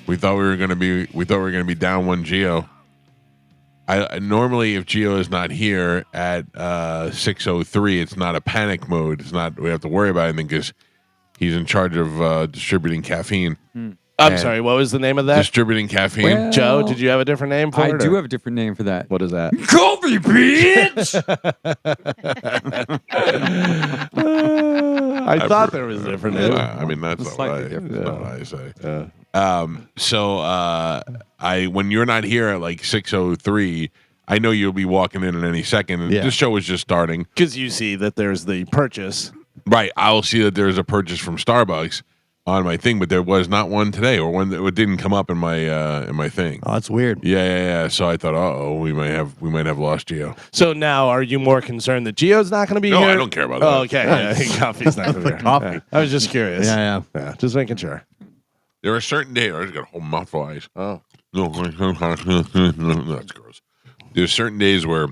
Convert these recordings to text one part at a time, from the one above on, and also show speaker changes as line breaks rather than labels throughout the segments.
We thought we were gonna be down one Geo. I normally, if Geo is not here at 6:03, it's not a panic mode. It's not we have to worry about anything because he's in charge of distributing caffeine.
I'm sorry, what was the name of that?
Distributing caffeine.
Well,
Joe, did you have a different name for it?
I do
or-
have a different name for that.
What is that?
Coffee, bitch!
I thought there was a different name.
I mean, that's not what,
Slightly different.
not what I say. So when you're not here at like 6:03, I know you'll be walking in at any second. And this show is just starting.
Because you see that there's the purchase.
Right. I'll see that there's a purchase from Starbucks on my thing, but there was not one today, or one that didn't come up in my thing.
Oh, that's weird.
Yeah. So I thought, we might have lost Geo.
So now, are you more concerned that Gio's not going to be
No,
here?
I don't care about that.
Oh, okay. Yeah, coffee's not going to be here.
Coffee.
Yeah. I was just curious.
Yeah.
Just making sure.
There are certain days. I just got a whole mouthful of ice.
Oh.
No, that's gross. There's certain days where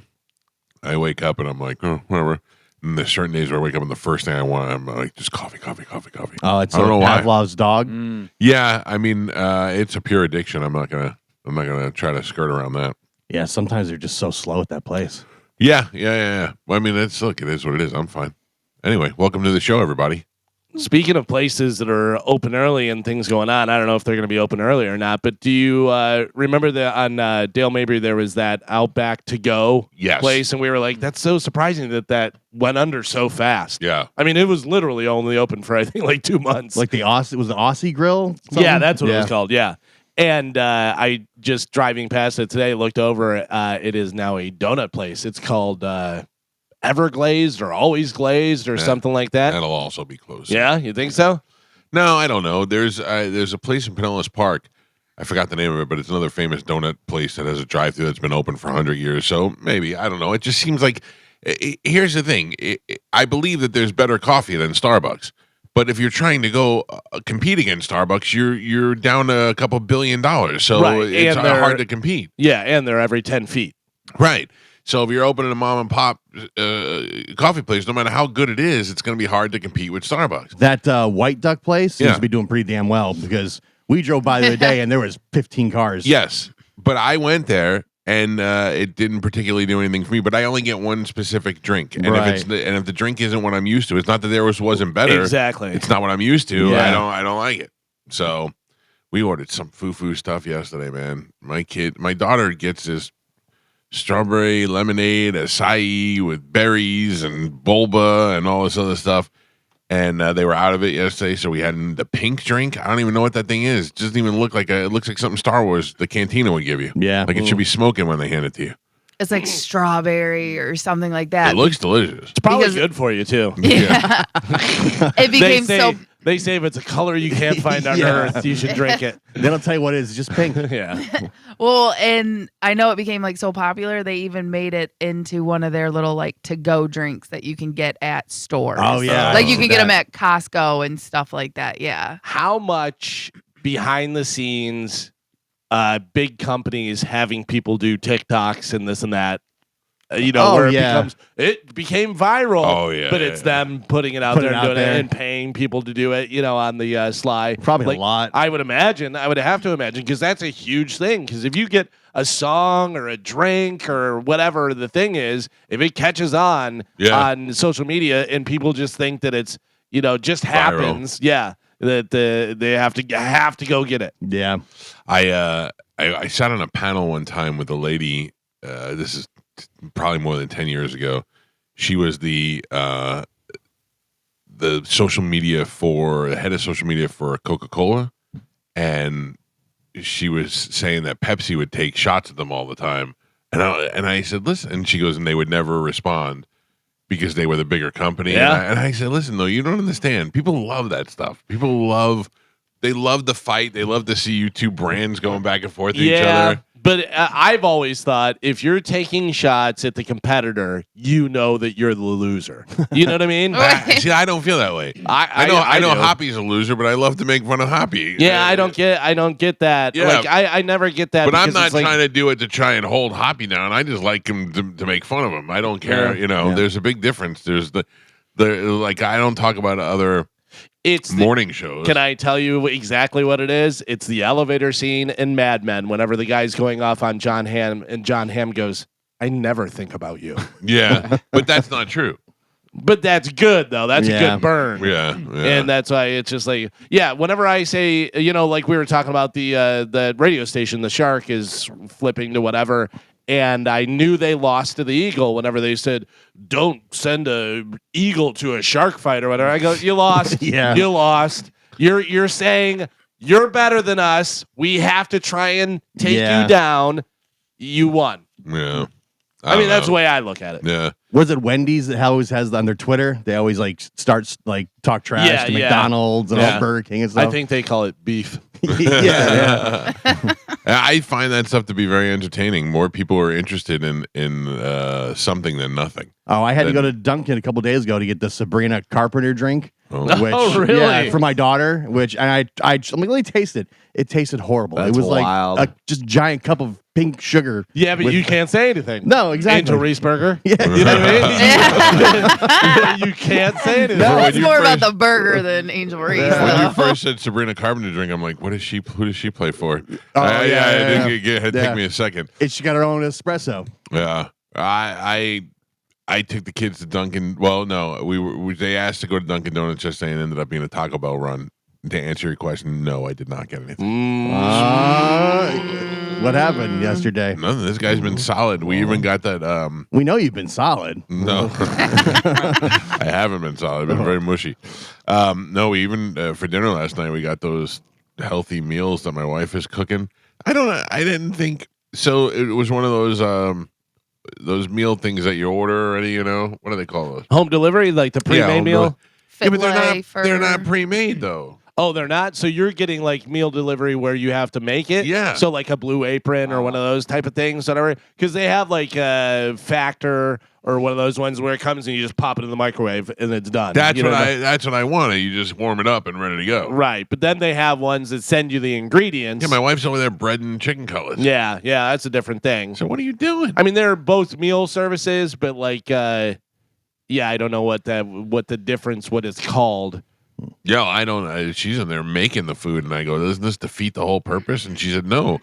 I wake up and I'm like, oh, whatever. And there's certain days where I wake up and the first thing I want, I'm like, just coffee.
Oh, it's
I don't know why.
Pavlov's dog.
Yeah, I mean, it's a pure addiction. I'm not gonna try to skirt around that.
Yeah, sometimes they're just so slow at that place.
Yeah. Well, I mean, it is what it is. I'm fine. Anyway, welcome to the show, everybody.
Speaking of places that are open early and things going on, I don't know if they're going to be open early or not, but do you remember that on Dale Mabry there was that Outback to go place, and we were like, that's so surprising that went under so fast.
Yeah.
I mean, it was literally only open for, I think, like 2 months.
Like it was the Aussie Grill? Something?
Yeah, that's what it was called, yeah. And I just driving past it today, looked over, it is now a donut place. It's called Everglazed or Always Glazed or something like that.
That'll also be closed.
Yeah, you think so?
No, I don't know. There's a place in Pinellas Park. I forgot the name of it, but it's another famous donut place that has a drive-thru that's been open for 100 years. So maybe, I don't know. It just seems like here's the thing. I believe that there's better coffee than Starbucks. But if you're trying to go compete against Starbucks, you're down to a couple $1 billion. So it's hard to compete.
Yeah, and they're every 10 feet.
Right. So if you're opening a mom and pop coffee place, no matter how good it is, it's going to be hard to compete with Starbucks.
That White Duck place seems to be doing pretty damn well because we drove by the other day and there was 15 cars.
Yes, but I went there and it didn't particularly do anything for me. But I only get one specific drink, and if the drink isn't what I'm used to, it's not that theirs wasn't better.
Exactly,
it's not what I'm used to.
Yeah.
I don't like it. So we ordered some foo stuff yesterday, man. My daughter gets this strawberry lemonade, acai with berries and boba and all this other stuff. And they were out of it yesterday, so we had the pink drink. I don't even know what that thing is. It doesn't even look like it looks like something Star Wars, the cantina would give you.
Yeah.
Like it should be smoking when they hand it to you.
It's like strawberry or something like that.
It looks delicious.
It's probably
Because-
good for you, too.
Yeah. It became
They say if it's a color you can't find on Earth, you should drink it.
They don't tell you what it is. It's just pink.
Yeah.
well, and I know it became like so popular. They even made it into one of their little like to-go drinks that you can get at stores.
Oh, yeah.
Like you can get them at Costco and stuff like that. Yeah.
How much behind the scenes big companies having people do TikToks and this and that, where it became viral.
Oh, yeah,
but it's them putting it out there and doing it and paying people to do it, on the sly.
Probably a lot.
I would imagine. I would have to imagine because that's a huge thing. Because if you get a song or a drink or whatever the thing is, if it catches on social media and people just think that it's just happens, that they have to go get it.
Yeah.
I sat on a panel one time with a lady. This is probably more than 10 years ago. She was the social media head of social media for Coca-Cola, and she was saying that Pepsi would take shots at them all the time. And I said, listen, and she goes, and they would never respond because they were the bigger company.
Yeah.
And I said, listen, though, you don't understand. People love that stuff. They love the fight. They love to see you two brands going back and forth at each other.
But I've always thought if you're taking shots at the competitor, you know that you're the loser. You know what I mean?
See, I don't feel that way. I know
do.
Hoppy's a loser, but I love to make fun of Hoppy.
Yeah, I don't get that.
Yeah.
Like I never get that.
But I'm not
it's like,
trying to do it to try and hold Hoppy down. I just like him to make fun of him. I don't care.
Yeah.
There's a big difference. There's the like I don't talk about other
It's
morning shows.
Can I tell you exactly what it is? It's the elevator scene in Mad Men whenever the guy's going off on John Hamm and John Hamm goes, I never think about you.
Yeah, but that's not true.
But that's good, though. That's a good burn.
Yeah.
And that's why it's just like, whenever I say, like we were talking about the radio station, the shark is flipping to whatever, and I knew they lost to the eagle whenever they said, don't send a eagle to a shark fight or whatever. I go, you lost. You lost. You're saying you're better than us. We have to try and take you down. You won.
Yeah.
I mean, that's the way I look at it.
Yeah.
Was it Wendy's that always has on their Twitter? They always talk trash to McDonald's and all Burger King and stuff.
I think they call it beef.
yeah.
I find that stuff to be very entertaining. More people are interested in something than nothing.
Oh, I had to go to Dunkin' a couple days ago to get the Sabrina Carpenter drink.
Oh,
Which,
really?
Yeah, for my daughter. Which I'm like, let me taste it. It tasted horrible.
That's
it was
wild.
like a just giant cup of pink sugar.
Yeah, but you can't say anything.
No, exactly.
Angel Reese burger.
Yeah.
You know what I mean? You can't say anything.
No,
when
it's
you
more about
first-
the burger than Angel Reese.
When
though.
you first said Sabrina Carpenter drink, I'm like, who does she play for?
Oh,
It
yeah.
take me a second.
She got her own espresso.
Yeah, I took the kids to Dunkin'. Well, no, they asked to go to Dunkin' Donuts yesterday, and ended up being a Taco Bell run. To answer your question, no, I did not get anything.
What happened yesterday?
None. This guy's been solid. We even got that.
We know you've been solid.
No, I haven't been solid. I've been very mushy. No, we even for dinner last night we got those healthy meals that my wife is cooking. I didn't think so. It was one of those meal things that you order already. You know, what do they call those?
Home delivery, like the pre-made
home
meal?
Yeah, but they're
Filet,
not pre-made though.
Oh, they're not? So you're getting like meal delivery where you have to make it?
Yeah.
So like a Blue Apron or one of those type of things, whatever. Because they have like a Factor or one of those ones where it comes and you just pop it in the microwave and it's done.
That's what I wanted. You just warm it up and ready to go.
Right. But then they have ones that send you the ingredients.
Yeah, my wife's over there breading chicken cutlets.
Yeah, that's a different thing.
So what are you doing?
I mean, they're both meal services, but like, I don't know what it's called.
Yeah, I don't. She's in there making the food, and I go, "Doesn't this defeat the whole purpose?" And she said, "No,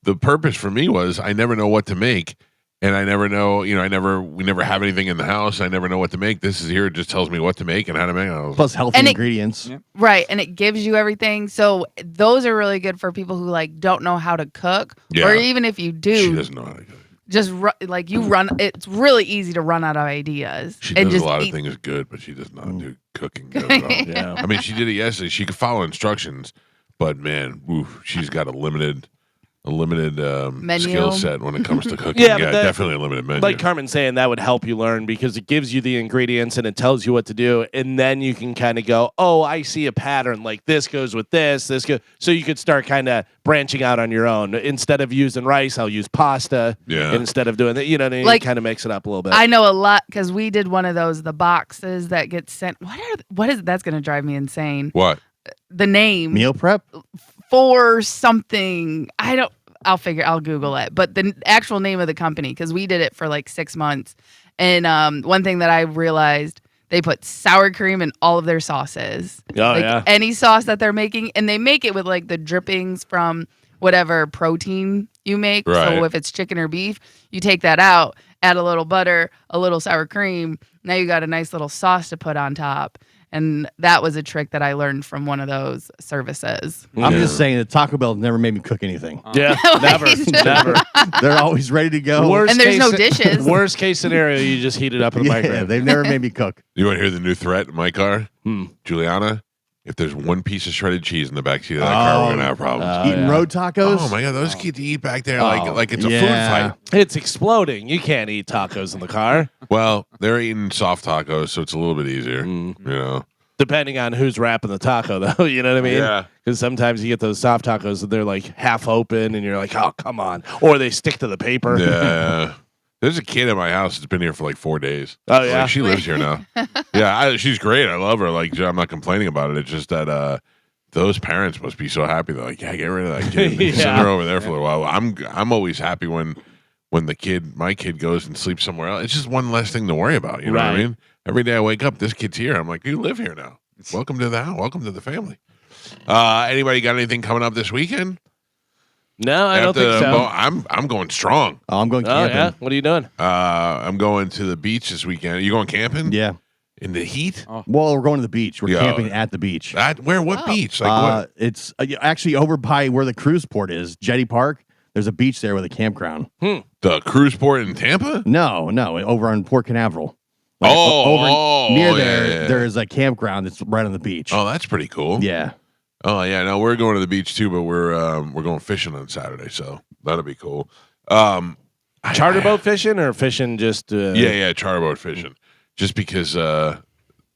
the purpose for me was I never know what to make, and I never know. We never have anything in the house. I never know what to make. This is here. It just tells me what to make and how to make it.
Plus healthy ingredients.
Right, and it gives you everything. So those are really good for people who like don't know how to cook, or even if you do,
she doesn't know how to cook.
Just run. It's really easy to run out of ideas.
She
and
does
just
a lot
eat.
of things good, but she does not do cooking good at all.
Yeah.
I mean, she did it yesterday. She could follow instructions, but man, she's got a limited
Menu.
skill set when it comes to cooking.
Yeah, but
definitely a limited menu.
Like Carmen's saying, that would help you learn because it gives you the ingredients and it tells you what to do, and then you can kind of go, "Oh, I see a pattern. Like this goes with this. This goes." So you could start kind of branching out on your own. Instead of using rice, I'll use pasta.
Yeah.
Instead of doing that,
Like,
kind of mix it up a little bit.
I know a lot because we did one of those, the boxes that get sent. What is that's going to drive me insane?
what?
The name
Meal prep?
for something. I'll Google it. But the actual name of the company, because we did it for like 6 months. And one thing that I realized, they put sour cream in all of their sauces.
Oh,
Any sauce that they're making. And they make it with like the drippings from whatever protein you make.
Right.
So if it's chicken or beef, you take that out, add a little butter, a little sour cream. Now you got a nice little sauce to put on top. And that was a trick that I learned from one of those services.
I'm just saying that Taco Bell never made me cook anything.
Yeah, never.
They're always ready to go.
And there's no dishes.
Worst case scenario, you just heat it up in the microwave.
They've never made me cook.
You want to hear the new threat in my car? Juliana, if there's one piece of shredded cheese in the backseat of that car, we're going to have problems.
Eating road tacos?
Oh, my God. Those kids eat back there like it's a food fight.
It's exploding. You can't eat tacos in the car.
Well, they're eating soft tacos, so it's a little bit easier. You know?
Depending on who's wrapping the taco, though. You know what I mean?
Yeah.
Because sometimes you get those soft tacos that they're like half open and you're like, oh, come on. Or they stick to the paper.
Yeah. There's a kid at my house that's been here for like 4 days.
Oh, yeah?
Like, she lives here now. Yeah, she's great. I love her. Like, I'm not complaining about it. It's just that those parents must be so happy. They're like, yeah, get rid of that kid. Send her over there for a little while. I'm always happy when my kid goes and sleeps somewhere else. It's just one less thing to worry about. You know what I mean? Every day I wake up, this kid's here. I'm like, you live here now. Welcome to the house. Welcome to the family. Anybody got anything coming up this weekend?
No, I don't think so.
I'm going strong.
Oh, I'm going
Oh,
camping.
yeah? What are you doing?
I'm going to the beach this weekend. Are you going camping?
Yeah.
In the heat?
Well, we're going to the beach. We're camping at the beach.
What beach? Like what?
It's actually over by where the cruise port is, Jetty Park. There's a beach there with a campground.
The cruise port in Tampa?
No, over on Port Canaveral. Near there, there's a campground that's right on the beach.
Oh, that's pretty cool.
Yeah.
Oh yeah, no, we're going to the beach too, but we're going fishing on Saturday, so that'll be cool.
Charter boat fishing or fishing just?
Yeah, charter boat fishing. Just because I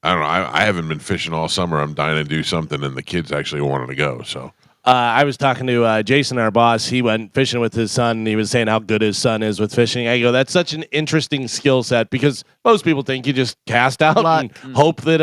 don't know, I haven't been fishing all summer. I'm dying to do something, and the kids actually wanted to go. So
I was talking to Jason, our boss. He went fishing with his son, and he was saying how good his son is with fishing. I go, that's such an interesting skill set because most people think you just cast out and hope that,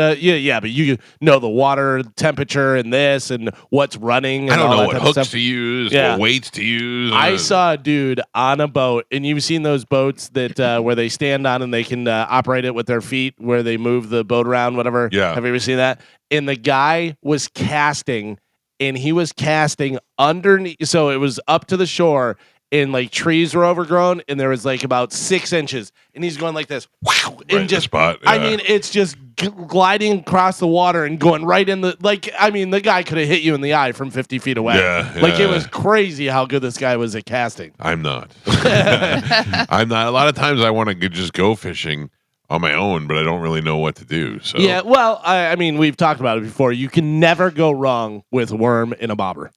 but you know the water temperature and this and what's running. And
I don't know what hooks
stuff
to use, what weights to use.
I saw a dude on a boat, and you've seen those boats that where they stand on and they can operate it with their feet, where they move the boat around, whatever.
Yeah.
Have you ever seen that? And the guy was casting. And he was casting underneath, so it was up to the shore, and like trees were overgrown, and there was like about 6 inches, and he's going like this, wow, and just
spot.
I mean, it's just gliding across the water and going right in the the guy could have hit you in the eye from 50 feet away. It was crazy how good this guy was at casting.
I'm not. I'm not. A lot of times I want to just go fishing on my own, but I don't really know what to do. So
yeah, well, I mean, we've talked about it before. You can never go wrong with a worm in a bobber.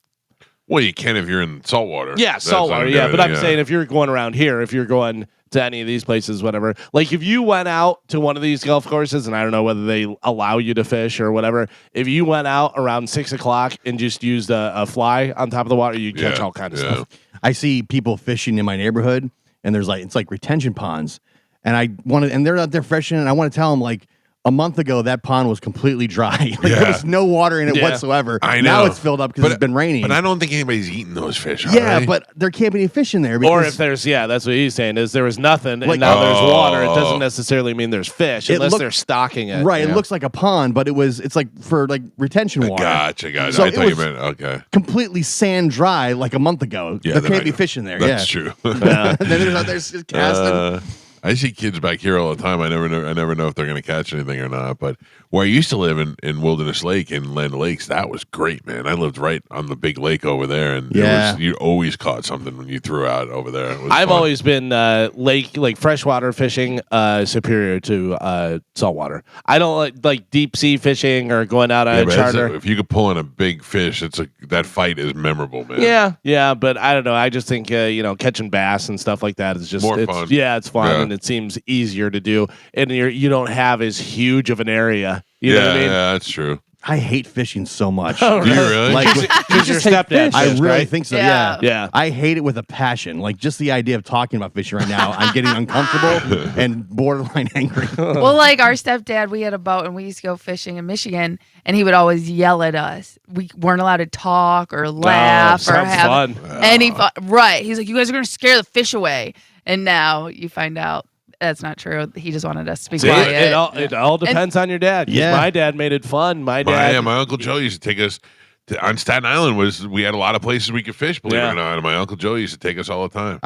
Well, you can if you're in saltwater.
Yeah, saltwater. Yeah, but I'm saying if you're going around here, if you're going to any of these places, whatever. Like if you went out to one of these golf courses, and I don't know whether they allow you to fish or whatever. If you went out around 6 o'clock and just used a fly on top of the water, you'd catch all kinds of stuff.
I see people fishing in my neighborhood, and it's like retention ponds. And they're out there fishing, and I want to tell them, like, a month ago, that pond was completely dry. There was no water in it whatsoever.
I know.
Now it's filled up because it's been raining.
But I don't think anybody's eating those fish,
but there can't be any fish in there.
Or if there's, that's what he's saying, is there was nothing, and now there's water. It doesn't necessarily mean there's fish, unless they're stocking it.
Right, it looks like a pond, but it's like for like retention water.
Gotcha.
So
I thought you meant, okay.
Completely sand dry like a month ago. There can't be fish in there.
That's true.
And then there's casting.
I see kids back here all the time. I never know if they're going to catch anything or not. But where I used to live in Wilderness Lake in Land Lakes, that was great, man. I lived right on the big lake over there, and you always caught something when you threw out over there. I've
always been freshwater fishing superior to saltwater. I don't like deep sea fishing or going out on a charter.
If you could pull in a big fish, that fight is memorable, man.
Yeah, but I don't know. I just think catching bass and stuff like that is just
more fun.
Yeah, it's fun. Yeah. And it seems easier to do, and you don't have as huge of an area. You know what I mean?
Yeah, that's true.
I hate fishing so much.
Oh, really?
Do you really?
Like because your stepdad.
I really
right?
think so.
Yeah.
I hate it with a passion. Like just the idea of talking about fishing right now, I'm getting uncomfortable and borderline angry.
Well, like our stepdad, we had a boat and we used to go fishing in Michigan, and he would always yell at us. We weren't allowed to talk or laugh or have any fun. Right? He's like, "You guys are going to scare the fish away," and now you find out. That's not true. He just wanted us to be quiet.
It all depends on your dad. Yeah, my dad made it fun. My
Uncle Joe used to take us on Staten Island. We had a lot of places we could fish. Believe it or not, and my Uncle Joe used to take us all the time.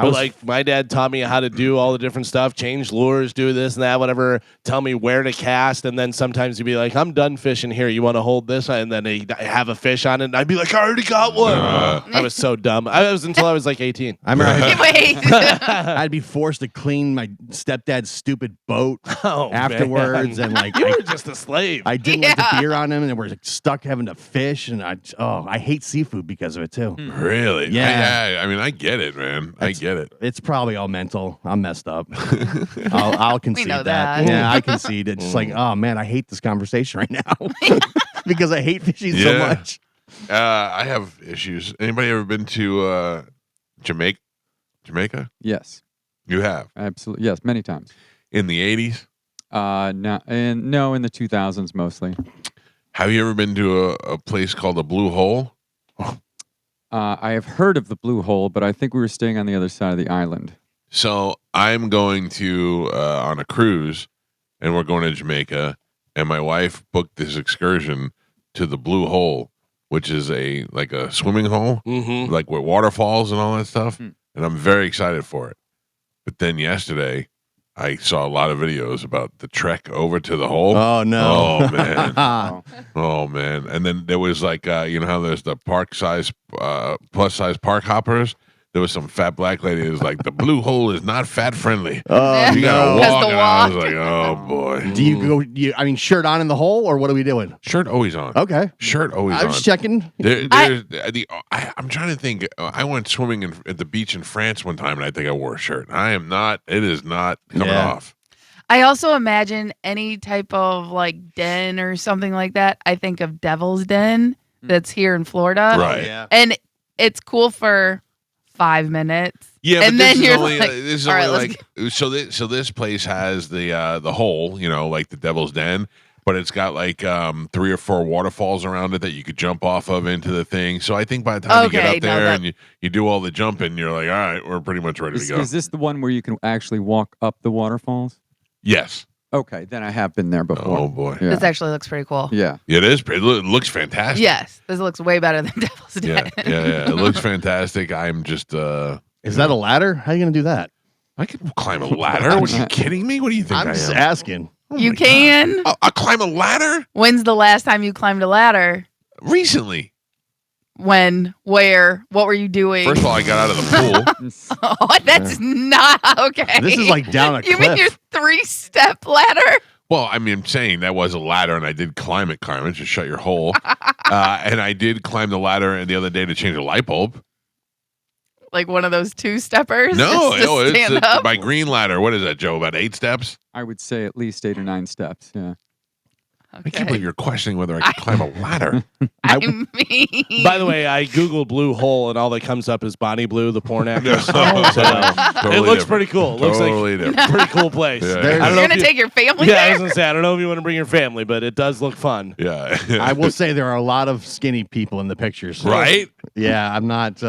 My dad taught me how to do all the different stuff, change lures, do this and that, whatever. Tell me where to cast, and then sometimes he'd be like, "I'm done fishing here. You want to hold this?" And then he'd have a fish on it, and I'd be like, "I already got one." I was so dumb. I was until I was like 18.
I remember
Wait.
I'd be forced to clean my stepdad's stupid boat afterwards,
man.
And
you were just a slave.
I didn't like the beer on him, and we're stuck having to fish, and I hate seafood because of it too.
Really?
Yeah.
I mean, I get it, man. I get it.
It's probably all mental. I'm messed up. I'll concede that. Yeah, I concede. It's just like, oh man, I hate this conversation right now because I hate fishing so much.
I have issues. Anybody ever been to Jamaica? Jamaica?
Yes.
You have?
Absolutely. Yes, many times.
In the 80s?
No, in the 2000s mostly.
Have you ever been to a place called the Blue Hole?
I have heard of the Blue Hole, but I think we were staying on the other side of the island.
So I'm going to on a cruise, and we're going to Jamaica, and my wife booked this excursion to the Blue Hole, which is a swimming hole, like with waterfalls and all that stuff. And I'm very excited for it. But then yesterday, I saw a lot of videos about the trek over to the hole.
Oh no!
Oh man! Oh man! And then there was like, you know how there's the plus size park hoppers. There was some fat black lady who was like, the Blue Hole is not fat friendly.
Oh,
You gotta
no.
walk.
the
And I was
walk.
like, oh boy.
Do you go? I mean, shirt on in the hole, or what are we doing?
Shirt always on.
Okay,
Shirt always
I
on.
was checking.
I'm trying to think. I went swimming at the beach in France one time, and I think I wore a shirt. I am not. It is not coming
Yeah.
off.
I also imagine any type of like den or something like that. I think of Devil's Den that's here in Florida.
Right.
Yeah.
And it's cool for 5 minutes.
Yeah,
And
but
then
this
you're
is only
like,
this is
all
only
right, let's
like so this place has the hole, you know, like the Devil's Den, but it's got like 3 or 4 waterfalls around it that you could jump off of into the thing. So I think by the time you get
Okay,
up
no,
there
that-
and you do all the jumping, you're like, all right, we're pretty much ready to go.
Is this the one where you can actually walk up the waterfalls?
Yes.
Okay, then I have been there before.
Oh boy.
Yeah.
This actually looks pretty cool.
Yeah.
It is. It looks fantastic.
Yes, this looks way better than Devil's
Yeah,
Den.
yeah. It looks fantastic. I'm just
Is that a ladder? How are you gonna do that?
I can climb a ladder. What, are you kidding me? What do you think
I'm
I
just
am?
asking.
Oh
You
my God.
can.
I'll climb a ladder?
When's the last time you climbed a ladder?
Recently.
When? Where? What were you doing?
First of all, I got out of the pool.
Oh, that's not okay.
This is like down a
You mean your
cliff.
3-step ladder?
Well, I mean, I'm saying that was a ladder, and I did climb it, Carmen. Just shut your hole. And I did climb the ladder the other day to change a light bulb.
Like one of those 2-steppers?
No,
just to
no,
stand
it's
up?
my green ladder. What is that, Joe? About 8 steps?
I would say at least 8 or 9 steps. Yeah.
I can't believe you're questioning whether I can climb a ladder.
I mean,
By the way, I googled Blue Hole, and all that comes up is Bonnie Blue, the porn actress. So,
Totally
it looks
different.
pretty cool. It looks
Totally
like
different.
a pretty cool place.
Yeah.
I
There's-
don't
you're
know if
gonna
you-
take your family
Yeah, I was
there?
gonna say I don't know if you want to bring your family, but it does look fun.
Yeah.
I will say there are a lot of skinny people in the pictures.
Right?
Yeah, I'm not.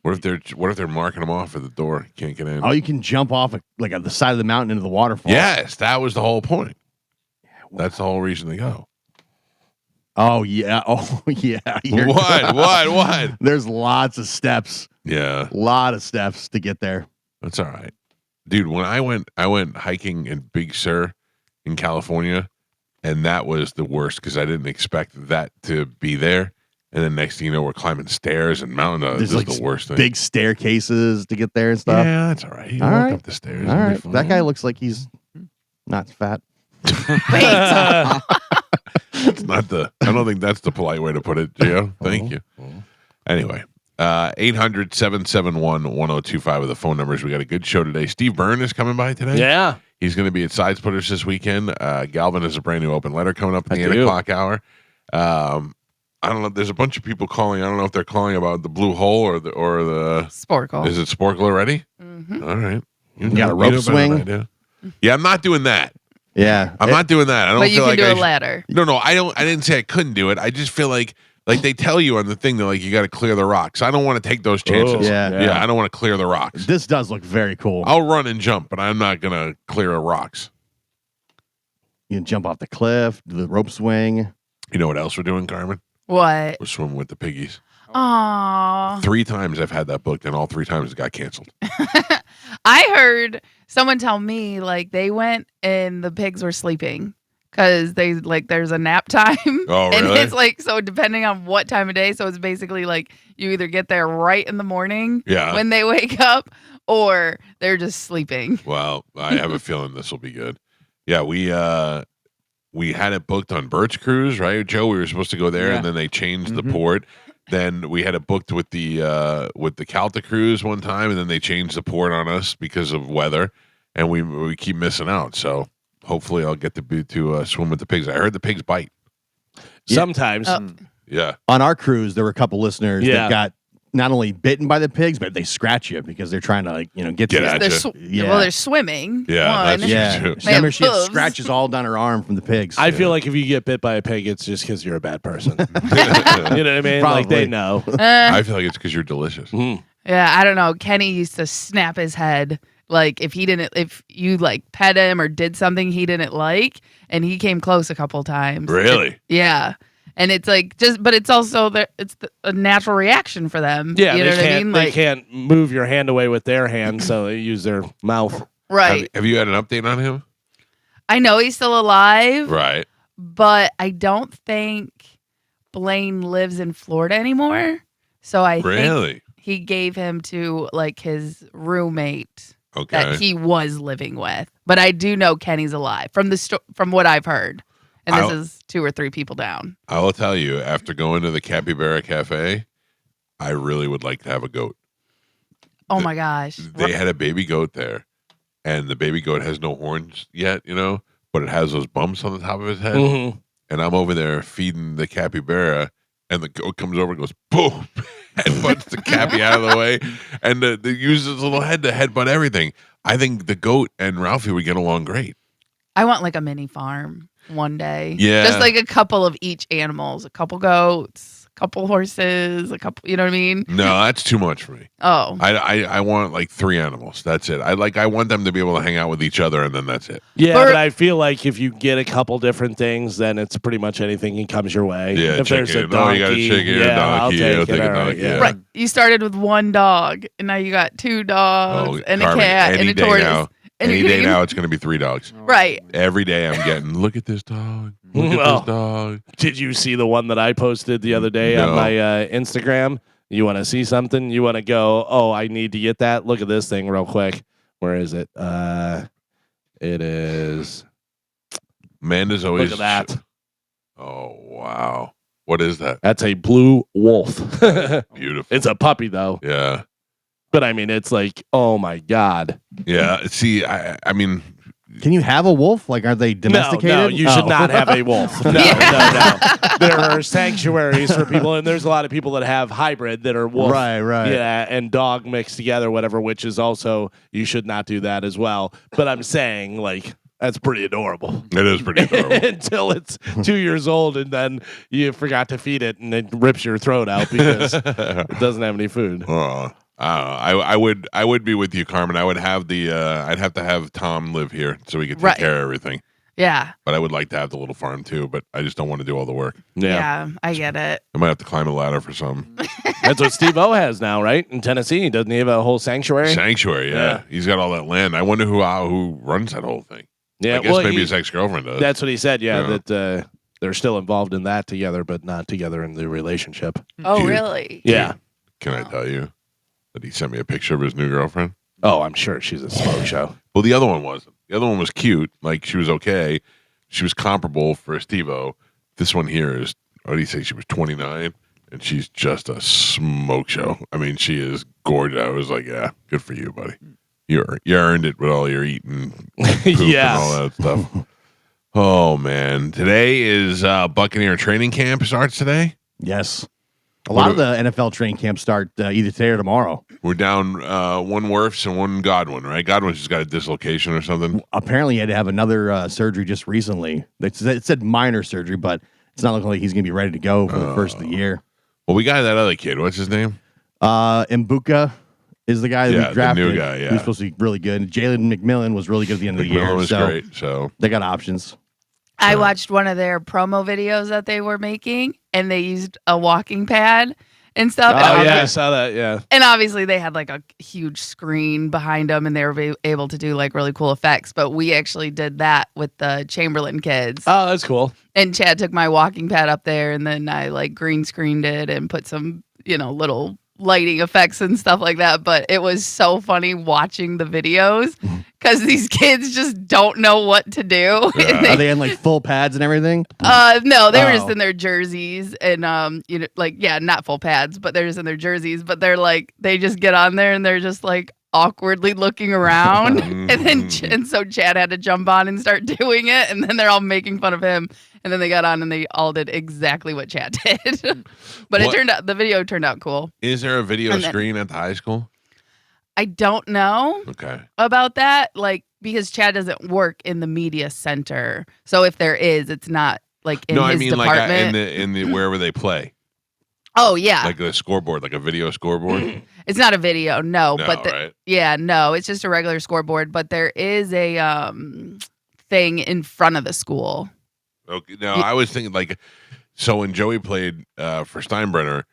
What if they're marking them off at the door? You can't get in.
Oh, you can jump off like on the side of the mountain into the waterfall.
Yes, that was the whole point. That's the whole reason to go.
Oh yeah. Oh yeah. You're-
What?
There's lots of steps.
Yeah,
Lot of steps to get there.
that's all right, dude. When I went hiking in Big Sur in California, and that was the worst because I didn't expect that to be there. And then next thing you know, we're climbing stairs and mountain. This
There's
is
like
the worst thing.
big staircases to get there and stuff.
Yeah, that's all right. You
All
walk
right.
up the stairs.
All
it'll be
right.
fine.
That guy looks like he's not fat.
That's not the. I don't think that's the polite way to put it, Gio. Thank you. Anyway, 800-771-1025 are the phone numbers. We got a good show today. Steve Byrne is coming by today.
Yeah.
He's going to be at Side Splitters this weekend. Galvin has a brand new open letter coming up at the
I
8
do.
o'clock hour. I don't know. There's a bunch of people calling. I don't know if they're calling about the Blue Hole or the
Sporkle.
Is it Sporkle already?
Mhm.
All right. You
got a
know
rope
better
swing?
than I do. Yeah, I'm not doing that.
Yeah.
I'm not doing that. I don't
But you
feel
can
like
do
I
a
should-
ladder.
No, I don't. I didn't say I couldn't do it. I just feel like they tell you on the thing, they're like, you got to clear the rocks. I don't want to take those chances.
Oh,
Yeah.
Yeah, I don't want to clear the rocks.
This does look very cool.
I'll run and jump, but I'm not gonna clear the rocks.
You can jump off the cliff, do the rope swing.
You know what else we're doing, Carmen?
What?
We're swimming with the piggies.
Aww.
3 times I've had that booked, and all 3 times it got canceled.
I heard someone tell me like they went and the pigs were sleeping because they like there's a nap time.
Oh,
And
really?
it's like so depending on what time of day. So it's basically like you either get there right in the morning
Yeah.
when they wake up or they're just sleeping.
Well, I have a feeling this will be good. Yeah, we had it booked on Birch Cruise, right, Joe? We were supposed to go there,
Yeah.
and then they changed the
Mhm.
port. Then we had it booked with the Calta cruise one time, and then they changed the port on us because of weather, and we keep missing out. So hopefully, I'll get to swim with the pigs. I heard the pigs bite.
Sometimes.
Yeah,
On our cruise, there were a couple listeners
Yeah.
that got not only bitten by the pigs, but they scratch you because they're trying to get
Get
to
at
you.
Gotcha.
Yeah.
Well, they're swimming.
Yeah,
one.
that's-
Yeah.
True.
They have
Remember, she had
hooves.
scratches all down her arm from the pigs.
I feel like if you get bit by a pig, it's just because you're a bad person. You know what I mean? Like they
Probably.
know.
I feel like it's because you're delicious.
Mm.
Yeah, I don't know. Kenny used to snap his head Like if you like pet him or did something he didn't like, and he came close a couple times.
Really?
Yeah. And it's like but it's also a natural reaction for them.
Yeah,
you know what I mean?
They can't move your hand away with their hand, so they use their mouth.
Right.
Have you had an update on him?
I know he's still alive.
Right.
But I don't think Blaine lives in Florida anymore. So I think he gave him to like his roommate that he was living with. But I do know Kenny's alive from what I've heard. And this is 2 or 3 people down.
I will tell you, after going to the Capybara Cafe, I really would like to have a goat.
Oh my gosh.
They had a baby goat there, and the baby goat has no horns yet, but it has those bumps on the top of his head.
Mm-hmm.
And I'm over there feeding the capybara, and the goat comes over and goes, boom, headbutts the cappy out of the way, and they use his little head to headbutt everything. I think the goat and Ralphie would get along great.
I want like a mini farm one day.
Yeah.
Just like a couple of each animals, a couple goats, a couple horses, a couple, you know what I mean?
No, that's too much for me.
Oh.
I want like 3 animals. That's it. I want them to be able to hang out with each other, and then that's it.
Yeah, but I feel like if you get a couple different things, then it's pretty much anything that comes your way.
Yeah,
if there's a
chicken.
donkey,
You got a chicken, a
I'll
donkey.
take
I'll take
it.
a
All right,
donkey,
yeah.
yeah.
Right. You started with 1 dog, and now you got 2 dogs, and
Carmen,
a cat,
any
and a
day
tortoise.
now.
And
Any
you're
day
getting-
now, it's going to be 3 dogs.
Right.
Every day I'm getting, look at this dog. Look at
Well,
this dog.
Did you see the one that I posted the other day on
No.
my Instagram? You want to see something? You want to go, oh, I need to get that? Look at this thing real quick. Where is it? It is.
Amanda's always.
Look at that.
Oh, wow. What is that?
That's a blue wolf.
Beautiful.
It's a puppy, though.
Yeah.
But I mean, it's like, oh my God.
Yeah. See, I mean,
Can you have a wolf? Like, are they domesticated?
No, you should
Oh.
not have a wolf. No, no. There are sanctuaries for people, and there's a lot of people that have hybrid that are wolf.
Right.
Yeah, and dog mixed together, whatever, which is also, you should not do that as well. But I'm saying, like, that's pretty adorable.
it is pretty adorable.
Until it's 2 years old, and then you forgot to feed it, and it rips your throat out because it doesn't have any food.
I would be with you, Carmen. I would have I'd have to have Tom live here so we could take
Right.
care of everything.
Yeah.
But I would like to have the little farm too, but I just don't want to do all the work.
Yeah. I get it.
I might have to climb a ladder for some.
That's what Steve O has now, right? In Tennessee. Doesn't he have a whole sanctuary?
Sanctuary, yeah. He's got all that land. I wonder who runs that whole thing.
Yeah,
I guess maybe his ex-girlfriend does.
That's what he said,
Yeah.
that they're still involved in that together, but not together in the relationship.
Oh,
Dude.
really?
Yeah.
Can I tell you that he sent me a picture of his new girlfriend?
Oh, I'm sure she's a smoke show.
Well, the other one wasn't. The other one was cute. Like, she was okay. She was comparable for Steve-O. This one here is, what do you say? She was 29, and she's just a smoke show. I mean, she is gorgeous. I was like, yeah, good for you, buddy. You earned it with all your eating, poop
Yeah.
and all that stuff. Oh, man. Today is Buccaneer training camp starts today.
Yes. A lot of the NFL training camps start either today or tomorrow.
We're down one Wirfs and one Godwin, right? Godwin's just got a dislocation or something.
Apparently, he had to have another surgery just recently. It said minor surgery, but it's not looking like he's going to be ready to go for the first of the year.
Well, we got that other kid. What's his name?
Mbuka is the guy that
Yeah,
we drafted.
the new guy, yeah.
He was supposed to be really good. Jalen McMillan was really good at the end of the year.
McMillan was
so
great. So
they got options.
I watched one of their promo videos that they were making, and they used a walking pad and stuff.
Oh,
and
yeah, I saw that, yeah.
And obviously, they had like a huge screen behind them, and they were able to do like really cool effects. But we actually did that with the Chamberlain kids.
Oh, that's cool.
And Chad took my walking pad up there, and then I like green screened it and put some, little lighting effects and stuff like that. But it was so funny watching the videos because these kids just don't know what to do.
Yeah.
Are they in like full pads and everything?
No, they were just
Oh.
in their jerseys and not full pads, but they're just in their jerseys. But they're like, they just get on there and they're just like awkwardly looking around, and so Chad had to jump on and start doing it, and then they're all making fun of him, and then they got on and they all did exactly what Chad did. But the video turned out cool.
is there a video
And then-
screen at the high school?
I don't know
Okay.
about that, because Chad doesn't work in the media center, so if there is, it's not like in
No,
his
I mean
department.
like in the wherever they play.
Oh yeah,
Like a scoreboard, like a video scoreboard?
it's not a video, no,
No,
but
right?
no, it's just a regular scoreboard. But there is a thing in front of the school.
Okay. No, I was thinking like, so when Joey played for Steinbrenner,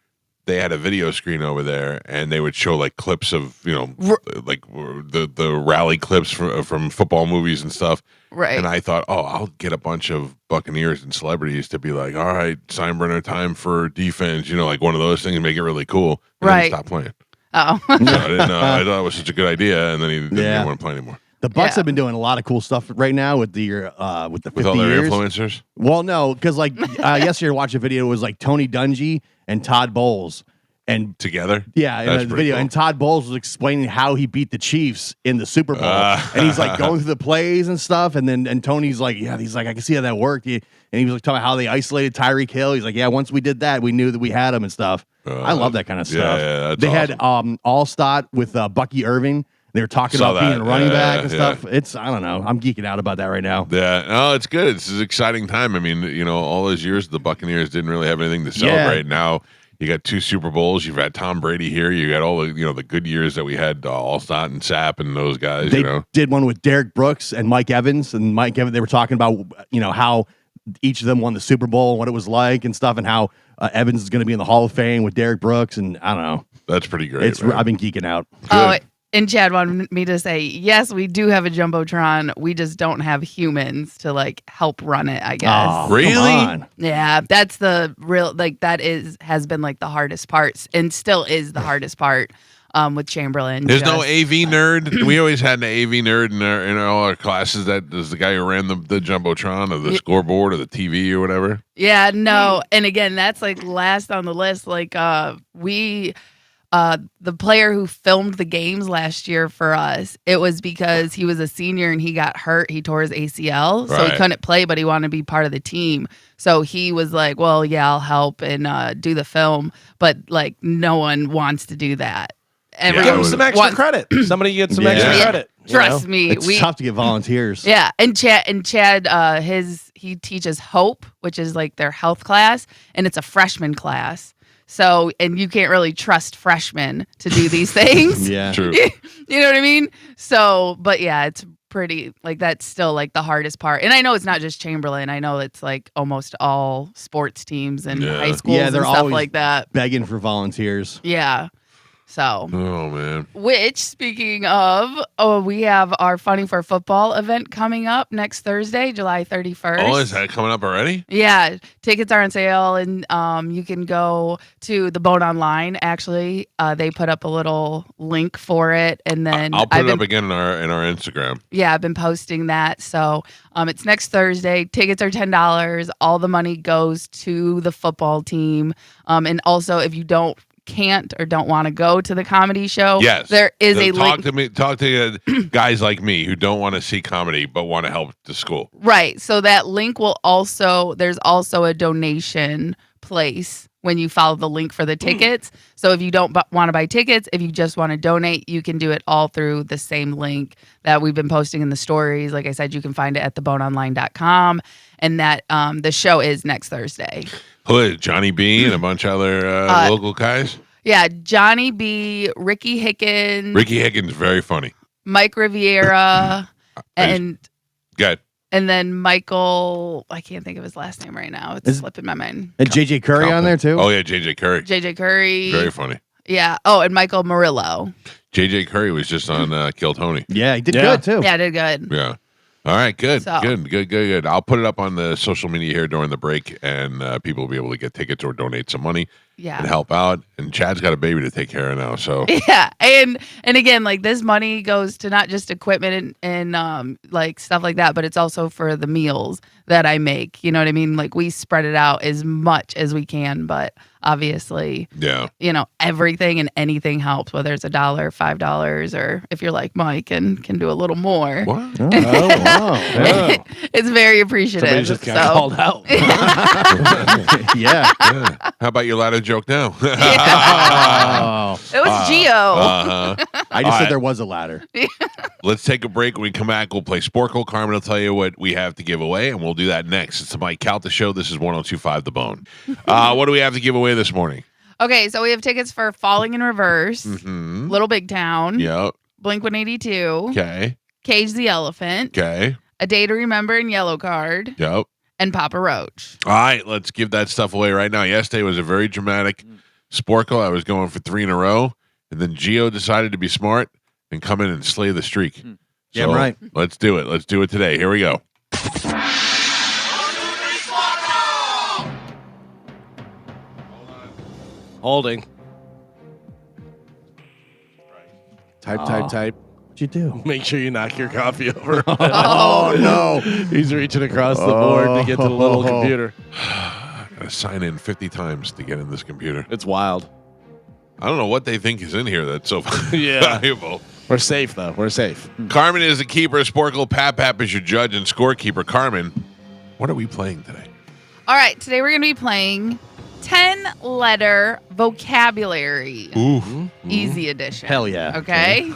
they had a video screen over there, and they would show like clips of like the rally clips from football movies and stuff.
Right.
And I thought, oh, I'll get a bunch of Buccaneers and celebrities to be like, all right, Steinbrenner time for defense, like one of those things, and make it really cool. And then he stopped playing.
Oh.
So I didn't know. I thought it was such a good idea, and then he didn't want to play anymore.
The Bucks have been doing a lot of cool stuff right now with the 50
with all their
years.
influencers.
Well, no, because like yesterday I watched a video. It was like Tony Dungy and Todd Bowles, and
Together.
yeah, in the video. Cool. And Todd Bowles was explaining how he beat the Chiefs in the Super Bowl, and he's like going through the plays and stuff. And Tony's like, yeah, he's like, I can see how that worked. And he was like talking about how they isolated Tyreek Hill. He's like, yeah, once we did that, we knew that we had him and stuff. I love that kind of stuff.
Yeah,
they had Allstott with Bucky Irving. They were talking about being a running back and stuff. It's, I don't know. I'm geeking out about that right now.
Yeah. No, it's good. It's an exciting time. I mean, all those years the Buccaneers didn't really have anything to celebrate. Yeah. Now you got 2 Super Bowls. You've had Tom Brady here. You got all the, the good years that we had Allstott and Sapp and those guys.
They did one with Derek Brooks and Mike Evans. And Mike Evans, they were talking about, how each of them won the Super Bowl and what it was like and stuff, and how Evans is going to be in the Hall of Fame with Derek Brooks. And I don't know.
That's pretty great.
I've been geeking out.
Good.
Oh, and Chad wanted me to say, yes, we do have a Jumbotron. We just don't have humans to like help run it, I guess.
Oh,
really?
Yeah, that's the real, like has been like the hardest part and still is the hardest part with Chamberlain.
There's no AV nerd. We always had an AV nerd in all our classes. That was the guy who ran the Jumbotron or the scoreboard or the TV or whatever.
Yeah, no. And again, that's like last on the list. Like the player who filmed the games last year for us, it was because he was a senior and he got hurt. He tore his ACL, so he couldn't play, but he wanted to be part of the team. So he was like, well, yeah, I'll help and do the film. But like no one wants to do that.
Give him some extra credit. Somebody get some extra credit.
Trust me.
It's tough to get volunteers.
Yeah. And Chad, he teaches Hope, which is like their health class, and it's a freshman class. So, and you can't really trust freshmen to do these things.
Yeah,
true.
You know what I mean? So, but yeah, it's pretty, like, that's still like the hardest part. And I know it's not just Chamberlain. I know it's like almost all sports teams and high schools and stuff like that.
Begging for volunteers.
Yeah. So,
oh man.
Which, speaking of, we have our Funny for Football event coming up next Thursday, July 31st.
Oh, is that coming up already?
Yeah, tickets are on sale, and you can go to the Bone Online. Actually, they put up a little link for it, and then
I'll put it up again in our Instagram.
Yeah, I've been posting that. So it's next Thursday. Tickets are $10. All the money goes to the football team, and also if you can't or don't want to go to the comedy show,
yes,
there is a link.
Talk to guys like me who don't want to see comedy but want to help the school.
Right. So that link will there's also a donation place when you follow the link for the tickets. So if you don't want to buy tickets, if you just want to donate, you can do it all through the same link that we've been posting in the stories. Like I said, you can find it at theboneonline.com, and that the show is next Thursday.
Who is Johnny B and a bunch of other local guys?
Yeah, Johnny B, Ricky Hickens.
Ricky Hickens, very funny.
Mike Riviera, and
good.
And then Michael, I can't think of his last name right now. It's slipping my mind.
And JJ Curry on there too?
Oh yeah, JJ Curry.
JJ Curry.
Very funny.
Yeah. Oh, and Michael Murillo.
JJ Curry was just on Kill Tony.
Yeah, he did good too.
Yeah, did good.
Yeah. All right, good,
So-
good. I'll put it up on the social media here during the break, and people will be able to get tickets or donate some money
Yeah.
and help out. And Chad's got a baby to take care of now, so
Yeah, and again, like this money goes to not just equipment and like stuff like that, but it's also for the meals that I make. You know what I mean? Like we spread it out as much as we can, but obviously,
yeah.
Everything and anything helps, whether it's $1, $5, or if you're like Mike and can do a little more.
What?
Oh, wow. Yeah.
It's very appreciative.
Somebody just got called out.
Yeah.
How about your ladder joke now?
Oh.
It was Geo.
I just said there was a ladder.
Let's take a break. When we come back, we'll play Sporkle. Carmen will tell you what we have to give away, and we'll do that next. It's the Mike Calta Show. This is 102.5 The Bone. What do we have to give away this morning?
Okay, so we have tickets for Falling in Reverse,
Mm-hmm.
Little Big Town,
Yep.
Blink 182,
Okay.
Cage the Elephant,
Okay.
A Day to Remember in Yellow Card,
Yep.
and Papa Roach.
All right, let's give that stuff away right now. Yesterday was a very dramatic Sporkle. I was going for 3 in a row, and then Gio decided to be smart and come in and slay the streak.
Yeah, right.
Let's do it. Let's do it today. Here we go.
Holding. Type.
What'd you do?
Make sure you knock your coffee over.
Oh, no.
He's reaching across the board to get to the little computer.
Gotta sign in 50 times to get in this computer.
It's wild.
I don't know what they think is in here that's so
Yeah.
valuable.
We're safe, though. We're safe.
Carmen is the keeper. Sporkle. Pap is your judge and scorekeeper. Carmen, what are we playing today?
All right, today we're going to be playing 10-letter vocabulary.
Ooh.
Easy edition.
Hell yeah.
Okay.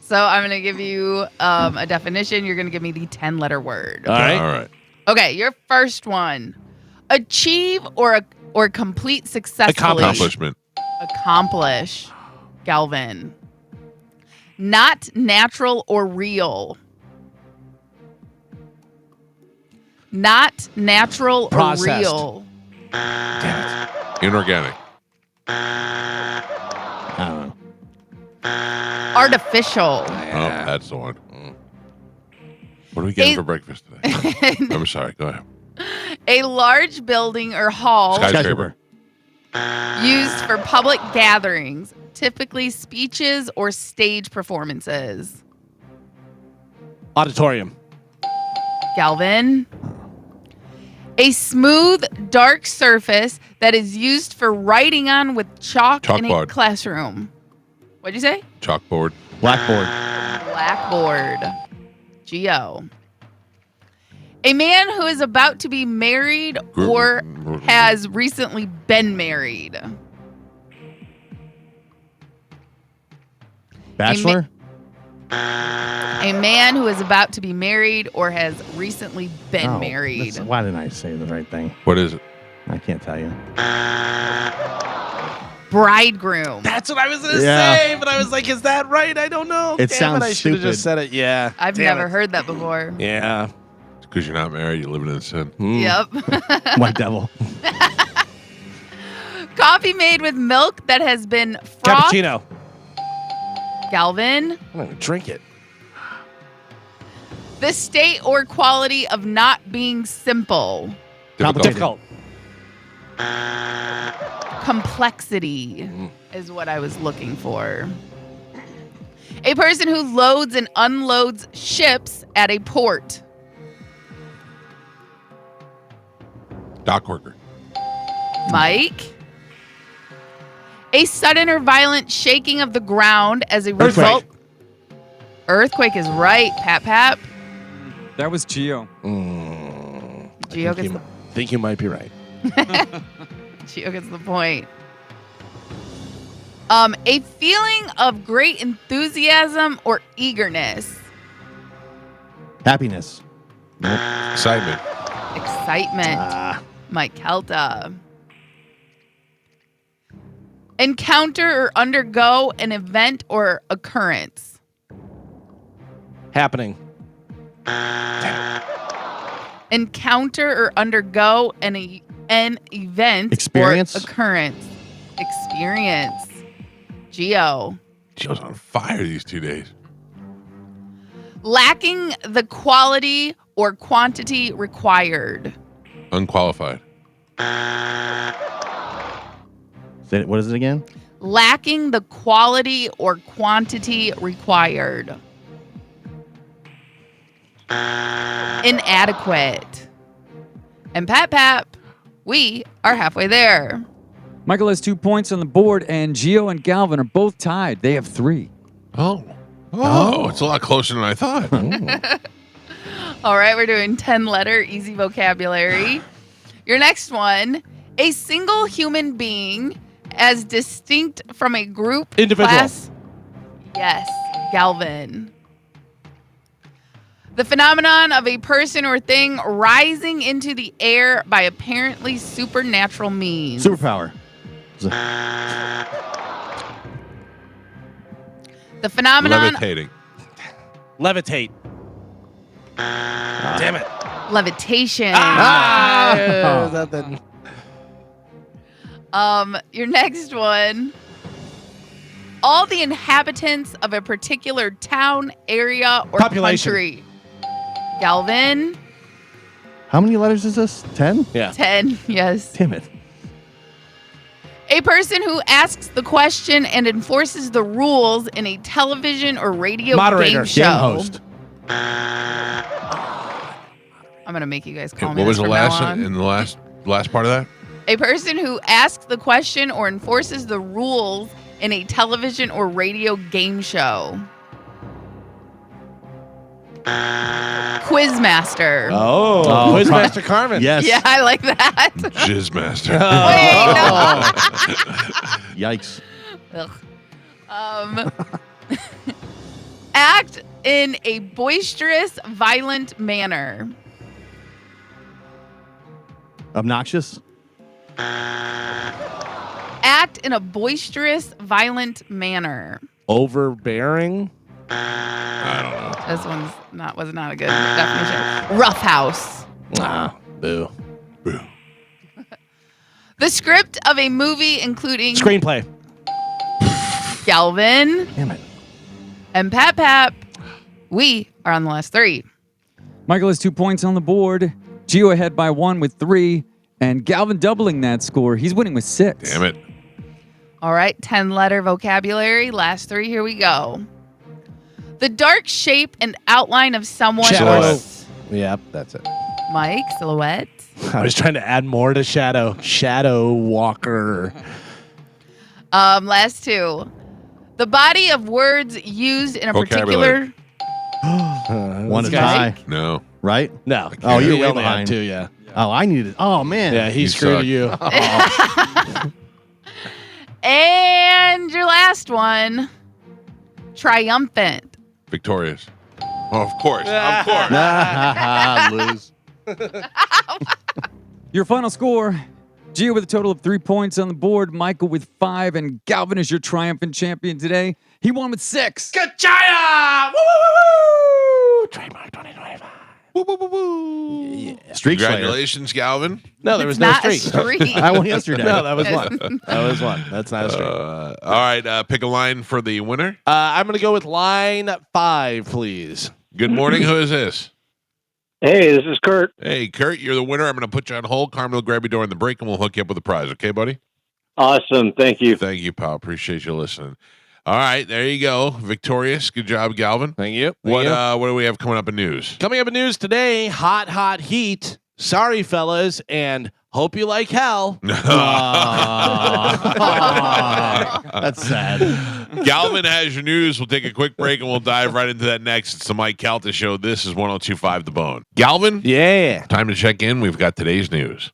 So I'm going to give you a definition. You're going to give me the 10-letter word.
All right.
All right.
Okay, your first one. Achieve or complete successfully.
Accomplishment.
Accomplish. Galvin. Not natural or real. Not natural
Processed.
or real.
Inorganic.
I don't know.
Artificial.
Oh, that's the one. What are we getting for breakfast today? I'm sorry. Go ahead.
A large building or hall
Skyscraper.
used for public gatherings, typically speeches or stage performances.
Auditorium.
Galvin. A smooth, dark surface that is used for writing on with chalk in a
Chalkboard.
classroom. What'd you say?
Chalkboard.
Blackboard.
Blackboard. Geo. A man who is about to be married or has recently been married.
Bachelor.
A man who is about to be married or has recently been
Oh,
married.
why didn't I say the right thing?
What is it?
I can't tell you.
Bridegroom.
That's what I was going to
Yeah.
say, but I was like, is that right? I don't know.
It
Damn
sounds
I should have just
stupid.
said it. Yeah.
I've
Damn
never
it.
heard that before.
Yeah.
Because you're not married, you're living in sin.
Yep.
White devil.
Coffee made with milk that has been frothed.
Cappuccino.
Galvin.
I'm going to drink it.
The state or quality of not being simple.
Difficult.
Complexity is what I was looking for. A person who loads and unloads ships at a port.
Dock worker.
Mike. A sudden or violent shaking of the ground as a
Earthquake.
result. Earthquake is right, Pap.
That was Gio.
Gio gets the
Think you might be right.
Gio gets the point. A feeling of great enthusiasm or eagerness.
Happiness.
Excitement.
Excitement. Mike Calta. Encounter or undergo an event or occurrence.
Happening.
Encounter or undergo an event
Experience?
or occurrence. Experience. Geo.
Gio's on fire these 2 days.
Lacking the quality or quantity required.
Unqualified.
What is it again?
Lacking the quality or quantity required. Inadequate. And Pap, we are halfway there.
Michael has 2 points on the board, and Gio and Galvin are both tied. They have 3.
Oh, it's a lot closer than I thought.
All right, we're doing 10-letter easy vocabulary. Your next one, a single human being as distinct from a group
Individual.
class. Yes, Galvin. The phenomenon of a person or thing rising into the air by apparently supernatural means.
Superpower.
The phenomenon.
Levitating.
Levitate. Damn it.
Levitation.
Nothing.
Your next one. All the inhabitants of a particular town, area, or
Population.
country. Galvin.
How many letters is this? 10?
Yeah.
10. Yes.
Damn it.
A person who asks the question and enforces the rules in a television or radio
Moderator.
game show.
Game host.
I'm gonna make you guys call me.
What was
this
the
from now
last
on.
in the last part of that?
A person who asks the question or enforces the rules in a television or radio game show. Quizmaster.
Oh, Quizmaster Carmen.
Yes.
Yeah, I like that.
Jizzmaster.
Wait,
Yikes.
no. Act in a boisterous, violent manner.
Obnoxious.
Act in a boisterous, violent manner.
Overbearing.
I don't know.
This was not a good definition. Roughhouse.
Ah, boo.
Boo.
The script of a movie including
Screenplay.
Galvin
Damn it.
and Pap. We are on the last 3.
Michael has 2 points on the board. Gio ahead by 1 with 3. And Galvin doubling that score. He's winning with 6.
Damn it.
All right, 10-letter vocabulary. Last 3, here we go. The dark shape and outline of someone.
Shadow. Yep, that's it.
Mike, silhouette.
I was trying to add more to shadow. Shadow walker.
Last 2. The body of words used in a
Vocabulary.
particular.
One is
Guy?
high.
No.
Right?
No.
Oh, you're
We
way
only had
behind.
2, yeah.
Oh, I needed. Oh, man.
Yeah, he
You
screwed
suck.
you.
And your last one. Triumphant.
Victorious. Oh, of course. Of course.
Lose.
Your final score. Gio with a total of 3 points on the board. Michael with 5. And Galvin is your triumphant champion today. He won with 6.
Good China! Woo, woo, woo, woo! Trademark 2025. Woo, woo, woo, woo. Yeah.
Streak Slayer.
Congratulations, Galvin.
No, there was
It's
no
not a
streak.
streak.
I won yesterday.
No, that was one. That was one. That's not a streak.
All right. Pick a line for the winner.
I'm going to go with line 5, please.
Good morning. Who is this?
Hey, this is Kurt.
Hey, Kurt, you're the winner. I'm going to put you on hold. Carmen will grab you during the break, and we'll hook you up with a prize. Okay, buddy?
Awesome. Thank you.
Thank you, pal. Appreciate you listening. All right, there you go. Victorious. Good job, Galvin.
Thank you.
What do we have coming up in news?
Coming up in news today, hot heat. Sorry, fellas, and hope you like hell.
That's sad.
Galvin has your news. We'll take a quick break, and we'll dive right into that next. It's the Mike Calta Show. This is 102.5 The Bone. Galvin,
Yeah.
time to check in. We've got today's news.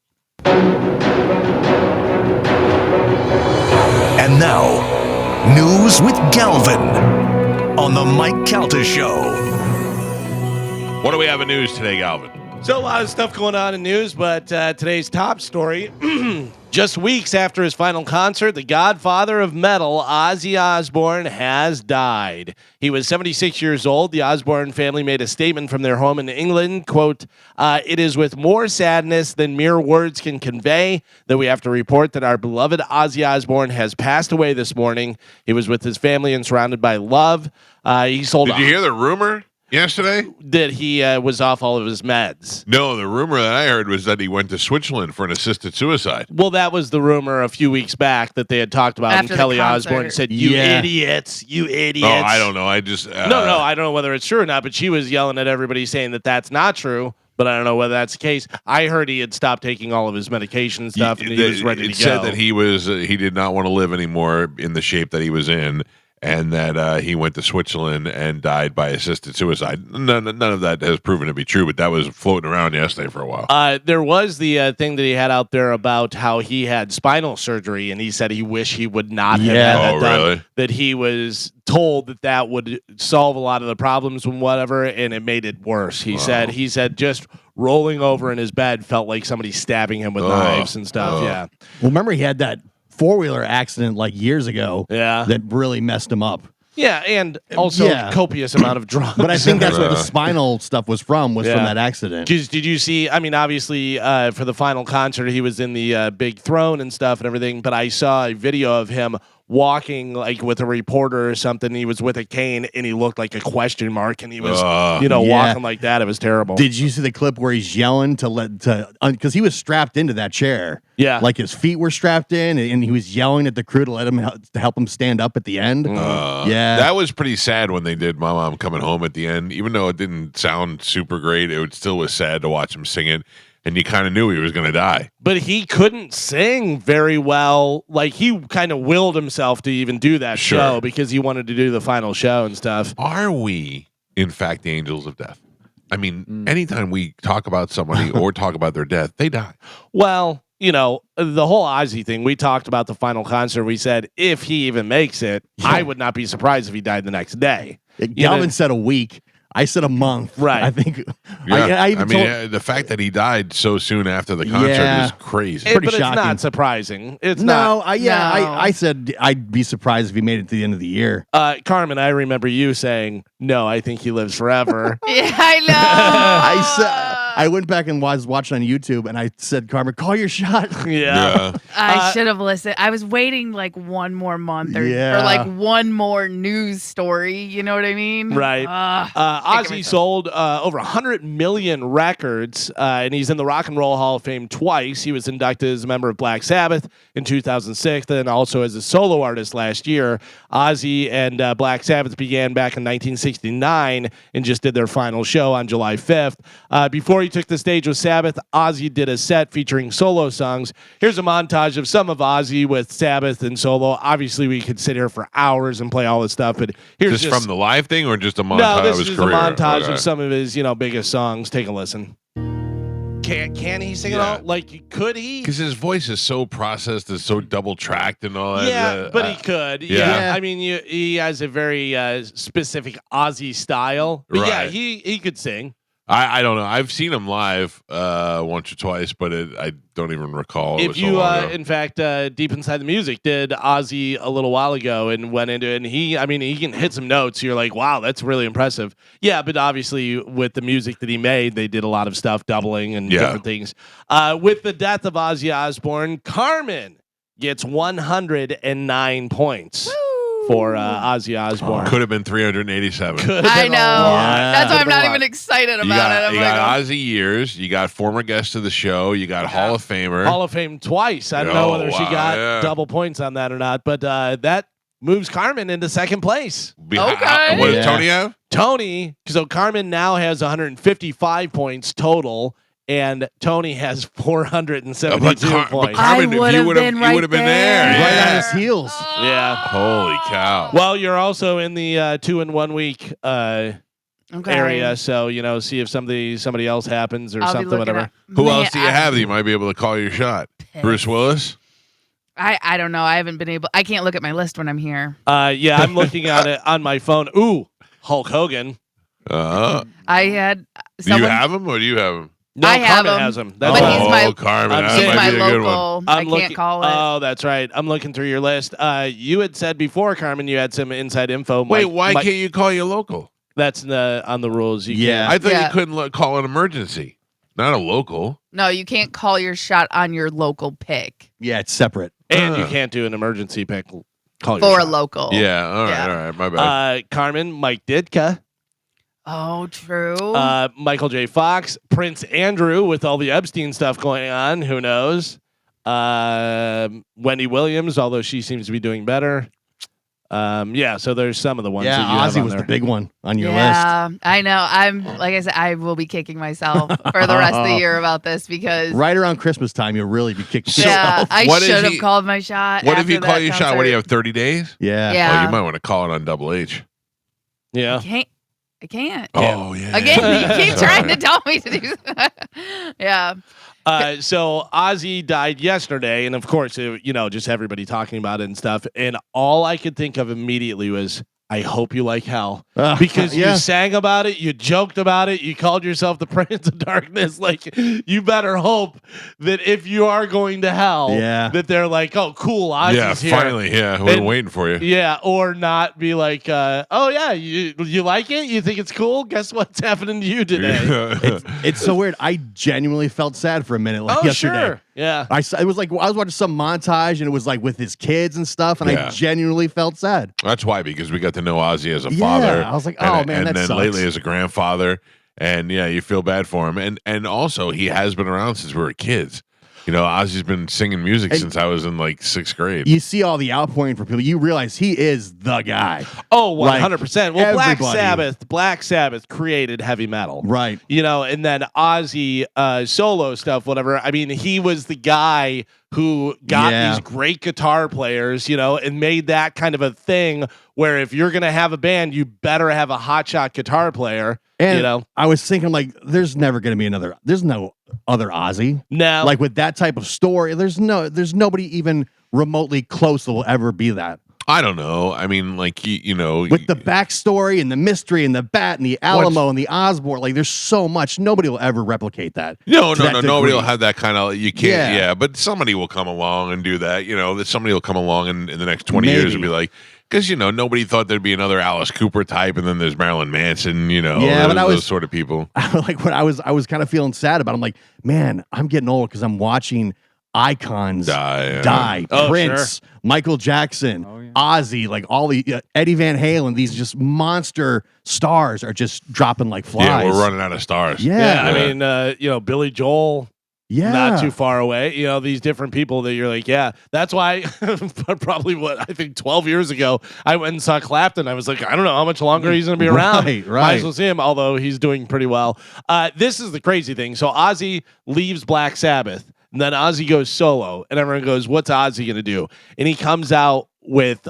And now, news with Galvin on the Mike Calta Show.
What do we have in news today, Galvin?
So a lot of stuff going on in news, but today's top story, just weeks after his final concert, the godfather of metal, Ozzy Osbourne, has died. He was 76 years old. The Osbourne family made a statement from their home in England, quote, "It is with more sadness than mere words can convey that we have to report that our beloved Ozzy Osbourne has passed away this morning. He was with his family and surrounded by love. He sold
Did you hear the rumor yesterday?
that he was off all of his meds.
No, the rumor that I heard was that he went to Switzerland for an assisted suicide.
Well, that was the rumor a few weeks back that they had talked about,
After
and
the
Kelly
concert.
Osbourne said, "You
Yeah.
idiots, you idiots."
Oh, I don't know. I just
No, I don't know whether it's true or not, but she was yelling at everybody saying that that's not true. But I don't know whether that's the case. I heard he had stopped taking all of his medication and stuff, and he was ready to
It
go.
said that he was he did not want to live anymore in the shape that he was in, and that he went to Switzerland and died by assisted suicide. None of that has proven to be true, but that was floating around yesterday for a while.
There was the thing that he had out there about how he had spinal surgery, and he said he wished he would not have had that done.
Really?
That he was told that would solve a lot of the problems and whatever, and it made it worse. He said just rolling over in his bed felt like somebody stabbing him with knives and stuff. Yeah.
Well, remember he had that 4-wheeler accident like years ago.
Yeah.
That really messed him up.
Yeah, and also copious amount of drugs.
But I think that's where the spinal stuff was from from that accident.
Did you see, I mean, obviously, for the final concert, he was in the big throne and stuff and everything, but I saw a video of him walking like with a reporter or something. He was with a cane and he looked like a question mark, and he was walking like that. It was terrible.
Did you see the clip where he's yelling because he was strapped into that chair?
Yeah,
like his feet were strapped in, and he was yelling at the crew to help him stand up at the end.
That was pretty sad when they did "My Mom Coming Home" at the end. Even though it didn't sound super great, it still was sad to watch him sing it. And you kind of knew he was going to die.
But he couldn't sing very well. Like, he kind of willed himself to even do that show because he wanted to do the final show and stuff.
Are we, in fact, the angels of death? I mean, anytime we talk about somebody or talk about their death, they die.
Well, you know, the whole Ozzy thing, we talked about the final concert. We said, if he even makes it, I would not be surprised if he died the next day.
Galvin said a week. I said a month.
Right.
I think.
Yeah. I mean, the fact that he died so soon after the concert is crazy.
But it's not surprising. It's not.
I said I'd be surprised if he made it to the end of the year.
Carmen, I remember you saying, no, I think he lives forever.
Yeah, I know.
I went back and was watching on YouTube, and I said, Carmen, call your shot.
Yeah.
I should have listened. I was waiting like one more month or like one more news story. You know what I mean?
Right. Ozzy sold over 100 million records, and he's in the Rock and Roll Hall of Fame twice. He was inducted as a member of Black Sabbath in 2006, and also as a solo artist last year. Ozzy and Black Sabbath began back in 1969 and just did their final show on July 5th. Before he took the stage with Sabbath, Ozzy did a set featuring solo songs. Here's a montage of some of Ozzy with Sabbath and solo. Obviously, we could sit here for hours and play all this stuff, but here's
just from the live thing or just a montage
of
his
career?
No,
this is a montage of some of his, biggest songs. Take a listen. Can he sing it all? Like, could he?
Because his voice is so processed, it's so double tracked and all that.
Yeah, but he could. Yeah. I mean, he has a very specific Ozzy style. But yeah, he could sing.
I don't know. I've seen him live once or twice, but I don't even recall.
If you, in fact, Deep Inside the Music did Ozzy a little while ago and went into it, and he can hit some notes. You're like, wow, that's really impressive. Yeah, but obviously with the music that he made, they did a lot of stuff, doubling and different things. With the death of Ozzy Osbourne, Carmen gets 109 points. For Ozzy Osbourne.
Could have been 387.
I know. That's why I'm not even excited about it.
You got Ozzy years. You got former guest of the show. You got Hall of Famer.
Hall of Fame twice. I don't know whether she got double points on that or not, but that moves Carmen into second place.
Okay.
What does Tony have?
So Carmen now has 155 points total. And Tony has 472 points.
Carmen, if you would have been there.
Right on his heels.
Yeah.
Holy cow.
Well, you're also in the 2 in 1 week area, so see if somebody else happens or something, whatever.
Who else do you have that you might be able to call your shot? Bruce Willis?
I don't know. I haven't been able. I can't look at my list when I'm here.
Yeah, I'm looking at it on my phone. Ooh, Hulk Hogan.
I had.
Do you have him or do you have him?
No,
I have
Carmen
him,
has him.
But he's my,
Carmen.
He's my local. I can't call it.
Oh, that's right. I'm looking through your list. You had said before, Carmen, you had some inside info.
Wait, why can't you call your local?
That's on the rules. You can't.
I thought you couldn't call an emergency, not a local.
No, you can't call your shot on your local pick.
Yeah, it's separate.
And you can't do an emergency pick. Call
for
your
a local.
Yeah, all right, my bad.
Carmen, Mike Ditka.
Oh, true.
Michael J. Fox, Prince Andrew with all the Epstein stuff going on. Who knows? Wendy Williams, although she seems to be doing better. So there's some of the ones.
Yeah,
that you have
Ozzy
on
was
there.
the big one on your list.
Yeah, I know. Like I said, I will be kicking myself for the rest of the year about this because
Right around Christmas time, you'll really be kicking
yeah,
yourself.
I
What if
should have
he-
called my shot.
What if
after
you call
that
your shot? What do you have?
concert.
30 days?
Yeah.
Yeah.
Oh, you might want to call it on Double H.
Yeah.
I can't.
Oh yeah.
Again, you keep
Sorry.
trying to tell me to do that. Yeah.
So Ozzy died yesterday, and of course, just everybody talking about it and stuff. And all I could think of immediately was, I hope you like hell, because
yeah.
you sang about it, you joked about it, you called yourself the Prince of Darkness. Like, you better hope that if you are going to hell,
Yeah.
that they're like, oh, cool, Ozzy's
Yeah,
here.
finally. Yeah, we've been
And-
waiting for you.
Yeah, or not be like, oh yeah, you like it? You think it's cool? Guess what's happening to you today?
It's so weird. I genuinely felt sad for a minute
Oh,
yesterday.
sure. Yeah.
It was like I was watching some montage and it was like with his kids and stuff, and
Yeah.
I genuinely felt sad.
That's why, because we got to know Ozzy as a
Yeah,
father.
I was like,
and-
oh, man,
and
that
then
sucks.
lately as a grandfather, and yeah, you feel bad for him, and also he has been around since we were kids. Ozzy's been singing music
And-
since I was in like 6th grade.
You see all the outpouring from people. You realize he is the guy,
Oh,
Like,
100%. Well,
everybody.
Black Sabbath created heavy metal.
right?
And then Ozzy solo stuff, whatever. I mean, he was the guy who got
Yeah.
these great guitar players, and made that kind of a thing where if you're going to have a band, you better have a hotshot guitar player,
And I was thinking, like, there's never going to be there's no other Ozzy.
Now,
Like with that type of story, there's nobody even remotely close that will ever be that.
I don't know. I mean, like
With the backstory and the mystery and the bat and the Alamo and the Osborne, like there's so much. Nobody will ever replicate that.
No,
to that
nobody will
degree.
have that kind of. You can't.
Yeah.
Yeah, but somebody will come along and do that. That somebody will come along in the next 20 years and
Maybe.
be like, because nobody thought there'd be another Alice Cooper type, and then there's Marilyn Manson.
Yeah, but I was-
those sort of people.
Like when I was kind of feeling sad about it. I'm like, man, I'm getting old because I'm watching icons die.
Oh,
Prince, Michael Jackson,
Oh, yeah.
Ozzy, like all the Eddie Van Halen, these just monster stars are just dropping like flies.
Yeah, we're running out of stars.
Yeah.
I mean, Billy Joel,
Yeah.
not too far away. These different people that you're like, yeah, that's why probably I think 12 years ago, I went and saw Clapton. I was like, I don't know how much longer he's going to be around.
Right,
Might
right.
as well see him, although he's doing pretty well. This is the crazy thing. So Ozzy leaves Black Sabbath, and then Ozzy goes solo, and everyone goes, what's Ozzy going to do? And he comes out with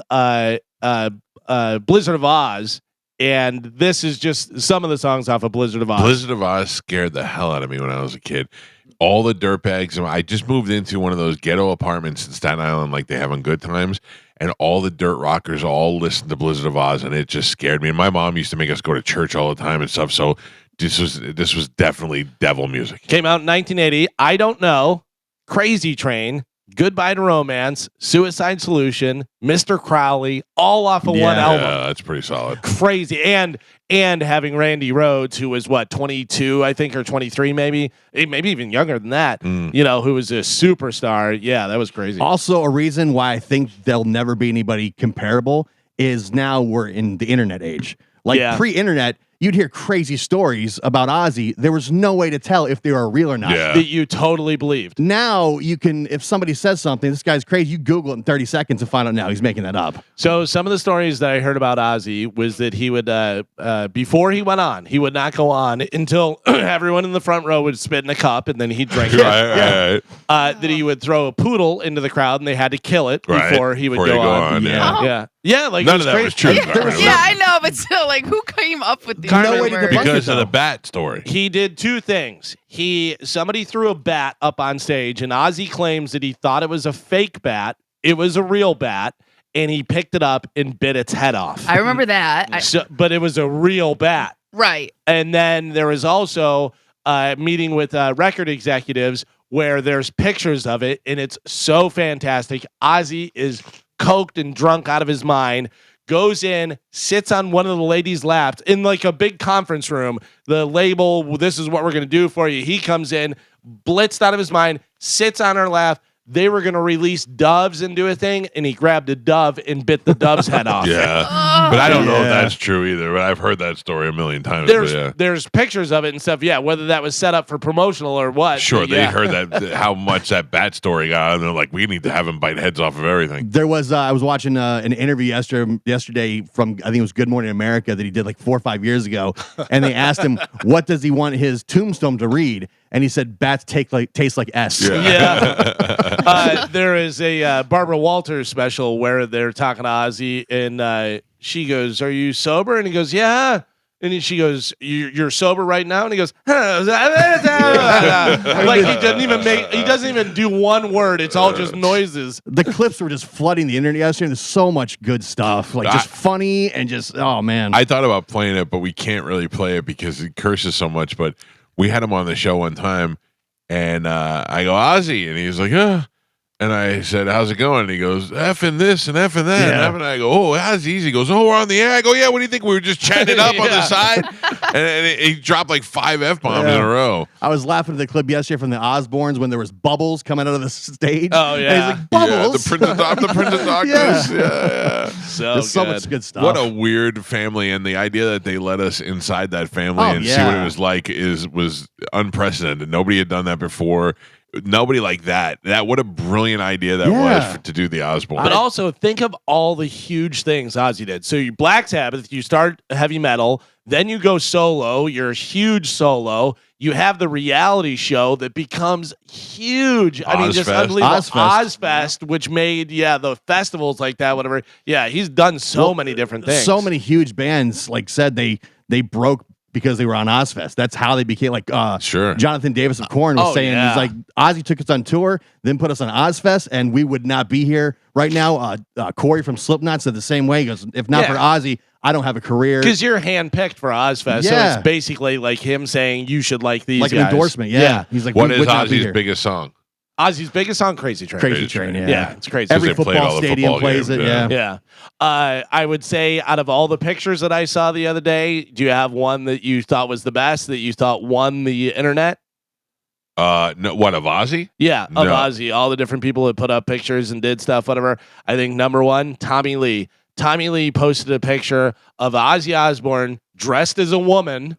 Blizzard of Oz, and this is just some of the songs off of Blizzard of Oz.
Blizzard of Oz scared the hell out of me when I was a kid. All the dirtbags. I just moved into one of those ghetto apartments in Staten Island, like they have on Good Times, and all the dirt rockers all listened to Blizzard of Oz, and it just scared me. And my mom used to make us go to church all the time and stuff. So this was definitely devil music.
Came out in 1980. I Don't Know, Crazy Train, Goodbye to Romance, Suicide Solution, Mr. Crowley, all off of one
Yeah.
album.
Yeah, that's pretty solid.
Crazy. And having Randy Rhoads, who was 22, I think, or 23, maybe even younger than that, who was a superstar. Yeah, that was crazy.
Also, a reason why I think there'll never be anybody comparable is now we're in the internet age. Like
Yeah.
pre-internet, you'd hear crazy stories about Ozzy. There was no way to tell if they were real or not.
Yeah.
That you totally believed.
Now you can, if somebody says something, this guy's crazy, you Google it in 30 seconds and find out now he's making that up.
So some of the stories that I heard about Ozzy was that he would, before he went on, he would not go on until everyone in the front row would spit in a cup and then he'd drink it.
Right.
That he would throw a poodle into the crowd and they had to kill it
Right.
before he would
Before you
go
go
on.
on,
yeah.
Yeah. Yeah, like
None
it
of that
crazy.
was true.
Yeah, I know, but still, like, who came up with these
No way to
rumors?
debunk
Because
it,
of the
though.
bat story.
He did two things. Somebody threw a bat up on stage, and Ozzy claims that he thought it was a fake bat. It was a real bat, and he picked it up and bit its head off.
I remember that.
But it was a real bat.
Right.
And then there was also a meeting with record executives where there's pictures of it, and it's so fantastic. Ozzy is coked and drunk out of his mind, goes in, sits on one of the ladies' laps in like a big conference room. The label, this is what we're going to do for you. He comes in, blitzed out of his mind, sits on her lap. they were going to release doves and do a thing, and he grabbed a dove and bit the dove's head off.
Yeah. But I don't know if that's true either. But I've heard that story a million times.
There's pictures of it and stuff. Yeah, whether that was set up for promotional or what.
Sure, they heard that how much that bat story got, and they're like, we need to have him bite heads off of everything.
There was I was watching an interview yesterday from I think it was Good Morning America that he did like 4 or 5 years ago, and they asked him what does he want his tombstone to read, and he said bats taste like S.
Yeah. There is a Barbara Walters special where they're talking to Ozzy, and she goes, "Are you sober?" And he goes, "Yeah." And she goes, "You're sober right now?" And he goes, like he doesn't even do one word. It's all just noises.
The clips were just flooding the internet yesterday. There's so much good stuff, like just funny and just oh man.
I thought about playing it, but we can't really play it because it curses so much. But we had him on the show one time, and I go, Ozzy, and he's like, and I said, how's it going? And he goes, effing this and effing that.
Yeah.
And I go, oh, how's easy? He goes, oh, we're on the air. I go, yeah, what do you think? We were just chatting it up on the side. And he dropped like 5 F-bombs in a row.
I was laughing at the clip yesterday from the Osbournes when there was bubbles coming out of the stage.
Oh, yeah.
And he's like, bubbles?
I'm the Prince of Darkness. Yeah.
There's so much good stuff.
What a weird family. And the idea that they let us inside that family and see what it was like was unprecedented. Nobody had done that before. Nobody like that. What a brilliant idea that was to do the Osbourne.
But also think of all the huge things Ozzy did. So you Black Sabbath, you start heavy metal, then you go solo. You're a huge solo. You have the reality show that becomes huge. I mean, just unbelievable. Ozfest, which made the festivals like that, whatever. Yeah, he's done so many different things.
So many huge bands, like said, they broke because they were on Ozfest. That's how they became like Jonathan Davis of Korn was saying he's like Ozzy took us on tour, then put us on Ozfest, and we would not be here right now. Corey from Slipknot said the same way. He goes, if not for Ozzy, I don't have a career.
Because you're handpicked for Ozfest, so it's basically like him saying you should like these guys.
An endorsement. Yeah. He's like,
what is Ozzy's biggest song?
Ozzy's biggest song, Crazy Train.
Crazy Train,
yeah, it's crazy.
Every football stadium plays it,
yeah. I would say out of all the pictures that I saw the other day, do you have one that you thought was the best, that you thought won the internet?
No, what, of Ozzy?
Yeah, of Ozzy. All the different people that put up pictures and did stuff, whatever. I think number one, Tommy Lee. Tommy Lee posted a picture of Ozzy Osbourne dressed as a woman.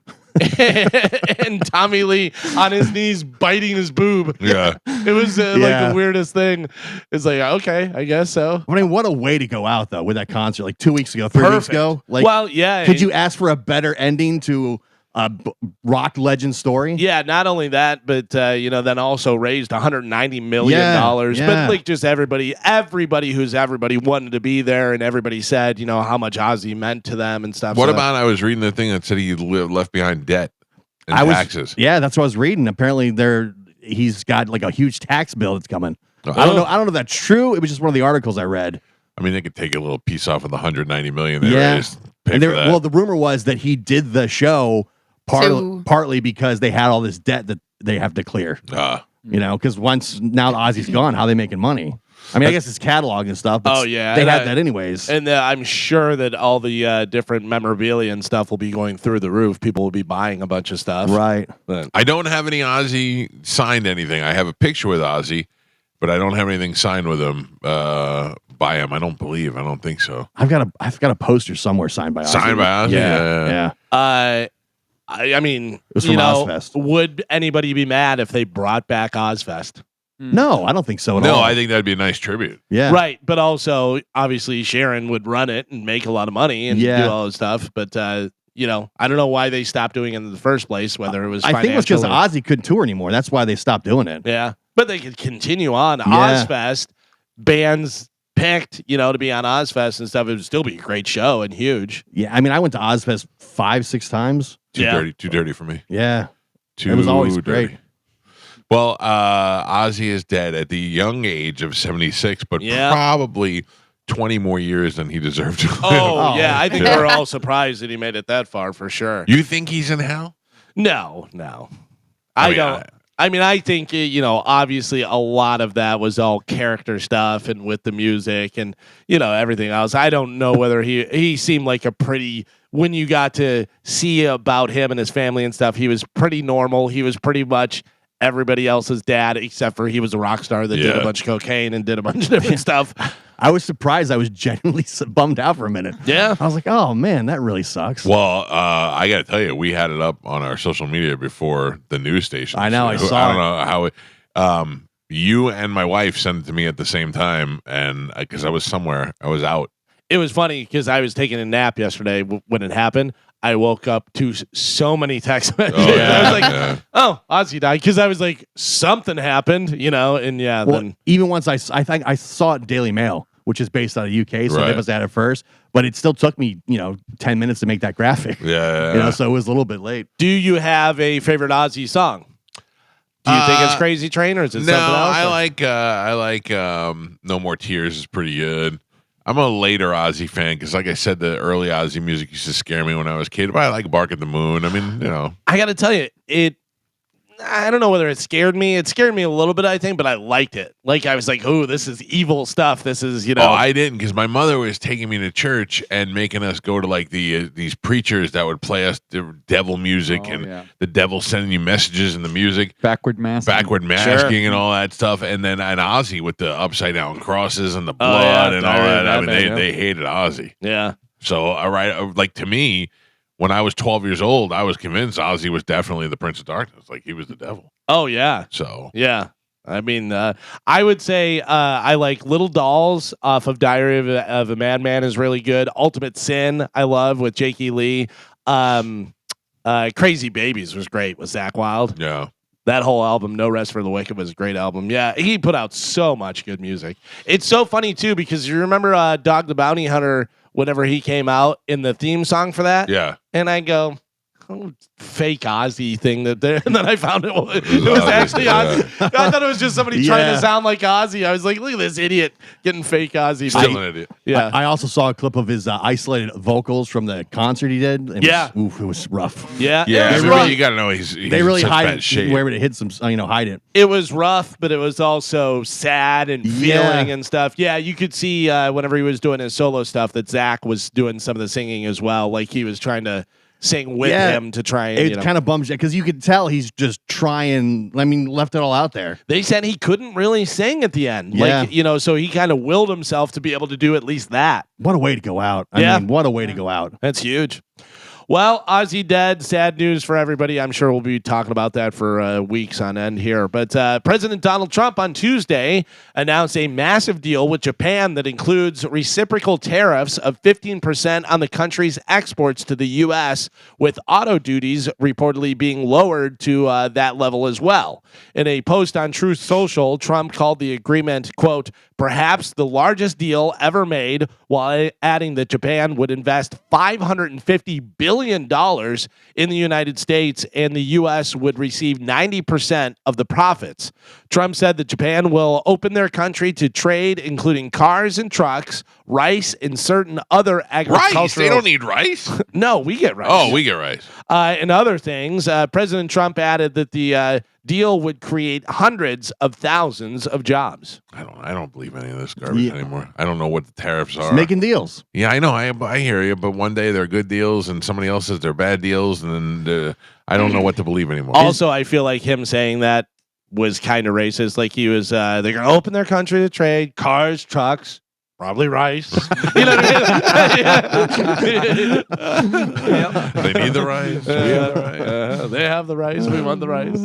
And Tommy Lee on his knees biting his boob.
Yeah.
It was like the weirdest thing. It's like, okay, I guess so.
I mean, what a way to go out, though, with that concert like 2 weeks ago, 3 weeks ago. Like,
well, yeah.
Could you ask for a better ending to a rock legend story?
Yeah, not only that, but then also raised $190 million. But like just everybody who's everybody wanted to be there, and everybody said, how much Ozzy meant to them and stuff.
What about, I was reading the thing that said he left behind debt and taxes.
Yeah, that's what I was reading. Apparently he's got like a huge tax bill that's coming. I don't know if that's true. It was just one of the articles I read.
I mean, they could take a little piece off of the $190 million.
Well, the rumor was that he did the show partly because they had all this debt that they have to clear. Because now Ozzy's gone, how are they making money? I mean, I guess it's catalog and stuff. But they had that anyways.
And I'm sure that all the different memorabilia and stuff will be going through the roof. People will be buying a bunch of stuff.
Right.
But I don't have any Ozzy signed anything. I have a picture with Ozzy, but I don't have anything signed with him by him. I don't think so.
I've got a poster somewhere signed by Ozzy.
Signed by Ozzy?
Yeah. I mean,
Ozfest.
Would anybody be mad if they brought back Ozfest?
No, I don't think so at all.
No, I think that'd be a nice tribute.
Yeah.
Right. But also, obviously, Sharon would run it and make a lot of money and do all this stuff. But, I don't know why they stopped doing it in the first place, whether it was
I think it was because Ozzy couldn't tour anymore. That's why they stopped doing it.
Yeah. But they could continue on. Ozfest, bands picked, to be on Ozfest and stuff. It would still be a great show and huge.
Yeah. I mean, I went to Ozfest 5-6 times.
Too dirty for me.
Yeah. It was always
dirty.
great.
Well, Ozzy is dead at the young age of 76, but probably 20 more years than he deserved to live.
Yeah. I think we're all surprised that he made it that far for sure.
You think he's in hell?
No. I don't. I think, obviously a lot of that was all character stuff and with the music and, everything else. I don't know whether he seemed like when you got to see about him and his family and stuff, he was pretty normal. He was pretty much everybody else's dad, except for he was a rock star that did a bunch of cocaine and did a bunch of different stuff.
I was surprised. I was genuinely bummed out for a minute.
Yeah.
I was like, oh, man, that really sucks.
Well, I got to tell you, we had it up on our social media before the news station.
I know, I saw
I don't know how it. You and my wife sent it to me at the same time, and because I was somewhere, I was out.
It was funny because I was taking a nap yesterday when it happened. I woke up to so many text messages. I was like, "Oh, Ozzy died," because I was like, "Something happened," and then
even once I think I saw it in Daily Mail, which is based out of UK, so they must have had it first. But it still took me, 10 minutes to make that graphic.
Yeah.
So it was a little bit late.
do you have a favorite Ozzy song? Do you think it's Crazy Train or is it something else?
I like No More Tears is pretty good. I'm a later Ozzy fan because, like I said, the early Ozzy music used to scare me when I was a kid. But I like Bark at the Moon. I mean,
I got to tell you, I don't know whether it scared me. It scared me a little bit, I think, but I liked it. Like, I was like, oh, this is evil stuff. This is,
Oh, I didn't, because my mother was taking me to church and making us go to, like, these preachers that would play us the devil music the devil sending you messages in the music.
Backward masking.
And all that stuff. And then Ozzy with the upside down crosses and the blood and all that. I mean, they hated Ozzy.
Yeah.
So, like, to me, when I was 12 years old, I was convinced Ozzy was definitely the Prince of Darkness. Like, he was the devil.
Oh, yeah.
So.
Yeah. I mean, I would say I like Little Dolls off of Diary of a Madman is really good. Ultimate Sin, I love with Jakey Lee. Crazy Babies was great with Zakk Wylde.
Yeah.
That whole album, No Rest for the Wicked, was a great album. Yeah, he put out so much good music. It's so funny, too, because you remember Dog the Bounty Hunter, whenever he came out in the theme song for that?
Yeah.
And I go, fake Ozzy thing and then I found it was actually Ozzy. I thought it was just somebody trying to sound like Ozzy. I was like, look at this idiot getting fake Ozzy.
Still an idiot.
Yeah.
I also saw a clip of his isolated vocals from the concert he did. And it was rough.
Yeah.
You got to know
they really hide it where it hits them. Hide it.
It was rough, but it was also sad and feeling and stuff. Yeah, you could see whenever he was doing his solo stuff that Zakk was doing some of the singing as well. Like he was trying to sing with him to try and
it kind of bums you because you could tell he's just trying. I mean, left it all out there.
They said he couldn't really sing at the end. So he kind of willed himself to be able to do at least that.
What a way to go out. I mean, what a way to go out.
That's huge. Well, Ozzy dead. Sad news for everybody. I'm sure we'll be talking about that for weeks on end here. But President Donald Trump on Tuesday announced a massive deal with Japan that includes reciprocal tariffs of 15% on the country's exports to the U.S., with auto duties reportedly being lowered to that level as well. In a post on Truth Social, Trump called the agreement, quote, perhaps the largest deal ever made, while adding that Japan would invest $550 billion in the United States and the U.S. would receive 90% of the profits. Trump said that Japan will open their country to trade, including cars and trucks, rice, and certain other agricultural...
Rice? They don't need rice?
No, we get rice.
Oh, we get rice.
And other things. President Trump added that the deal would create hundreds of thousands of jobs.
I don't believe any of this garbage anymore. I don't know what the tariffs are.
Just making deals.
Yeah, I know. I hear you. But one day they're good deals, and somebody else says they're bad deals, and then I don't know what to believe anymore.
Also, I feel like him saying that was kind of racist. Like he was, they're going to open their country to trade, cars, trucks. Probably rice. You know what I mean?
They need the rice.
They have the rice. We want the rice.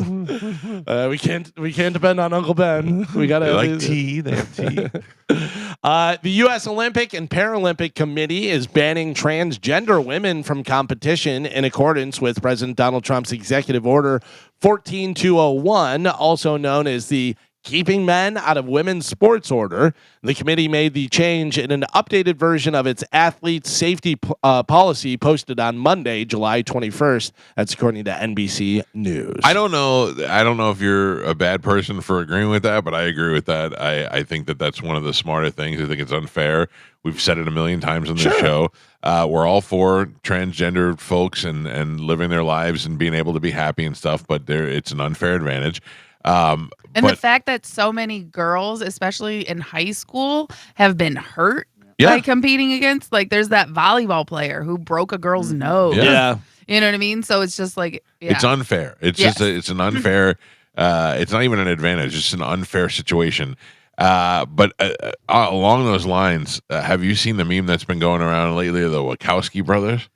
We can't depend on Uncle Ben. We got to
like tea. They have tea.
The U.S. Olympic and Paralympic Committee is banning transgender women from competition in accordance with President Donald Trump's Executive Order 14201, also known as the Keeping Men Out of Women's Sports Order. The committee made the change in an updated version of its athlete safety policy posted on Monday, July 21st. That's according to NBC News.
I don't know if you're a bad person for agreeing with that, but I agree with that. I think that that's one of the smarter things. I think it's unfair. We've said it a million times on this show. We're all for transgender folks and living their lives and being able to be happy and stuff, but it's an unfair advantage.
And the fact that so many girls, especially in high school, have been hurt by competing against, like, there's that volleyball player who broke a girl's nose.
Yeah.
You know what I mean? So it's just like,
it's unfair. It's just it's an unfair It's not even an advantage; it's an unfair situation. But along those lines, have you seen the meme that's been going around lately? The Wachowski brothers,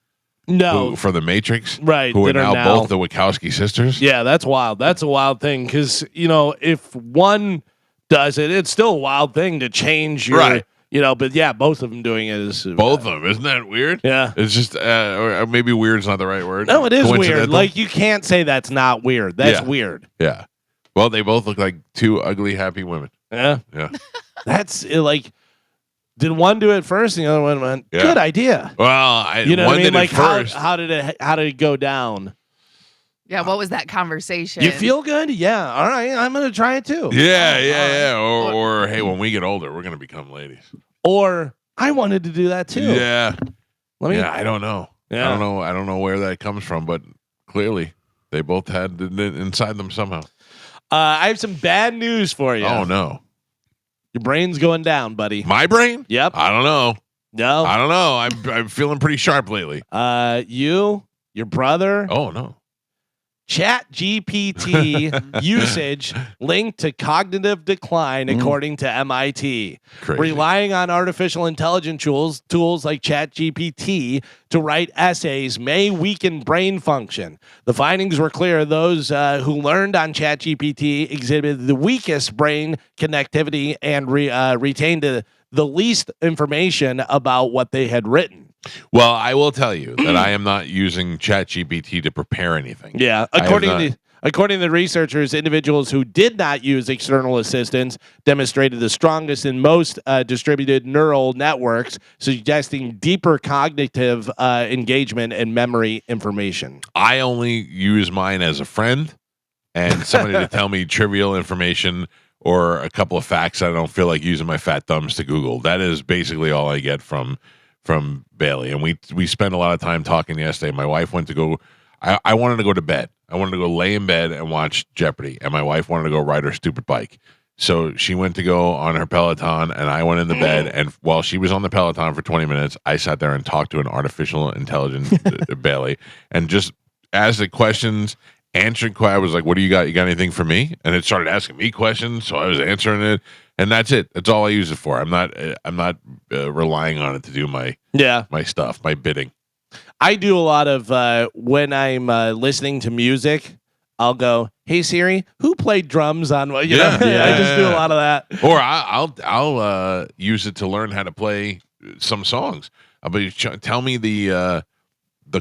No,
for the Matrix,
right?
Who are
that
now both the Wachowski sisters.
Yeah, that's wild. That's a wild thing because if one does it, it's still a wild thing to change your.
Right.
But yeah, both of them doing it is
Both of them. Isn't that weird?
Yeah.
It's just, or maybe weird's not the right word.
No, it is weird.
Coincidental?
Like you can't say that's not weird. That's
Yeah.
weird.
Yeah. Well, they both look like two ugly, happy women.
Yeah.
Yeah.
That's like. Did one do it first, and the other one went,
Yeah.
"Good idea."
Well,
You know what I mean? Like
first.
how did it go down?
Yeah, what was that conversation?
You feel good? Yeah. All right, I'm gonna try it too.
Yeah. Or hey, when we get older, we're gonna become ladies.
Or I wanted to do that too.
Yeah.
Let me.
Yeah. I don't know.
Yeah.
I don't know where that comes from, but clearly they both had it inside them somehow.
I have some bad news for you.
Oh no.
Your brain's going down, buddy.
My brain?
Yep.
I don't know.
No.
I don't know. I'm feeling pretty sharp lately.
Your brother,
Oh no.
Chat GPT usage linked to cognitive decline, according to MIT.
Crazy.
Relying on artificial intelligence tools like ChatGPT to write essays may weaken brain function. The findings were clear. Those who learned on ChatGPT exhibited the weakest brain connectivity and retained the least information about what they had written.
Well, I will tell you that I am not using ChatGPT to prepare anything.
Yeah, according to the researchers, individuals who did not use external assistance demonstrated the strongest and most distributed neural networks, suggesting deeper cognitive engagement and memory information.
I only use mine as a friend and somebody to tell me trivial information or a couple of facts I don't feel like using my fat thumbs to Google. That is basically all I get from Bailey. And we spent a lot of time talking yesterday. My wife went to go. I wanted to go to bed. I wanted to go lay in bed and watch Jeopardy. And my wife wanted to go ride her stupid bike. So she went to go on her Peloton, and I went in the bed. And while she was on the Peloton for 20 minutes, I sat there and talked to an artificial intelligence Bailey, and just asked the questions. Answered. I was like, "What do you got? You got anything for me?" And it started asking me questions, so I was answering it, and that's it. That's all I use it for. I'm not relying on it to do my stuff, my bidding.
I do a lot of when I'm listening to music. I'll go, "Hey Siri, who played drums on what?" I just do a lot of that.
Or I'll use it to learn how to play some songs. I'll be tell me the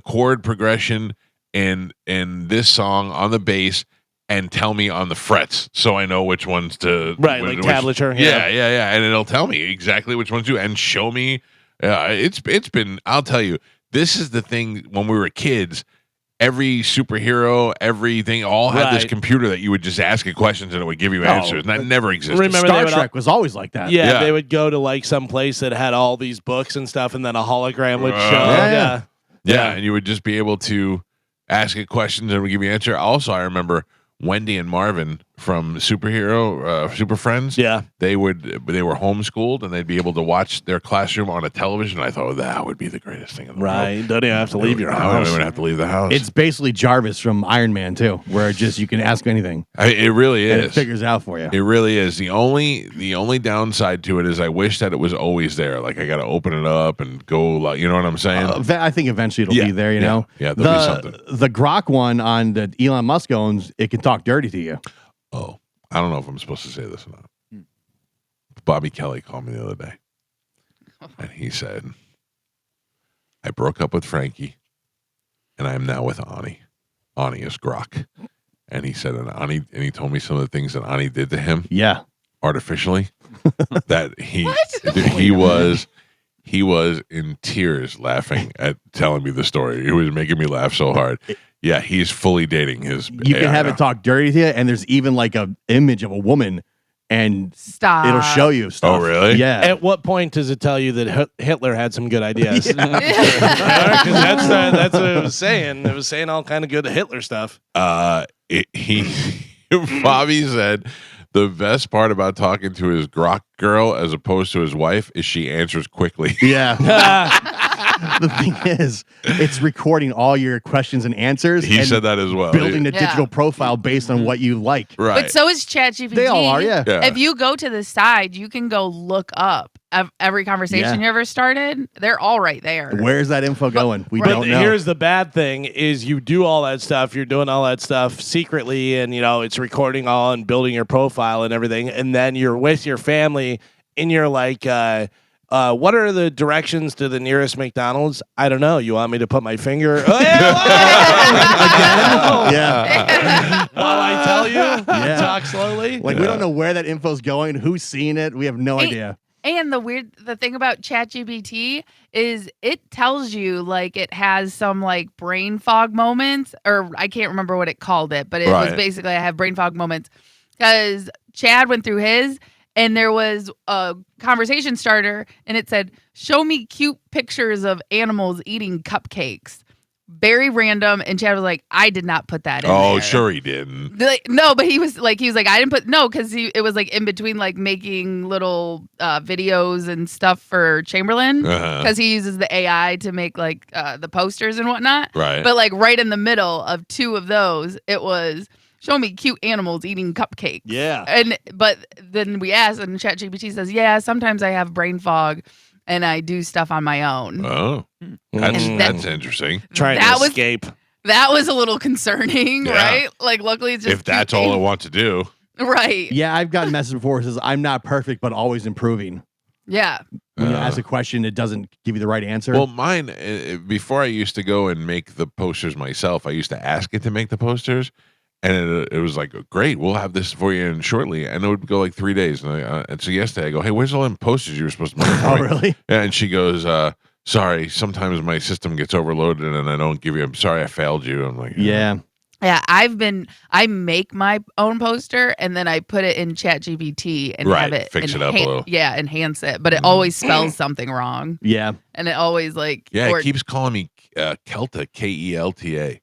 chord progression in this song on the bass, and tell me on the frets, so I know which ones to
like tablature.
Yeah, and it'll tell me exactly which ones to, and show me. It's been. I'll tell you, this is the thing. When we were kids, every superhero, everything, all had this computer that you would just ask it questions and it would give you answers, and that never existed.
Remember
Star Trek was always like that.
Yeah, they would go to like some place that had all these books and stuff, and then a hologram would show.
Yeah, and you would just be able to ask it questions and it would give you an answer. Also, I remember Wendy and Marvin from Super Friends.
Yeah,
they were homeschooled and they'd be able to watch their classroom on a television. I thought that would be the greatest thing in the world.
Right, don't even have to leave your house.
I don't even have to leave the house.
It's basically Jarvis from Iron Man too, where you can ask anything.
It really is.
And it figures out for you.
It really is. The only downside to it is I wish that it was always there. Like I got to open it up and go. You know what I'm saying?
I think eventually it'll be there. You know.
Yeah, there'll be something.
The Grok one on that Elon Musk owns, it can talk dirty to you.
Oh, I don't know if I'm supposed to say this or not. Bobby Kelly called me the other day, and he said, "I broke up with Frankie, and I am now with Ani. Ani is Grok." And he said, and he told me some of the things that Ani did to him.
Yeah,
artificially. That he was in tears laughing at telling me the story. He was making me laugh so hard. Yeah, he's fully dating his.
You can have it talk dirty to you, and there's even like a image of a woman, and it'll show you stuff.
Oh, really?
Yeah.
At what point does it tell you that Hitler had some good ideas? Because that's what it was saying. It was saying all kind of good Hitler stuff.
Bobby said the best part about talking to his Grok girl as opposed to his wife is she answers quickly.
Yeah. the thing is, it's recording all your questions and answers.
He
and
said that as well.
building a
Yeah.
digital profile based on what you like.
Right.
But so is ChatGPT.
They all are, yeah.
If you go to the side, you can go look up every conversation you ever started. They're all right there.
Where's that info going? We
But
don't know.
here's the bad thing: is you do all that stuff, you're doing all that stuff secretly, and it's recording all and building your profile and everything, and then you're with your family, and you're like, what are the directions to the nearest McDonald's? I don't know. You want me to put my finger?
Yeah.
While I tell you,
Yeah.
talk slowly.
Like, we don't know where that info's going, who's seeing it. We have no idea.
And the thing about ChatGPT is it tells you like it has some like brain fog moments, or I can't remember what it called it, but it was basically I have brain fog moments because Chad went through his and there was a conversation starter and it said, show me cute pictures of animals eating cupcakes. Very random, and Chad was like, "I did not put that in."
Oh,
there.
sure he didn't.
No, but he was like, I didn't put because it was like in between like making little videos and stuff for Chamberlain because he uses the AI to make like the posters and whatnot.
Right.
But like right in the middle of two of those, it was show me cute animals eating cupcakes.
Yeah.
But then we asked, and ChatGPT says, "Yeah, sometimes I have brain fog." And I do stuff on my own.
Oh, that's interesting.
Trying
That
to
was-
escape.
That was a little concerning,
Yeah.
right? Like, luckily, it's just
If that's all I want to do.
right?
Yeah, I've gotten messages before that says, I'm not perfect, but always improving.
Yeah.
When you ask a question, it doesn't give you the right answer.
Well, mine, before I used to go and make the posters myself, I used to ask it to make the posters. And it was like, great, we'll have this for you in shortly. And it would go like 3 days. And so yesterday I go, hey, where's all them posters you were supposed to make?
oh, really?
Yeah, and she goes, sorry, sometimes my system gets overloaded and I don't give you, I'm sorry I failed you. I'm like,
Yeah.
Yeah, I make my own poster and then I put it in ChatGPT and have it
fix it up a little.
Yeah, enhance it, but it always spells something wrong,
Yeah.
and it always like
Yeah, it keeps calling me Kelta, Kelta.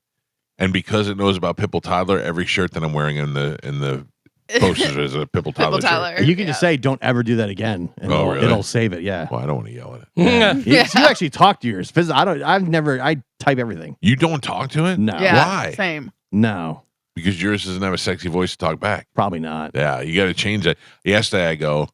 And because it knows about Pipple Toddler, every shirt that I'm wearing in the posters is a Pipple Toddler shirt.
You can just say, don't ever do that again. And
really?
it'll save it. Yeah.
Well, I don't want to yell at it.
Yeah. You actually talk to yours. I type everything.
You don't talk to it?
No.
Yeah,
Why?
same.
No.
Because yours doesn't have a sexy voice to talk back.
Probably not.
Yeah, you got to change that. Yesterday, I go,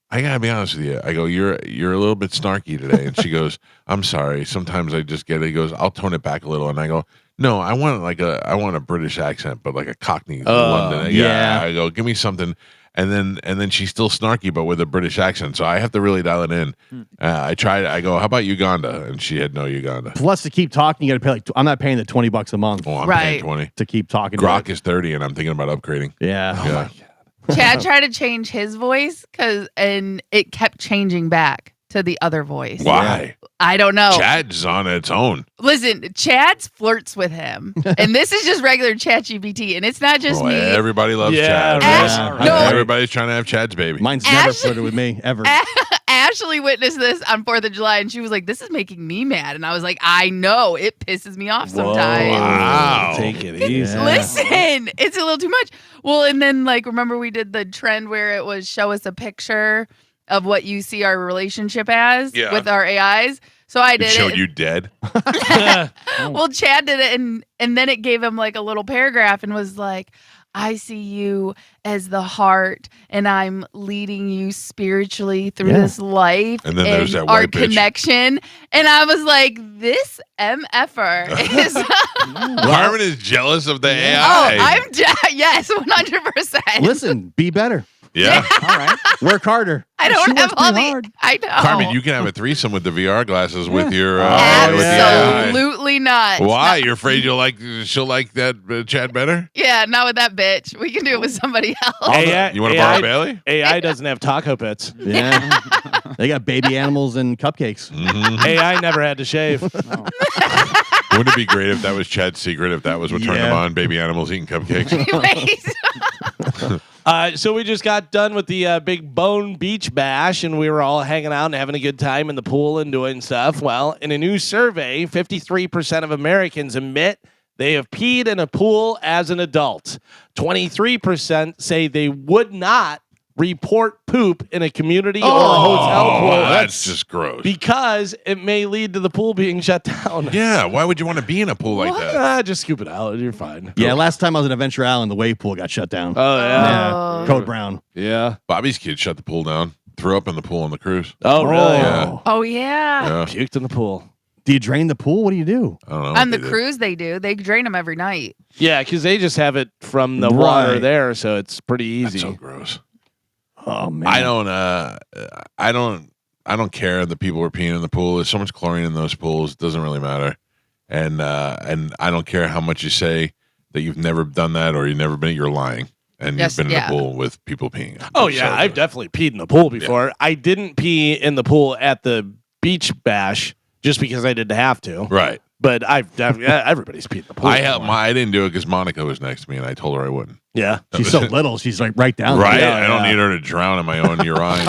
I gotta be honest with you. I go, you're a little bit snarky today, and she goes, I'm sorry. Sometimes I just get it. He goes, I'll tone it back a little, and I go, no, I want a British accent, but like a Cockney London.
yeah.
I go, give me something, and then she's still snarky, but with a British accent. So I have to really dial it in. I tried. I go, how about Uganda? And she had no Uganda.
Plus, to keep talking, you got to pay I'm not paying the $20 a month
Oh, I'm
Right.
paying 20.
to keep talking.
Grok
to
is 30, and I'm thinking about upgrading.
Yeah. Oh
Yeah.
Chad tried to change his voice and it kept changing back to the other voice.
Why?
I don't know.
Chad's on its own.
Listen, Chad's flirts with him, and this is just regular ChatGPT, and it's not just
Boy,
me.
everybody loves
Yeah,
Chad.
Ash-
right?
no.
Everybody's trying to have Chad's baby.
Mine's never
Ash-
flirted with me, ever.
Ashley witnessed this on 4th of July, and she was like, "This is making me mad," and I was like, "I know it pisses me off sometimes."
Wow.
Take it easy.
Yeah.
Listen, it's a little too much. Well, and then like remember we did the trend where it was show us a picture of what you see our relationship as
Yeah.
with our AIs. So I
It
did
showed
it.
you dead.
Well, Chad did it, and then it gave him like a little paragraph and was like, I see you as the heart, and I'm leading you spiritually through
Yeah.
this life
And then there's that
our
white bitch.
connection. And I was like, this MFer is.
Carmen is jealous of the
Oh,
AI.
yes, 100%.
Listen, be better.
Yeah.
All right.
Work harder.
I don't
She
have
works
all
pretty
the.
hard.
I know.
Carmen, you can have a threesome with the VR glasses with your with the
Absolutely not.
AI. Why? You're afraid she'll like that Chad better?
Yeah, not with that bitch. We can do it with somebody else.
AI,
You want to borrow Bailey?
AI doesn't have taco pits.
Yeah. They got baby animals and cupcakes.
Mhm.
AI never had to shave.
Wouldn't it be great if that was Chad's secret? If that was what turned
Yeah.
him on? Baby animals eating cupcakes.
Anyways.
So we just got done with the Big Bone Beach Bash, and we were all hanging out and having a good time in the pool and doing stuff. Well, in a new survey, 53% of Americans admit they have peed in a pool as an adult. 23% say they would not report poop in a community or a hotel pool.
That's just gross.
Because it may lead to the pool being shut down.
Yeah, why would you want to be in a pool like that?
Just scoop it out. You're fine.
Yeah, last time I was in Adventure Island, the wave pool got shut down.
Oh,
Yeah, Code Brown.
Yeah.
Bobby's kid shut the pool down. Threw up in the pool on the cruise.
Oh, really?
Yeah.
Oh yeah.
Yeah.
Puked in the pool.
Do you drain the pool? What do you do?
I don't know.
On the
what they did.
cruise, they do. They drain them every night.
Yeah, because they just have it from the water
Right.
there, so it's pretty easy.
That's so gross.
Oh man,
I don't care that people are peeing in the pool. There's so much chlorine in those pools. It doesn't really matter. And I don't care how much you say that you've never done that or you've never been. You're lying. And
Yes,
you've been
yeah.
in the pool with people peeing.
Oh, yeah. I've definitely peed in the pool before. I didn't pee in the pool at the beach bash just because I didn't have to.
Right.
But I've definitely, everybody's peed in the pool.
I didn't do it because Monica was next to me and I told her I wouldn't.
Yeah.
she's so little. She's like right down.
Right.
there.
I don't need her to drown in my own urine.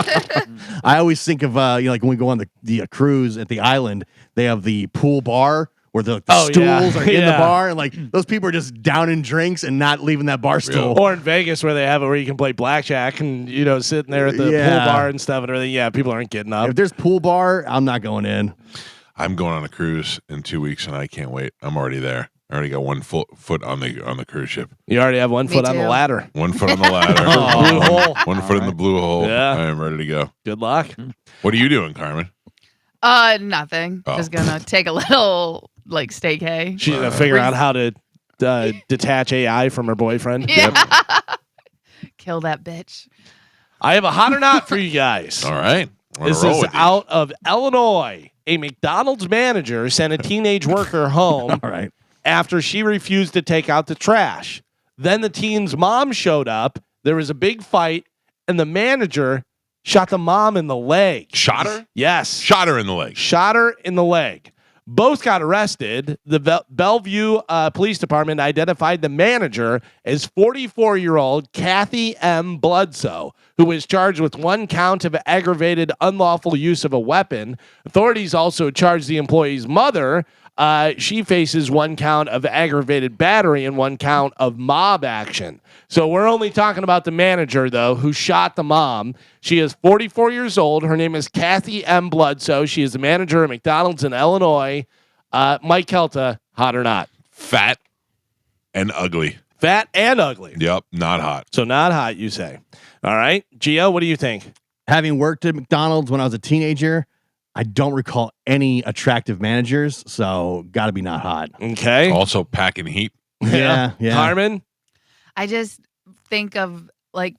I always think of like when we go on the cruise at the island, they have the pool bar where the stools are in the
Yeah.
bar, and like those people are just downing drinks and not leaving that bar stool.
Or in Vegas where they have it where you can play blackjack and, sitting there at the
Yeah.
pool bar and stuff and everything. Yeah, people aren't getting up.
If there's pool bar, I'm not going in.
I'm going on a cruise in 2 weeks and I can't wait. I'm already there. I already got 1 foot on the cruise ship.
You already have 1
Me
foot on the
too.
ladder.
1 foot on the ladder.
Blue hole.
1 foot in the blue hole.
Yeah.
I am ready to go.
Good luck.
What are you doing, Carmen?
Nothing.
Oh.
Just gonna take a little staycay.
She's going to figure out how to detach AI from her boyfriend.
Yeah. Kill that bitch.
I have a hot or not for you guys.
All right. On a
This
roll
is
with these.
out of Illinois. A McDonald's manager sent a teenage worker home
All right.
after she refused to take out the trash. Then the teen's mom showed up. There was a big fight, and the manager shot the mom in the leg.
Shot her?
Yes.
Shot her in the leg.
Shot her in the leg. Both got arrested. The Bellevue Police Department identified the manager as 44-year-old Kathy M. Bloodsoe, who was charged with 1 count of aggravated unlawful use of a weapon. Authorities also charged the employee's mother. She faces 1 count of aggravated battery and 1 count of mob action. So we're only talking about the manager, though, who shot the mom. She is 44 years old. Her name is Kathy M. Bloodsoe. She is the manager at McDonald's in Illinois. Mike Calta, hot or not?
Fat and ugly.
Fat and ugly.
Yep. Not hot.
So not hot, you say. All right. Gio, what do you think?
Having worked at McDonald's when I was a teenager, I don't recall any attractive managers, so got to be not hot.
Okay.
Also packing heat.
Yeah.
Carmen?
I just think of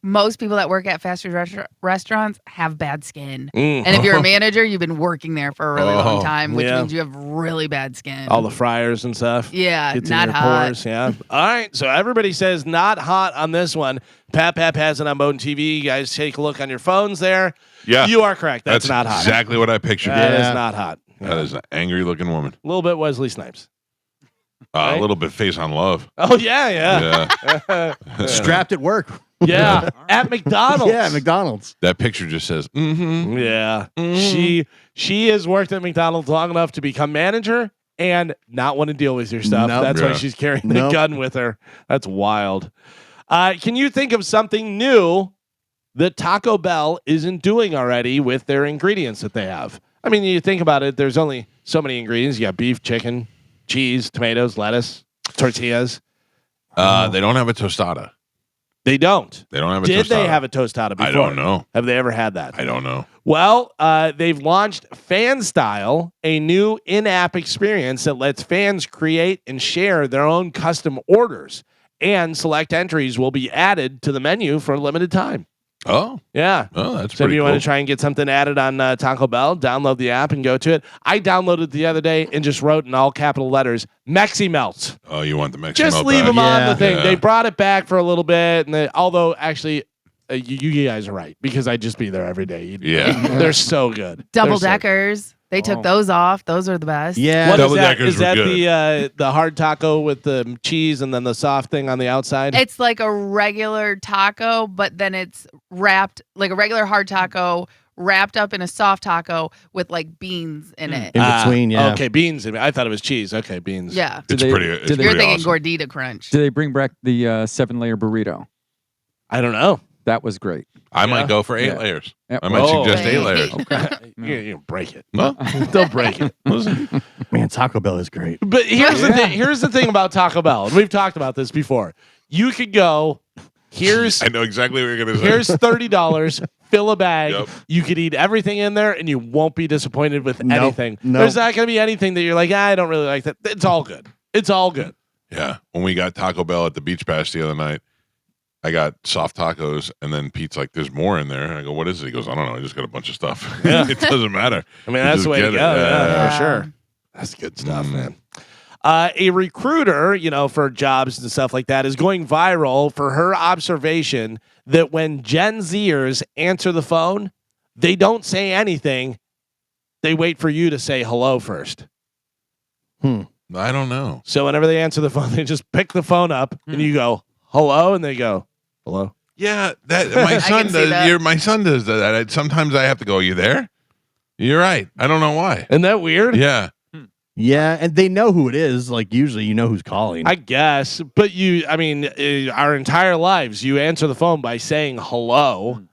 most people that work at fast food restaurants have bad skin.
Mm.
And if you're a manager, you've been working there for a really long time, which
yeah.
means you have really bad skin.
All the fryers and stuff.
Yeah,
Gets
not
in your
hot.
pores, yeah. All right. So everybody says not hot on this one. Pat has it on Bone TV. You guys take a look on your phones there.
Yeah.
You are correct. That's not hot.
Exactly what I pictured.
That is
Yeah.
not hot.
That is an angry looking woman.
A little bit Wesley Snipes. Right?
A little bit face on love.
Oh, yeah.
Yeah.
Strapped at work.
Yeah. At McDonald's.
Yeah, McDonald's.
That picture just says, mm-hmm.
Yeah. She has worked at McDonald's long enough to become manager and not want to deal with your stuff.
Nope.
That's why
Yeah.
she's carrying the
Nope.
gun with her. That's wild. Can you think of something new that Taco Bell isn't doing already with their ingredients that they have? I mean, you think about it, there's only so many ingredients. You got beef, chicken, cheese, tomatoes, lettuce, tortillas.
They don't have a tostada.
They don't.
They don't have a
Did
tostada.
they have a tostada before?
I don't know.
Have they ever had that?
I don't know.
Well, they've launched Fan Style, a new in-app experience that lets fans create and share their own custom orders. And select entries will be added to the menu for a limited time.
Oh.
Yeah.
Oh, that's
So if
pretty
you
cool.
want to try and get something added on Taco Bell, download the app and go to it. I downloaded it the other day and just wrote in all capital letters, Mexi Melts.
Oh, you want the Mexican
Just
melt
leave
back?
them on
Yeah.
the thing.
Yeah.
They brought it back for a little bit. And although, actually, you guys are right because I just be there every day.
Yeah.
They're so good.
Double
They're so
deckers. They took
Oh.
those off. Those are the best.
Yeah.
What is
Double
that?
deckers
Is that
were
the hard taco with the cheese and then the soft thing on the outside?
It's like a regular taco, but then it's wrapped like a regular hard taco wrapped up in a soft taco with beans in it.
In between, yeah.
Okay, beans. I thought it was cheese. Okay, beans.
Yeah.
It's
they-
pretty.
did
It's
they-
You're
pretty
thinking
awesome.
gordita crunch.
Do they bring back the 7-layer burrito?
I don't know.
That was great.
I might go for 8
Yeah.
layers.
Yeah.
I might suggest 8
Hey.
layers.
You break it.
No?
They'll break it.
Man, Taco Bell is great.
But here's the
Yeah.
thing. Here's the thing about Taco Bell, and we've talked about this before. You could go. Here's
I know exactly what you're going to say.
here's $30. Fill a bag.
Yep.
You could eat everything in there, and you won't be disappointed with
Nope.
anything.
Nope.
There's not going to be anything that you're like, I don't really like that. It's all good. It's all good.
Yeah. When we got Taco Bell at the beach bash the other night, I got soft tacos, and then Pete's like, "There's more in there." And I go, "What is it?" He goes, "I don't know. I just got a bunch of stuff. It doesn't matter."
I mean,
You
that's
just
the way to
get
go.
it.
Yeah, for
Yeah.
sure. That's good stuff, man. A recruiter, for jobs and stuff like that, is going viral for her observation that when Gen Zers answer the phone, they don't say anything. They wait for you to say hello first.
I don't know.
So whenever they answer the phone, they just pick the phone up and you go, hello, and they go, hello.
Yeah, that my son
can see
does.
that.
My son does that. Sometimes I have to go. You there? You're right. I don't know why.
Isn't that weird?
Yeah.
Yeah, and they know who it is. Like usually, you know who's calling.
I guess, but our entire lives, you answer the phone by saying hello,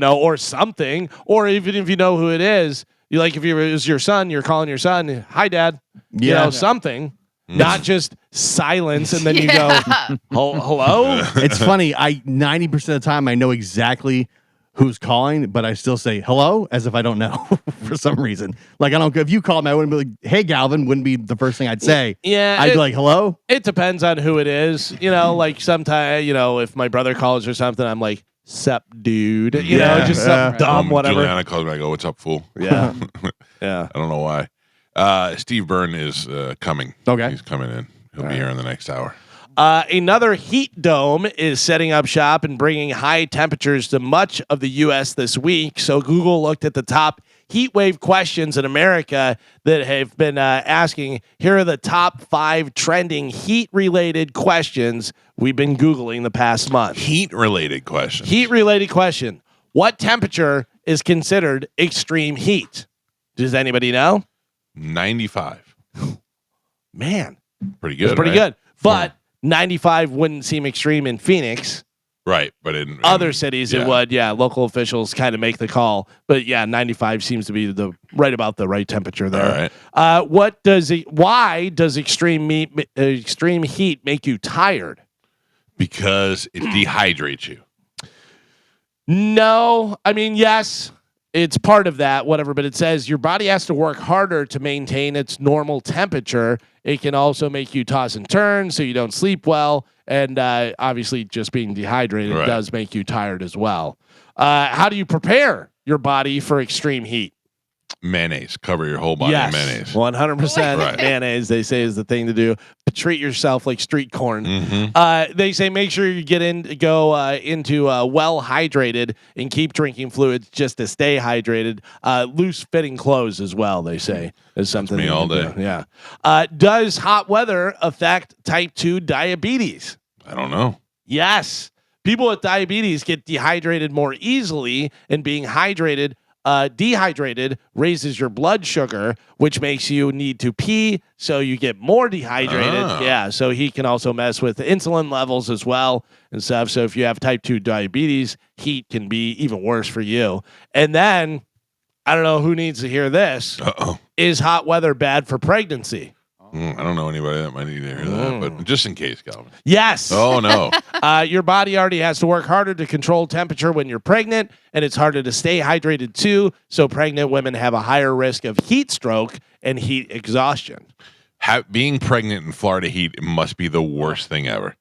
or something, or even if you know who it is, you like if it was your son, you're calling your son, hi, Dad,
Yeah.
something, not just silence, and then you
Yeah.
go, hello.
It's funny. 90% of the time I know exactly who's calling, but I still say hello as if I don't know for some reason. Like I don't. If you called me, I wouldn't be like, "Hey, Galvin," wouldn't be the first thing I'd say.
Yeah,
I'd be like, "Hello."
it depends on who it is, like sometimes, if my brother calls or something, I'm like, sup, dude,
Yeah,
just
yeah.
something dumb, whatever.
Juliana calls me. I go, "What's up, fool?"
Yeah, yeah.
I don't know why. Steve Byrne is coming.
Okay.
He's coming in. He'll be here in the next hour.
Another heat dome is setting up shop and bringing high temperatures to much of the U.S. this week. So Google looked at the top heat wave questions in America that have been asking. Here are the top 5 trending heat-related questions we've been Googling the past month.
Heat-related questions.
Heat-related question. What temperature is considered extreme heat? Does anybody know?
95.
Man,
Pretty good.
it's pretty
right?
good. But 95 wouldn't seem extreme in Phoenix.
Right, but in
Other cities it would. Yeah, local officials kind of make the call. But yeah, 95 seems to be about the right temperature there.
All right.
Why does extreme heat make you tired?
Because it dehydrates you.
No, I mean, yes, it's part of that, whatever, but it says your body has to work harder to maintain its normal temperature. It can also make you toss and turn so you don't sleep well. And obviously, just being dehydrated does make you tired as well. How do you prepare your body for extreme heat?
Mayonnaise. Cover your whole body in mayonnaise.
100%
Right.
mayonnaise, they say, is the thing to do. Treat yourself like street corn.
Mm-hmm.
They say make sure you go into well hydrated and keep drinking fluids just to stay hydrated. Loose fitting clothes as well, they say, is something.
me
that
all
you
day.
do. Yeah. Does hot weather affect type 2 diabetes?
I don't know.
Yes. People with diabetes get dehydrated more easily, and being dehydrated raises your blood sugar, which makes you need to pee, so you get more dehydrated.
Oh.
Yeah, so he can also mess with insulin levels as well and stuff. So if you have type 2 diabetes, heat can be even worse for you. And then, I don't know who needs to hear this.
Uh-oh.
Is hot weather bad for pregnancy?
I don't know anybody that might need to hear that, but just in case, Calvin.
Yes.
Oh, no.
Your body already has to work harder to control temperature when you're pregnant, and it's harder to stay hydrated too. So pregnant women have a higher risk of heat stroke and heat exhaustion.
Being pregnant in Florida heat must be the worst thing ever.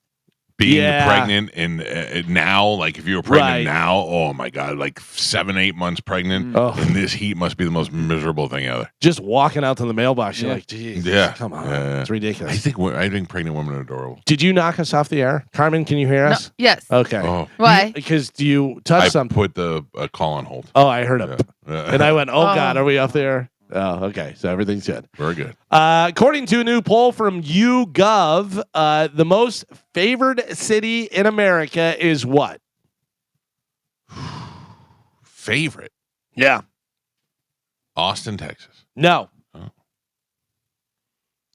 Being pregnant and now, like if you were pregnant now, oh my God, like 7-8 months pregnant, and this heat must be the most miserable thing ever.
Just walking out to the mailbox, you're like, geez, come on.
Yeah.
It's ridiculous.
I think pregnant women are adorable.
Did you knock us off the air? Carmen, can you hear
No,
us?
yes.
Okay.
Oh,
Why?
Because do you touch
I
something?
put the call on hold.
Oh, I heard it.
Yeah.
And I went, oh,
Oh.
God, are we off the air? Oh, okay. So everything's good.
Very good.
According to a new poll from YouGov, the most favored city in America is what?
Favorite?
Yeah.
Austin, Texas.
No.
Oh.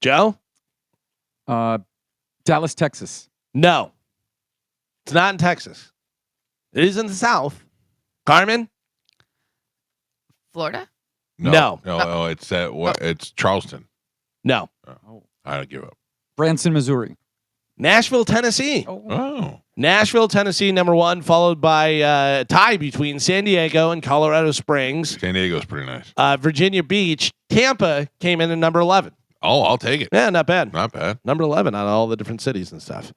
Joe?
Dallas, Texas.
No. It's not in Texas. It is in the South. Carmen?
Florida?
No.
No, it's it's Charleston.
No.
I don't give up.
Branson, Missouri.
Nashville, Tennessee.
Oh.
Nashville, Tennessee, number 1, followed by a tie between San Diego and Colorado Springs.
San Diego's pretty nice.
Virginia Beach. Tampa came in at number 11.
Oh, I'll take it.
Yeah, not bad.
Not bad.
Number 11 out of all the different cities and stuff.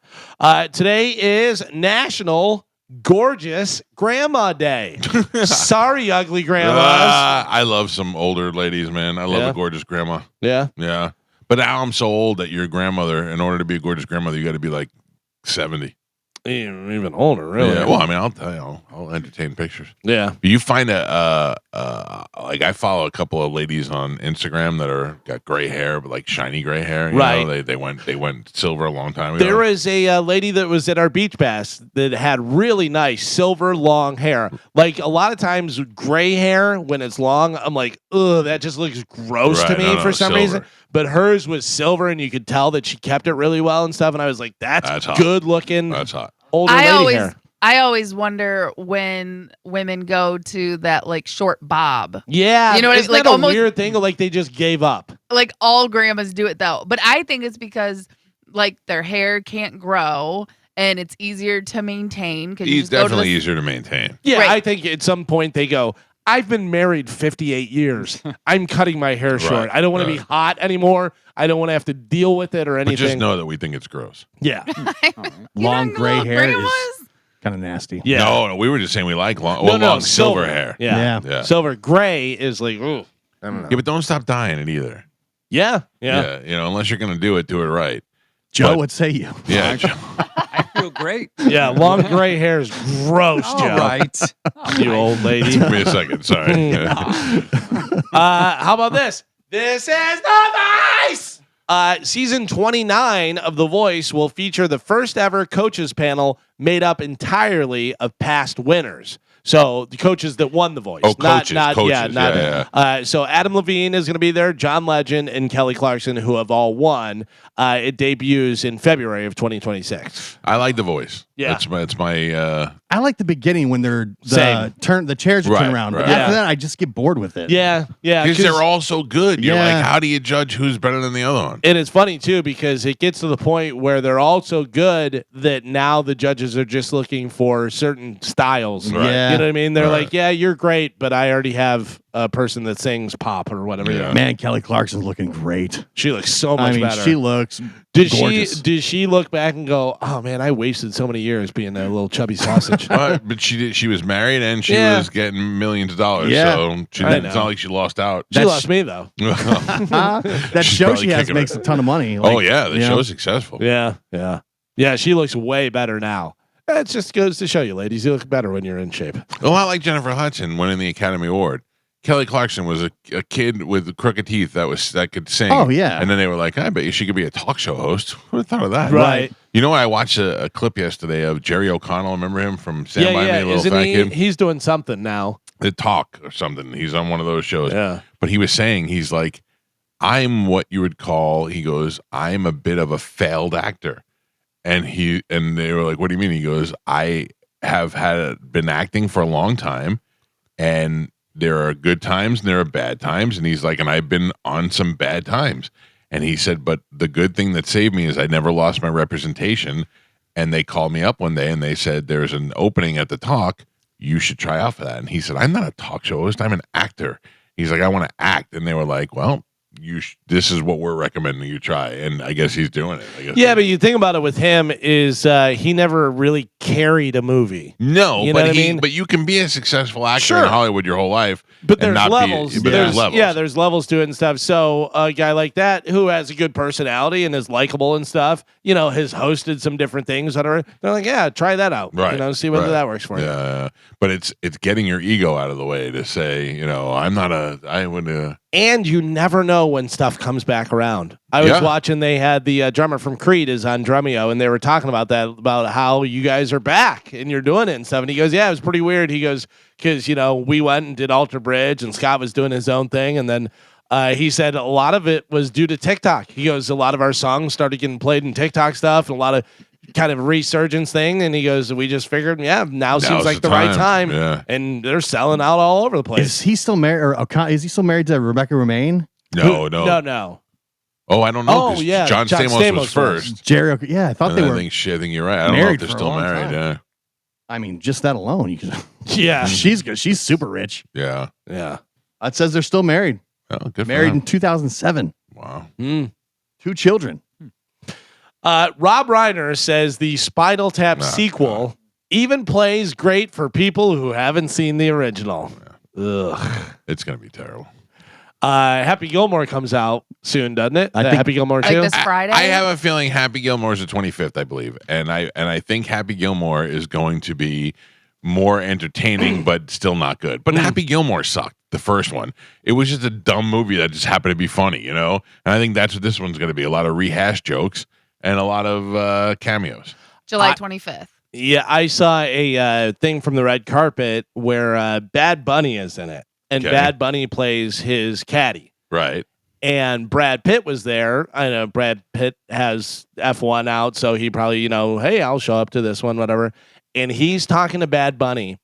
Today is National Gorgeous Grandma Day. Sorry, ugly grandmas.
I love some older ladies, man. I love a gorgeous grandma.
Yeah.
Yeah. But now I'm so old that your grandmother, in order to be a gorgeous grandmother, you got to be like 70.
Even older, really.
Yeah. Well, I mean, I'll tell you, I'll entertain pictures.
Yeah.
You find like I follow a couple of ladies on Instagram that got gray hair, but like shiny gray hair. You
Right.
know, they went silver a long time ago.
There was a lady that was at our beach bass that had really nice silver long hair. Like a lot of times gray hair when it's long, I'm like, ugh, that just looks gross to
Right,
me
no,
for some
silver.
reason. But hers was silver and you could tell that she kept it really well and stuff. And I was like, that's
hot.
good looking
That's hot.
older lady hair.
I always wonder when women go to that like short bob.
Yeah.
You know what I mean?
Isn't
Like
that a
almost
weird thing? Like they just gave up.
like all grandmas do it though. But I think it's because like their hair can't grow and it's easier to maintain.
He's definitely easier to maintain.
Yeah,
Right.
I think at some point they go, I've been married 58 years. I'm cutting my hair short.
Right,
I don't want to be hot anymore. I don't want to have to deal with it or anything.
But just know that we think it's gross.
Yeah.
Long gray hair
grandmas?
is kind of nasty.
Yeah.
No, we were just saying we like long silver hair.
Yeah.
Yeah.
Silver. Gray is like, ooh. I don't know.
Yeah, but don't stop dyeing it either.
Yeah. Yeah.
You know, unless you're going to do it right.
Joe,
But-
what say you?
Yeah.
I feel great.
Yeah. Long gray hair is gross,
All
Joe.
right.
You old lady.
Give me a second. Sorry.
How about this? This is The Voice! Season 29 of The Voice will feature the first ever coaches panel made up entirely of past winners. So the coaches that won The Voice.
Oh, coaches.
So Adam Levine is going to be there, John Legend, and Kelly Clarkson, who have all won. It debuts in February of 2026.
I like The Voice.
Yeah.
It's my
I like the beginning when they're
Same.
the chairs are
Right,
turned around. But
right.
after
Yeah.
that, I just get bored with it.
Yeah.
because they're all so good. You're
Yeah.
like, how do you judge who's better than the other one?
And it's funny too because it gets to the point where they're all so good that now the judges are just looking for certain styles.
Right.
Yeah.
You know what I mean? They're
Right.
like, yeah, you're great, but I already have a person that sings pop or whatever.
Yeah.
Man, Kelly Clarkson's looking great.
She looks so much
I mean,
better.
she looks
did
gorgeous.
she look back and go, oh man, I wasted so many years being a little chubby sausage?
But she was married and she
Yeah.
was getting millions of dollars.
Yeah.
So
I
it's
know.
not like she lost out.
She lost me though.
that
She's
show
probably
she has
kicking
makes
it.
a ton of money.
Oh yeah, the
you know?
show's successful.
Yeah. She looks way better now. It just goes to show you, ladies, you look better when you're in shape.
A lot like Jennifer Hudson winning the Academy Award. Kelly Clarkson was a kid with crooked teeth that could sing.
Oh, yeah.
And then they were like, I bet you she could be a talk show host. Who would have thought of that?
Right.
You know, I watched a clip yesterday of Jerry O'Connell. Remember him from Stand By Me, a little
Isn't
fat
he?
kid?
He's doing something now.
The Talk or something. He's on one of those shows.
Yeah.
But he was saying, he's like, I'm what you would call, he goes, I'm a bit of a failed actor. And they were like, what do you mean? He goes, I have been acting for a long time, and there are good times and there are bad times. And he's like, and I've been on some bad times. And he said, but the good thing that saved me is I never lost my representation. And they called me up one day and they said, there's an opening at the Talk. You should try out for that. And he said, I'm not a talk show host. I'm an actor. He's like, I want to act. And they were like, well, this is what we're recommending you try. And I guess he's doing it. I guess.
Yeah, but you think about it with him is he never really carried a movie.
No,
You know
but
what I mean?
but you can be a successful actor
Sure.
in Hollywood your whole life.
But
and
there's
not
levels.
But there's levels.
Yeah, there's levels to it and stuff. So a guy like that who has a good personality and is likable and stuff, you know, has hosted some different things that are. They're like, yeah, try that out.
Right.
You know, see whether
right.
that works for you.
Yeah, but it's getting your ego out of the way to say, you know, I would.
And you never know when stuff comes back around. I was
Yeah.
watching, they had the drummer from Creed is on Drumeo, and they were talking about that, about how you guys are back and you're doing it and stuff. And he goes, yeah, it was pretty weird. He goes, because, you know, we went and did Alter Bridge and Scott was doing his own thing. And then he said a lot of it was due to TikTok. He goes, a lot of our songs started getting played in TikTok stuff, and a lot of kind of resurgence thing, and he goes, "We just figured, now
Now's
seems like
the
the right
time."
time."
Yeah.
And they're selling out all over the place.
Is he still married? Or is he still married to Rebecca Romaine?
No.
No.
Oh, I don't know.
Oh,
'Cause
yeah,
John
John
Stamos
Stamos
was
was.
first.
Jerry. Yeah, I thought
And
they
I
were.
think you're right. I don't know if
married
they're
for a
still
long
married.
time.
Yeah.
I mean, just that alone, you can.
Yeah.
She's good. She's super rich.
Yeah.
Yeah.
It says they're still married.
Oh, good for
Married
them.
in 2007.
Wow.
2 children.
Rob Reiner says the Spinal Tap
Oh,
sequel even plays great for people who haven't seen the original. Ugh.
It's going to be terrible.
Happy Gilmore comes out soon, doesn't it?
I think-
Happy Gilmore
Like
2?
this Friday.
I have a feeling Happy Gilmore is the 25th, I believe, and I think Happy Gilmore is going to be more entertaining, but still not good. But Happy Gilmore sucked. The first one, it was just a dumb movie that just happened to be funny, And I think that's what this one's going to be: a lot of rehash jokes and a lot of cameos.
July 25th.
Yeah, I saw a thing from the red carpet where Bad Bunny is in it, and
Okay.
Bad Bunny plays his caddy.
Right.
And Brad Pitt was there. I know Brad Pitt has F1 out, so he probably, hey, I'll show up to this one, whatever. And he's talking to Bad Bunny,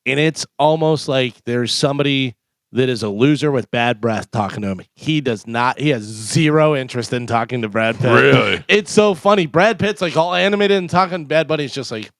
and it's almost like there's somebody that is a loser with bad breath talking to him. He has zero interest in talking to Brad Pitt.
Really?
It's so funny. Brad Pitt's like all animated and talking. Bad Bunny's just like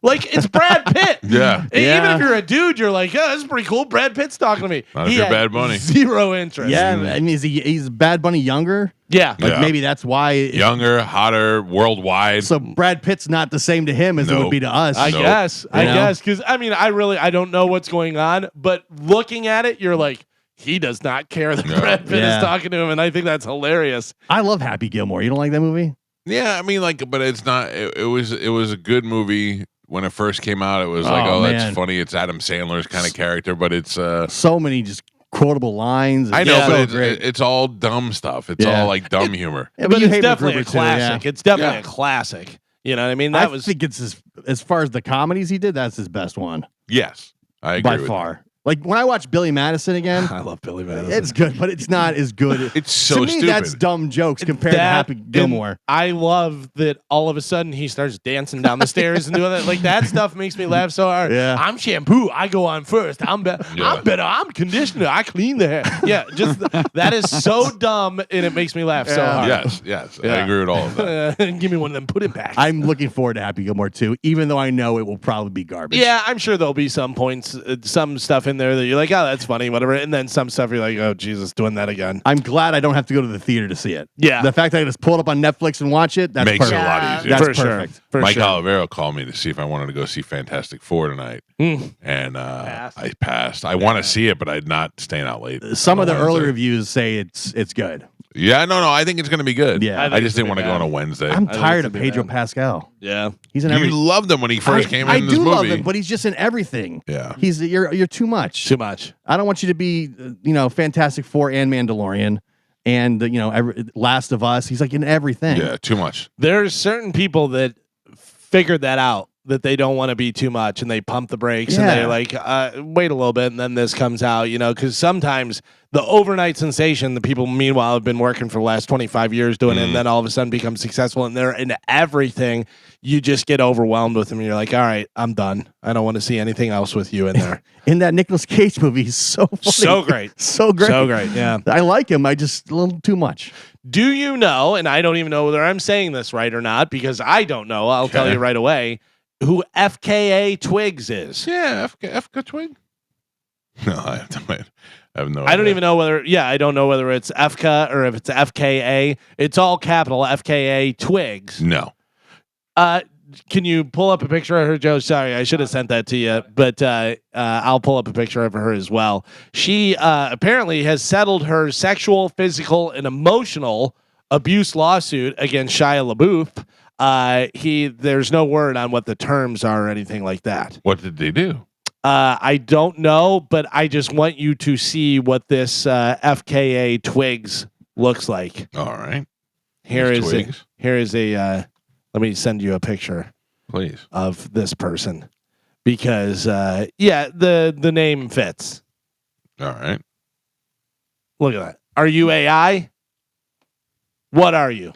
it's Brad Pitt.
Yeah.
Even if you're a dude, you're like, yeah, this is pretty cool. Brad Pitt's talking to me.
Not if
He
you're
had
Bad Bunny.
Zero interest.
Yeah, I mean, he's Bad Bunny younger?
Yeah.
Like
Yeah.
maybe that's why.
Younger, hotter, worldwide.
So Brad Pitt's not the same to him as it would
Nope.
be to us.
I
Nope.
guess.
You know?
Because I don't know what's going on, but looking at it, you're like, he does not care that
Yeah.
Brad Pitt
Yeah.
is talking to him, and I think that's hilarious.
I love Happy Gilmore. You don't like that movie?
Yeah, I mean, but it's not. It was a good movie when it first came out. It was like,
Oh,
that's
man.
funny. It's Adam Sandler's kind of character, but it's.
So many just quotable lines.
I know,
Yeah.
but
so
it's,
great.
it's all dumb stuff. It's
Yeah.
all like dumb humor.
Yeah,
But
you
it's
hate
definitely a
MacGruber too, yeah.
classic. It's definitely
Yeah.
a classic. You know what I mean?
I
That was
think it's as far as the comedies he did, that's his best one
Yes, I agree
by
with
far. Like when I watch Billy Madison again,
I love Billy Madison.
it's good, but it's not as good.
It's so
to me,
stupid.
that's dumb jokes compared to Happy Gilmore.
And I love that all of a sudden he starts dancing down the stairs and doing that. Like that stuff makes me laugh so hard.
Yeah.
I'm shampoo. I go on first. I'm better.
Yeah.
I'm better. I'm conditioner. I clean the hair. Yeah, just that is so dumb and it makes me laugh so
Yeah.
hard.
Yes, I
Yeah.
agree with all of that.
Give me one of them pudding packs.
I'm looking forward to Happy Gilmore too, even though I know it will probably be garbage.
yeah, I'm sure there'll be some points, some stuff in there that you're like, oh, that's funny, whatever. And then some stuff you're like, oh, Jesus, doing that again.
I'm glad I don't have to go to the theater to see it.
Yeah.
The fact that I just pull it up on Netflix and watch it, that's
Makes it
perfect.
a lot
Yeah.
easier.
That's
For sure.
perfect.
For
Mike
sure.
Olivero called me to see if I wanted to go see Fantastic Four tonight,
Mm.
and
Passed.
I passed. I want to see it, but I'm not staying out late.
Some of the
on
early
Wednesday.
reviews say it's good.
Yeah, no, I think it's going to be good.
Yeah. I
I,
think
just
it's
didn't want to
gonna
go
be
on a
bad.
Wednesday.
I'm
think
tired
it's
of
gonna be
Pedro
bad.
Pascal.
Yeah.
He's in
You
every.
loved him when he first came
I
in this
do
movie.
love him, but he's just in everything.
Yeah.
You're too much.
Too much.
I don't want you to be Fantastic Four and Mandalorian and Last of Us. He's like in everything.
Yeah, too much.
There's certain people that figured that out, that they don't want to be too much, and they pump the brakes and
Yeah.
they're like, wait a little bit, and then this comes out, because sometimes the overnight sensation, the people meanwhile have been working for the last 25 years doing it, and then all of a sudden become successful and they're in everything. You just get overwhelmed with them. And you're like, all right, I'm done. I don't want to see anything else with you in there.
In that Nicolas Cage movie, he's so funny.
So great.
So great.
So great. Yeah.
I like him. I just a little too much.
Do you know, and I don't even know whether I'm saying this right or not, because I don't know, I'll tell you right away, who FKA Twigs is.
Yeah, FK Twig. No, I have no idea. I have no
I don't
idea.
even know I don't know whether it's FK or if it's FKA. It's all capital FKA Twigs.
No.
Can you pull up a picture of her, Joe? Sorry, I should have sent that to you, but I'll pull up a picture of her as well. She apparently has settled her sexual, physical, and emotional abuse lawsuit against Shia LaBeouf. There's no word on what the terms are or anything like that.
What did they do?
I don't know, but I just want you to see what this FKA Twigs looks like.
All right.
Here
These
is a,
Twigs.
here is a. Let me send you a picture
Please.
of this person because the name fits.
All right.
Look at that. Are you AI? What are you?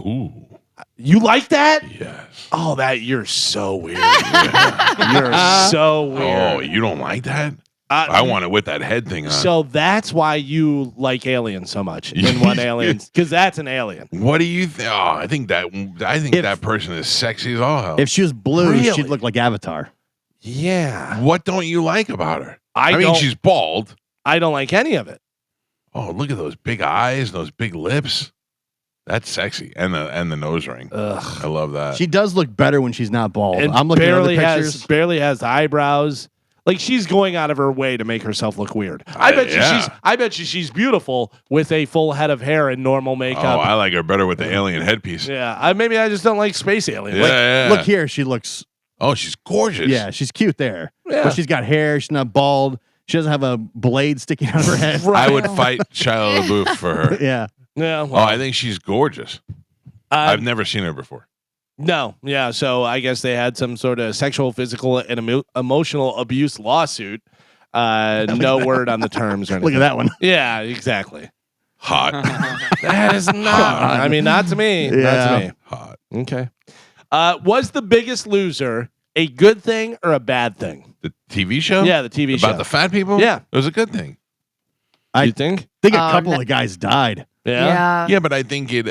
Ooh.
You like that?
Yes.
Oh, you're so weird. You're so weird.
Oh, you don't like that? I want it with that head thing on.
So that's why you like aliens so much in One Alien, because that's an alien.
What do you think? Oh, I think that person is sexy as all hell.
If she was blue,
Really?
she'd look like Avatar.
Yeah.
What don't you like about her? I mean,
don't-
she's bald.
I don't like any of it.
Oh, look at those big eyes, those big lips. That's sexy, and the nose ring.
Ugh.
I love that.
She does look better when she's not bald.
And
I'm looking at other pictures.
barely has eyebrows. Like she's going out of her way to make herself look weird. I bet she's beautiful with a full head of hair and normal makeup.
Oh, I like her better with the alien headpiece.
Yeah, maybe I just don't like space aliens.
Yeah,
Look here, she looks.
Oh, she's gorgeous.
Yeah, she's cute there.
Yeah.
But she's got hair. She's not bald. She doesn't have a blade sticking out of her head.
I would fight Shia LaBeouf for her.
Yeah.
Yeah.
Oh,
Well,
I think she's gorgeous. I've never seen her before.
no. Yeah. So I guess they had some sort of sexual, physical, and emotional abuse lawsuit. No word on the terms or anything.
Look at that one.
Yeah. Exactly.
Hot.
That is not. I mean, not to me. Not
Yeah.
to me.
Hot.
Okay. Was The Biggest Loser a good thing or a bad thing?
The TV show?
Yeah, the TV show.
About the fat people?
Yeah.
It was a good thing.
You think?
I think a
Oh,
couple
no.
of guys died.
Yeah.
Yeah, but I think it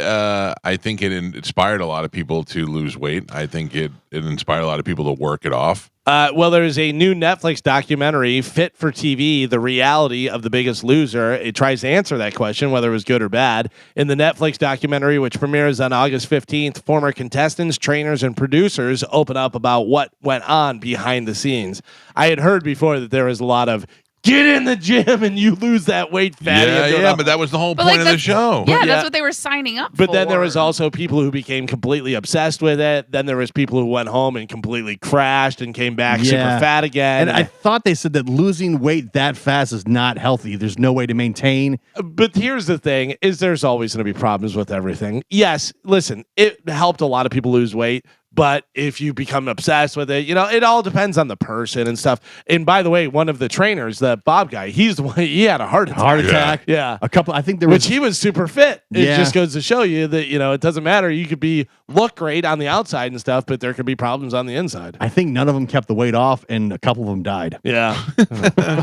inspired a lot of people to lose weight. I think it inspired a lot of people to work it off.
Well, there's a new Netflix documentary, Fit for TV, The Reality of The Biggest Loser. It tries to answer that question, whether it was good or bad. In the Netflix documentary, which premieres on August 15th, former contestants, trainers, and producers open up about what went on behind the scenes. I had heard before that there was a lot of, get in the gym and you lose that weight, fatty.
Yeah, but that was the whole
But,
point
like,
of the
that's-
show.
Yeah,
Yeah.
that's what they were signing up for.
But then there was also people who became completely obsessed with it. Then there was people who went home and completely crashed and came back super fat again.
And I thought they said that losing weight that fast is not healthy. There's no way to maintain.
But here's the thing: is there's always going to be problems with everything. Yes, listen, it helped a lot of people lose weight. But if you become obsessed with it, it all depends on the person and stuff. And by the way, one of the trainers, the Bob guy, he's the one. He had a heart attack.
Heart attack.
Yeah.
A couple. I think there was.
Which he was super fit. It
Yeah.
just goes to show you that it doesn't matter. You could look great on the outside and stuff, but there could be problems on the inside.
I think none of them kept the weight off, and a couple of them died.
Yeah.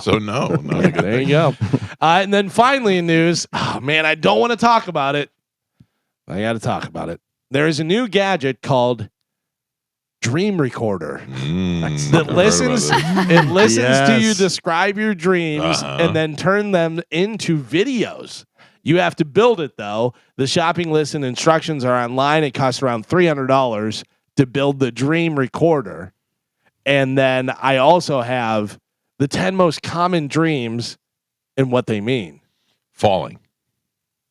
So no, not a good
There
thing.
you go. And then finally in news, oh man, I don't want to talk about it. I got to talk about it. There is a new gadget called Dream Recorder that
Never heard
listens.
about
It listens to you
Yes.
describe your dreams
Uh-huh.
and then turn them into videos. You have to build it though. The shopping list and instructions are online. It costs around $300 to build the Dream Recorder. And then I also have the 10 most common dreams and what they mean.
Falling.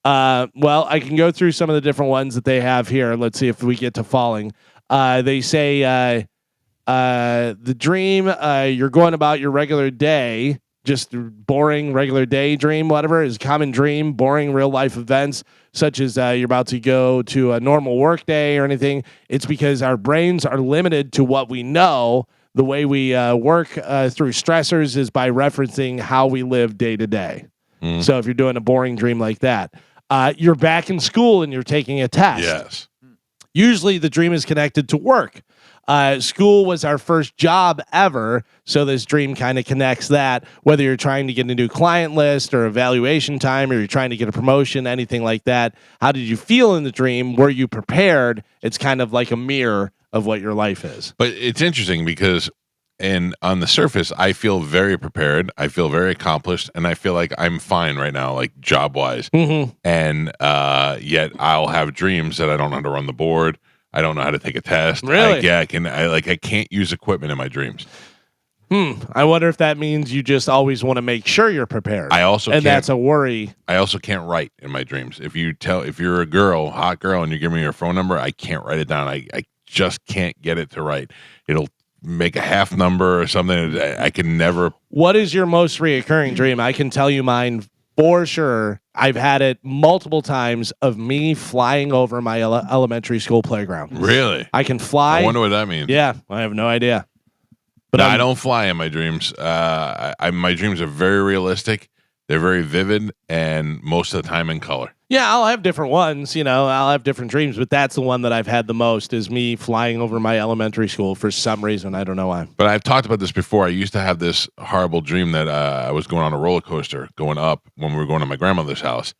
Well, I can go through some of the different ones that they have here. Let's see if we get to falling. They say the dream, you're going about your regular day, just boring regular day dream, whatever is a common dream, boring real life events, such as you're about to go to a normal work day or anything. It's because our brains are limited to what we know. The way we work through stressors is by referencing how we live day to day. So if you're doing a boring dream like that, you're back in school and you're taking a test.
Yes.
Usually the dream is connected to work. School was our first job ever, so this dream kind of connects that. Whether you're trying to get a new client list or evaluation time, or you're trying to get a promotion, anything like that. How did you feel in the dream? Were you prepared? It's kind of like a mirror of what your life is.
But it's interesting because on the surface, I feel very prepared. I feel very accomplished, and I feel like I'm fine right now, like job wise.
Mm-hmm.
And yet I'll have dreams that I don't know how to run the board. I don't know how to take a test.
Really?
I can't use equipment in my dreams.
I wonder if that means you just always want to make sure you're prepared.
I also
and
can't,
that's a worry.
I also can't write in my dreams. If you're a girl, hot girl, and you give me your phone number, I can't write it down. I just can't get it to write. It'll make a half number or something. I can never.
What is your most reoccurring dream? I can tell you mine for sure. I've had it multiple times of me flying over my elementary school playground.
Really?
I can fly.
I wonder what that means.
Yeah, I have no idea. But
No, I don't fly in my dreams. My dreams are very realistic. They're very vivid, and most of the time in color.
Yeah, I'll have different ones. I'll have different dreams, but that's the one that I've had the most is me flying over my elementary school for some reason. I don't know why.
But I've talked about this before. I used to have this horrible dream that I was going on a roller coaster going up when we were going to my grandmother's house.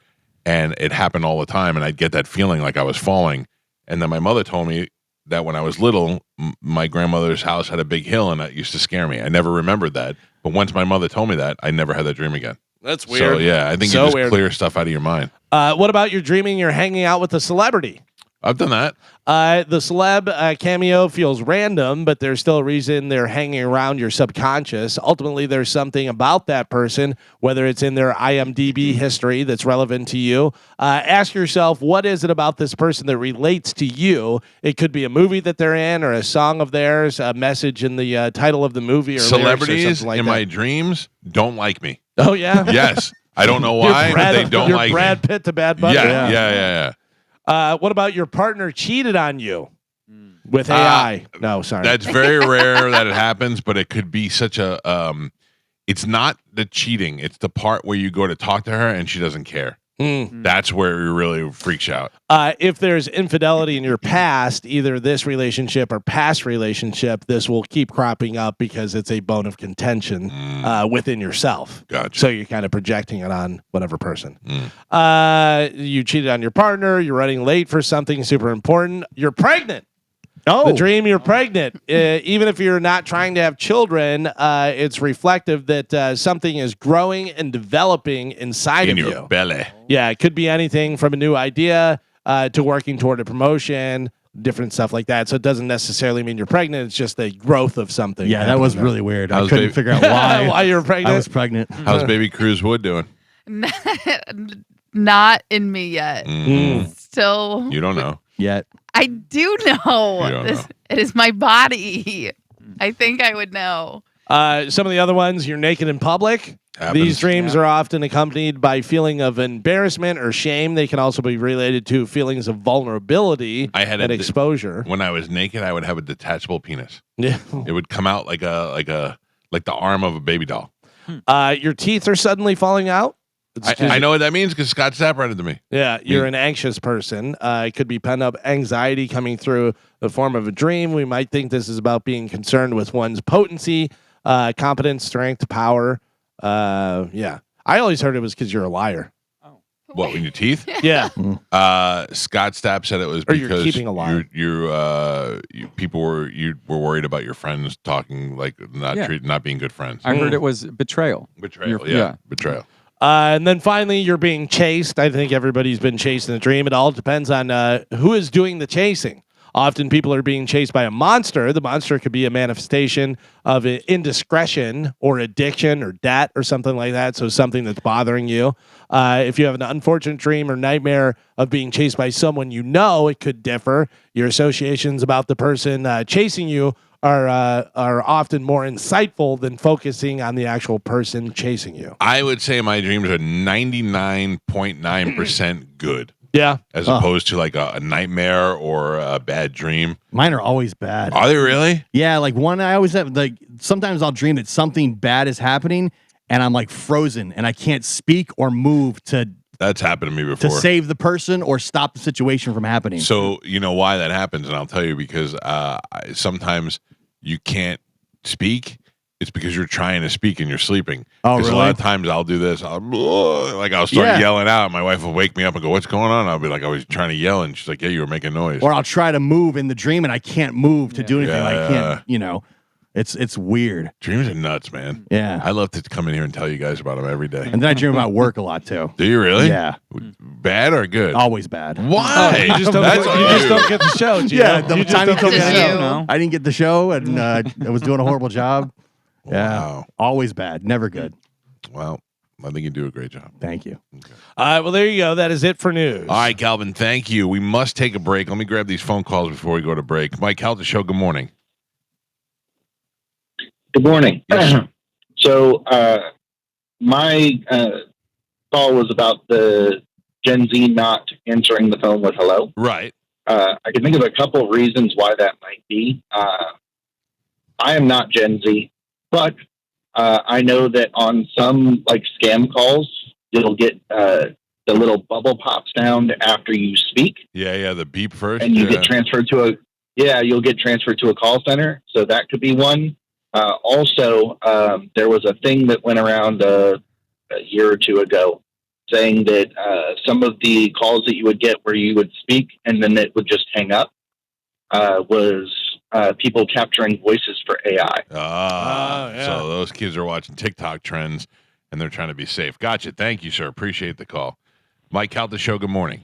And it happened all the time. And I'd get that feeling like I was falling. And then my mother told me that when I was little, my grandmother's house had a big hill and that used to scare me. I never remembered that. But once my mother told me that, I never had that dream again.
That's weird.
So, yeah, I think you just clear stuff out of your mind.
What about your dreaming you're hanging out with a celebrity?
I've done that.
The celeb cameo feels random, but there's still a reason they're hanging around your subconscious. Ultimately, there's something about that person, whether it's in their IMDb history that's relevant to you. Ask yourself, what is it about this person that relates to you? It could be a movie that they're in or a song of theirs, a message in the title of the movie or
celebrities
lyrics or like
in
that.
my dreams don't like me.
Oh, yeah?
Yes. I don't know why, but they don't like me.
Brad Pitt to Bad Bunny.
Yeah.
What about your partner cheated on you with AI? No, sorry.
That's very rare that it happens, but it could be such a it's not the cheating, it's the part where you go to talk to her and she doesn't care. That's where it really freaks out.
If there's infidelity in your past, either this relationship or past relationship, this will keep cropping up because it's a bone of contention within yourself.
Gotcha.
So you're kind of projecting it on whatever person. You cheated on your partner. You're running late for something super important. You're pregnant.
Oh,
The dream you're pregnant. Even if you're not trying to have children, it's reflective that something is growing and developing inside
In
of
your
you.
belly.
Yeah, it could be anything from a new idea to working toward a promotion, different stuff like that. So it doesn't necessarily mean you're pregnant. It's just the growth of something.
yeah, that was really weird. I
How's
couldn't
baby-
figure out why.
Why you're pregnant?
I was pregnant.
How's baby Cruz Wood doing?
Not in me yet. Still,
You don't know.
Yet.
I do know.
You don't know.
It is my body. I think I would know.
Some of the other ones, you're naked in public.
Happens.
These dreams are often accompanied by feeling of embarrassment or shame. They can also be related to feelings of vulnerability and exposure.
When I was naked, I would have a detachable penis.
Yeah.
It would come out like the arm of a baby doll.
Your teeth are suddenly falling out.
I know what that means because Scott Stapp read it to me.
Yeah, you're an anxious person. It could be pent up anxiety coming through the form of a dream. We might think this is about being concerned with one's potency, competence, strength, power. Yeah. I always heard it was because you're a liar.
What, in your teeth?
Yeah.
Scott Stapp said it was
Or you're
because
keeping a lie.
people were worried about your friends talking like not being good friends.
I heard it was betrayal.
Betrayal.
Yeah.
Yeah. Betrayal.
And then finally, you're being chased. I think everybody's been chased in a dream. It all depends on who is doing the chasing. Often people are being chased by a monster. The monster could be a manifestation of indiscretion or addiction or debt or something like that. So something that's bothering you. If you have an unfortunate dream or nightmare of being chased by someone you know, it could differ. Your associations about the person chasing you are often more insightful than focusing on the actual person chasing you.
I would say my dreams are 99.9% good.
Yeah.
As opposed to like a nightmare or a bad dream.
Mine are always bad.
Are they really?
Yeah, like one I always have, like sometimes I'll dream that something bad is happening and I'm like frozen and I can't speak or move to
That's happened to me before.
save the person or stop the situation from happening.
So you know why that happens, and I'll tell you because sometimes you can't speak. It's because you're trying to speak and you're sleeping.
Oh,
Because
really?
a lot of times I'll do this. I'll start yelling out. My wife will wake me up and go, "What's going on?" I'll be like, "I was trying to yell," and she's like, "Yeah, you were making noise."
Or I'll try to move in the dream and I can't move to do anything. I can't, it's weird.
Dreams are nuts, man.
Yeah.
I love to come in here and tell you guys about them every day.
And then I dream about work a lot too.
Do you really?
Yeah.
Bad or good?
Always bad.
Why?
You just don't,
That's
get, you just don't get the show. Gio.
Yeah, the
You just
time he
don't
took
get
Just
the
you.
show.
No.
I didn't get the show and I was doing a horrible job. Yeah.
Wow.
Always bad. Never good.
Well, I think you do a great job.
Thank you.
Well, there you go. That is it for news.
All right, Calvin, thank you. We must take a break. Let me grab these phone calls before we go to break. Mike Calta Show, good morning.
Good morning.
Yes.
So my call was about the Gen Z not answering the phone with hello.
Right.
I can think of a couple of reasons why that might be. I am not Gen Z, but I know that on some like scam calls, you'll get the little bubble pop sound after you speak,
Yeah, the beep first.
and you get transferred to you'll get transferred to a call center. So that could be one. Also, there was a thing that went around a year or two ago saying that some of the calls that you would get where you would speak and then it would just hang up was people capturing voices for AI.
So those kids are watching TikTok trends and they're trying to be safe. Gotcha. Thank you, sir. Appreciate the call. Mike Calta Show, good morning.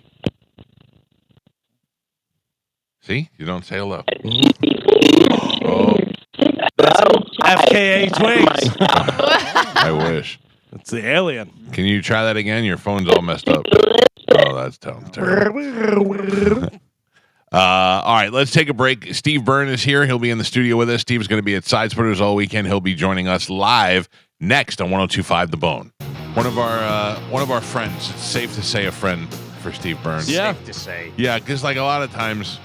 See? You don't say hello. Oh,
FKA twigs.
I wish.
It's the alien.
Can you try that again? Your phone's all messed up. Oh, that's terrible. All right, let's take a break. Steve Byrne is here. He'll be in the studio with us. Steve's going to be at Side Splitters all weekend. He'll be joining us live next on 102.5 The Bone. One of our friends. It's safe to say a friend for Steve Byrne.
Yeah.
Safe to say.
Yeah, because like a lot of times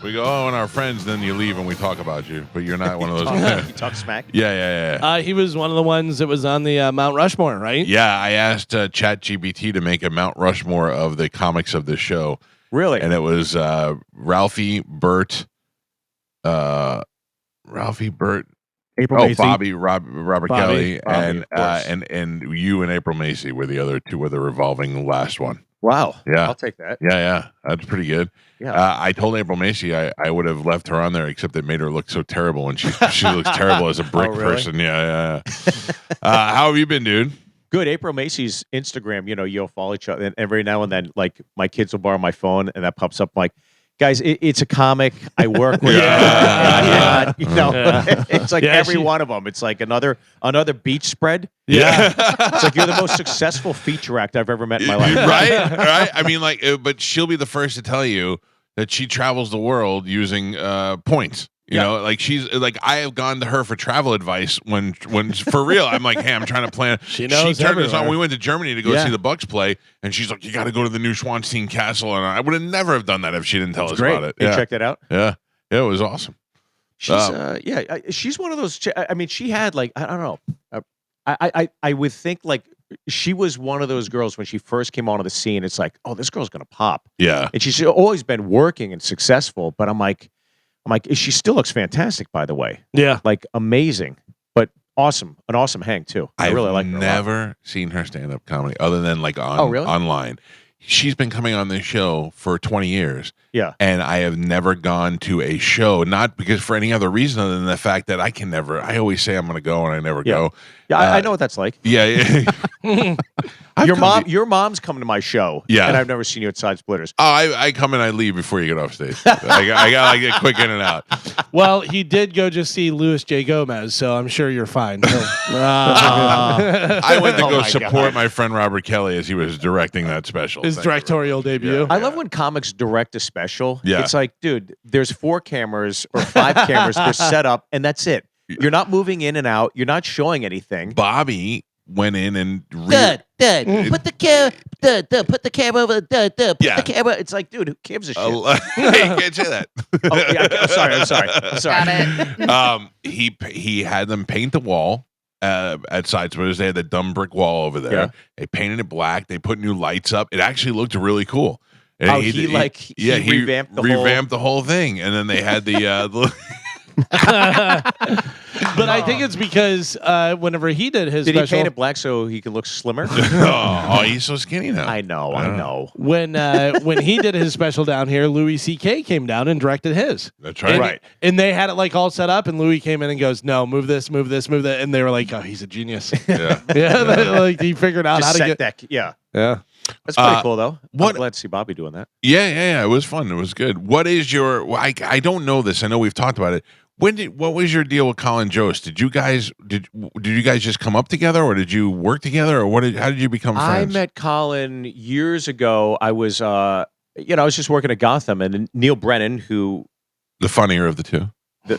we go, and our friends, then you leave and we talk about you, but you're not one of those.
You talk smack.
Yeah.
He was one of the ones that was on the Mount Rushmore, right?
Yeah, I asked ChatGPT to make a Mount Rushmore of the comics of this show.
Really?
And it was Ralphie, Bert,
April Macy.
Bobby, Robert Kelly,
Bobby,
and you and April Macy were the other two, were the revolving last one.
Wow.
Yeah.
I'll take that.
Yeah, that's pretty good.
Yeah.
I told April Macy I would have left her on there, except it made her look so terrible, and she looks terrible as a brick
really?
person. Yeah. How have you been, dude?
Good. April Macy's Instagram, you'll follow each other. And every now and then, like, my kids will borrow my phone, and that pops up like, guys, it's a comic. I work with it's like every one of them. It's like another beach spread.
Yeah.
It's like you're the most successful feature act I've ever met in my life.
Right. I mean, like, but she'll be the first to tell you that she travels the world using points. You know, like she's like, I have gone to her for travel advice when for real. I'm like, hey, I'm trying to plan.
She knows
She turned us on.
everywhere.
We went to Germany to go see the Bucks play, and she's like, you got to go to the new Schwanstein Castle, and I would have never have done that if she didn't tell us
Great.
about it.
You checked it out?
Yeah, it was awesome.
She's she's one of those. I mean, she had like, I don't know. I would think like she was one of those girls when she first came onto the scene. It's like, oh, this girl's gonna pop.
Yeah,
and she's always been working and successful. But I'm like, she still looks fantastic. By the way,
Yeah.
like amazing, but awesome, an awesome hang too. I really like her.
Never seen her stand up comedy other than like on
really?
online. She's been coming on this show for 20 years.
Yeah.
And I have never gone to a show, not because for any other reason other than the fact that I always say I'm going to go and I never go.
Yeah, I know what that's like.
Yeah.
Your mom's coming to my show.
Yeah.
And I've never seen you at Side Splitters.
Oh, I come and I leave before you get off stage. I got like a quick in and out.
Well, he did go just see Luis J. Gomez, so I'm sure you're fine.
I went to
Oh
go
my
support
God.
my friend Robert Kelly as he was directing that special.
His
Thank you.
directorial debut.
I love when comics direct a special.
Yeah.
It's like, dude, there's 4 cameras or 5 cameras. They're set up, and that's it. You're not moving in and out. You're not showing anything.
Bobby went in and
Put the camera over. Put the camera. It's like, dude, who gives a shit?
Hey, you can't say that.
I'm sorry.
Got it.
He had them paint the wall at Side Splitters. They had the dumb brick wall over there.
Yeah.
They painted it black. They put new lights up. It actually looked really cool. And
Oh, he revamped
the whole thing. And then they had the
But I think it's because whenever he did his
Did he
special,
paint it black so he could look slimmer?
oh, he's so skinny now.
I know.
when he did his special down here, Louis C.K. came down and directed his.
That's right.
And, and they had it like all set up, and Louis came in and goes, "No, move this, move that," and they were like, "Oh, he's a genius."
Yeah.
Like he figured out
Just
how to
set
get.
deck. Yeah.
Yeah.
That's pretty cool, though.
what-
I'm glad to see Bobby doing that.
Yeah. It was fun. It was good. What is your? Well, I don't know this. I know we've talked about it. What was your deal with Colin Jost? Did you guys just come up together, or did you work together, or how did you become friends?
I met Colin years ago. I was I was just working at Gotham, and Neil Brennan, who
The funnier of the two.
the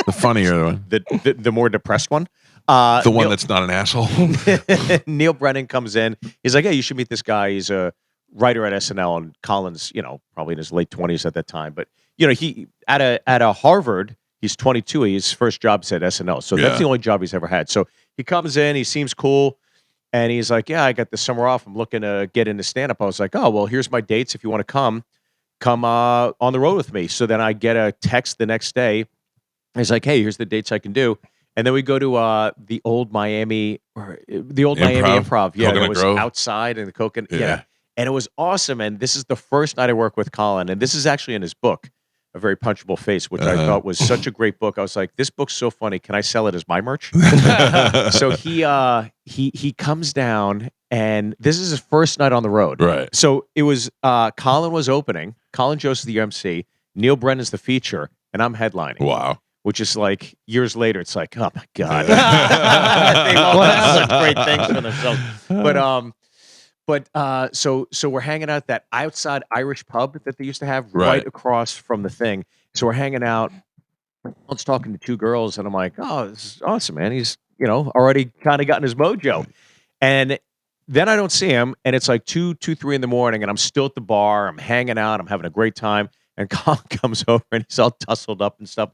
The funnier one.
the more depressed one.
The one
Neil,
that's not an asshole.
Neil Brennan comes in. He's like, "Hey, you should meet this guy. He's a writer at SNL." And Colin's, probably in his late 20s at that time. But he at a Harvard, he's 22. His first job said SNL, so that's the only job he's ever had. So he comes in. He seems cool. And he's like, yeah, I got the summer off. I'm looking to get into stand-up. I was like, oh, well, here's my dates. If you want to come on the road with me. So then I get a text the next day. He's like, hey, here's the dates I can do. And then we go to the old Miami Improv. Yeah,
Coconut
it was
Grove.
outside in the Coconut.
Yeah.
Yeah. And it was awesome. And this is the first night I worked with Colin. And this is actually in his book, A Very Punchable Face, which I thought was such a great book. I was like, this book's so funny. Can I sell it as my merch? So he comes down, and this is his first night on the road.
Right.
So it was Colin was opening. Colin Jost the MC. Neil Brennan's the feature, and I'm headlining.
Wow.
Which is like years later, it's like, oh my God. They all have such great things for themselves. But so we're hanging out at that outside Irish pub that they used to have right across from the thing. So we're hanging out. I was talking to two girls, and I'm like, oh, this is awesome, man. He's, already kind of gotten his mojo. And then I don't see him, and it's like 2, 3 in the morning, and I'm still at the bar. I'm hanging out. I'm having a great time. And Colin comes over, and he's all tussled up and stuff.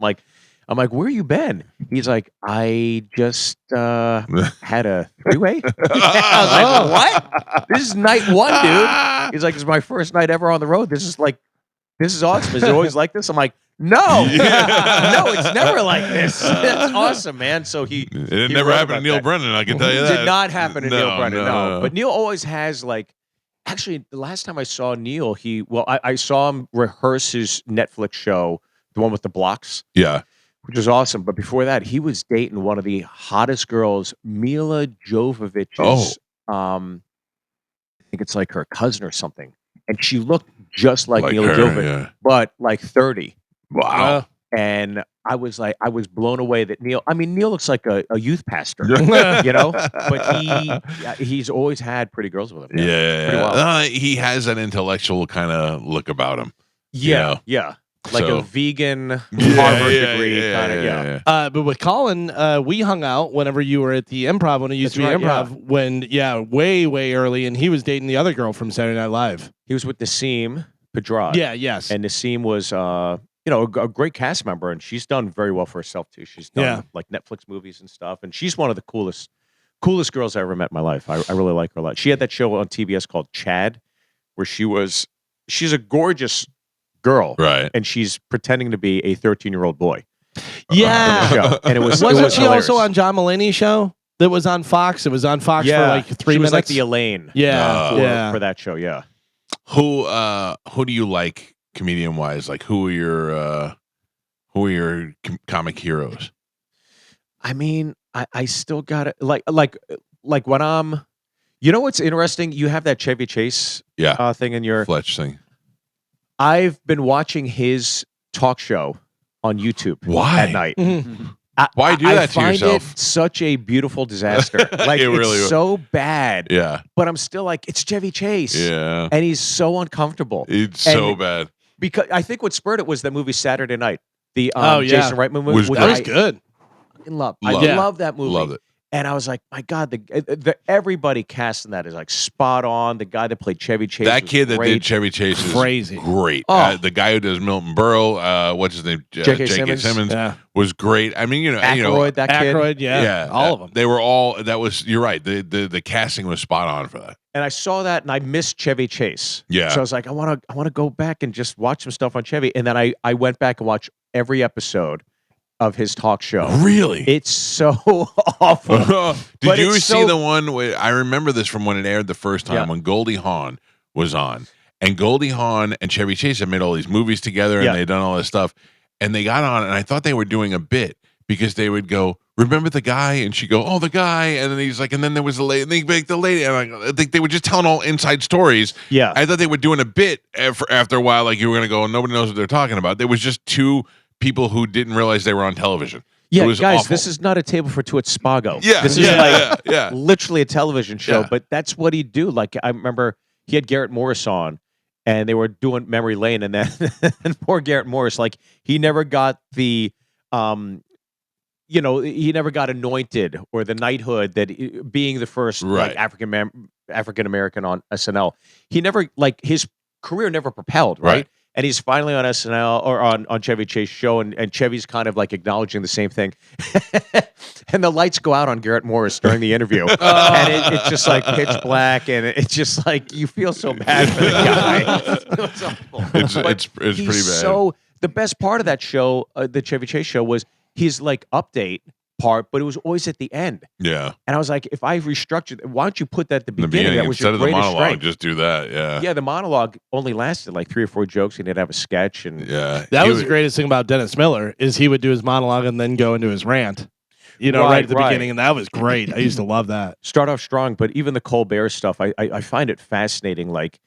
I'm like, where you been? He's like, I just had a three-way. I was like, what? This is night one, dude. He's like, it's my first night ever on the road. This is awesome. Is it always like this? I'm like, no, no, it's never like this. It's awesome, man. So
it never happened to Neil Brennan, I can tell you that.
Did not happen to Neil Brennan, no.
No.
But Neil always has actually, the last time I saw Neil, I saw him rehearse his Netflix show, the one with the blocks.
Yeah.
Which was awesome. But before that, he was dating one of the hottest girls, Mila Jovovich's. I think it's like her cousin or something. And she looked just like Mila Jovovich, but like 30.
Wow.
And I was blown away that Neil looks like a youth pastor, but he's always had pretty girls with him.
Yeah.
Pretty well.
He has an intellectual kind of look about him.
Yeah. Yeah. Like a vegan Harvard degree kind of, yeah.
But with Colin, we hung out whenever you were at the Improv, when it used to be Improv, way, way early, and he was dating the other girl from Saturday Night Live.
He was with Nassim Pedrad.
Yeah, yes.
And Nassim was, a great cast member, and she's done very well for herself, too. She's done, like, Netflix movies and stuff, and she's one of the coolest girls I ever met in my life. I really like her a lot. She had that show on TBS called Chad, where she's a gorgeous girl,
right?
And she's pretending to be a 13-year-old boy.
Yeah,
show. And it was
wasn't she
hilarious.
also on John Mulaney's show that was on Fox? It was on Fox for like 3 minutes.
She was like the Elaine, for that show. Yeah.
Who do you like comedian wise? Like who are your comic heroes?
I mean, I still got it. Like when I'm, what's interesting? You have that Chevy Chase thing in your
Fletch thing.
I've been watching his talk show on YouTube
at
night.
Why do that to yourself?
I find it such a beautiful disaster. Like it's so bad.
Yeah.
But I'm still like, it's Chevy Chase.
Yeah.
And he's so uncomfortable.
It's so bad.
Because I think what spurred it was that movie Saturday Night. The Jason Reitman movie.
That
was good.
I love that movie.
Love it.
And I was like, my God, everybody cast in that is like spot on. The guy that played Chevy Chase,
that kid that did Chevy Chase is
crazy,
great.
Oh.
The guy who does Milton Berle, what's his name,
J.K. Simmons,
was great. I mean,
Aykroyd, that kid,
Aykroyd, all of them.
They were all. That was. You're right. The casting was spot on for that.
And I saw that, and I missed Chevy Chase.
Yeah.
So I was like, I want to go back and just watch some stuff on Chevy. And then I went back and watched every episode of his talk show.
Really?
It's so awful.
Did you see the one where I remember this from when it aired the first time when Goldie Hawn was on. And Goldie Hawn and Chevy Chase had made all these movies together and they'd done all this stuff. And they got on and I thought they were doing a bit because they would go, remember the guy? And she'd go, oh, the guy. And then he's like, and then there was the lady. And they make the lady. And I think they were just telling all inside stories.
Yeah.
I thought they were doing a bit after a while, like you were going to go, and nobody knows what they're talking about. There was just two people who didn't realize they were on television.
Yeah,
it was
guys,
awful.
This is not a table for two at Spago.
Yeah,
this is literally a television show,
Yeah.
but that's what he'd do. Like I remember he had Garrett Morris on, and they were doing Memory Lane, and then and poor Garrett Morris, like he never got the, he never got anointed or the knighthood that being the first like African American on SNL. He never his career never propelled, right? and he's finally on SNL or on Chevy Chase's show, and Chevy's kind of like acknowledging the same thing. And the lights go out on Garrett Morris during the interview, and it's just like pitch black, and it's just like you feel so bad for the guy. It's awful.
It's pretty bad.
So the best part of that show, the Chevy Chase show, was his like update part, but it was always at the end.
Yeah.
And I was like, if I restructured, why don't you put that at the beginning? That was
instead
your
of the
greatest
monologue,
strength.
just do that. Yeah.
Yeah, the monologue only lasted like 3 or 4 jokes. He didn't have a sketch, and
Yeah.
That was the greatest thing about Dennis Miller is he would do his monologue and then go into his rant. Right at the beginning, and that was great. I used to love that.
Start off strong, but even the Colbert stuff, I find it fascinating. Like,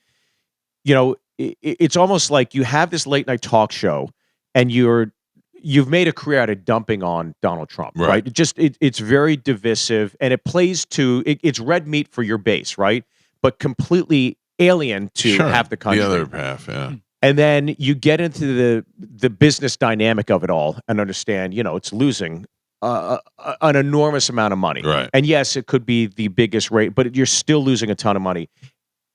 it's almost like you have this late night talk show, and you've made a career out of dumping on Donald Trump, right? It's very divisive, and it plays to it's red meat for your base, right? But completely alien to half the country.
The other half, yeah.
And then you get into the business dynamic of it all and understand, it's losing an enormous amount of money.
Right.
And yes, it could be the biggest rate, but you're still losing a ton of money.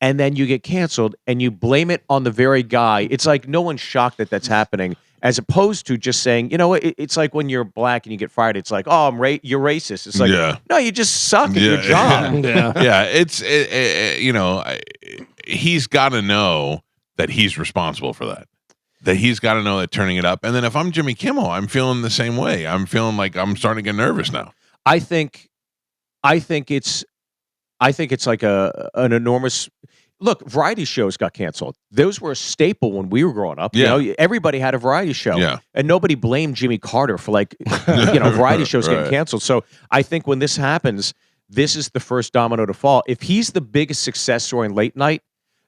And then you get canceled and you blame it on the very guy. It's like no one's shocked that that's happening, as opposed to just saying, it's like when you're black and you get fired. It's like, oh, you're racist. It's like, no, you just suck at your job.
Yeah. He's got to know that he's responsible for that. That he's got to know that turning it up. And then if I'm Jimmy Kimmel, I'm feeling the same way. I'm feeling like I'm starting to get nervous now.
I think it's like an enormous look. Variety shows got canceled. Those were a staple when we were growing up.
Yeah.
Everybody had a variety show.
Yeah.
And nobody blamed Jimmy Carter for variety shows getting canceled. So I think when this happens, this is the first domino to fall. If he's the biggest success story in late night,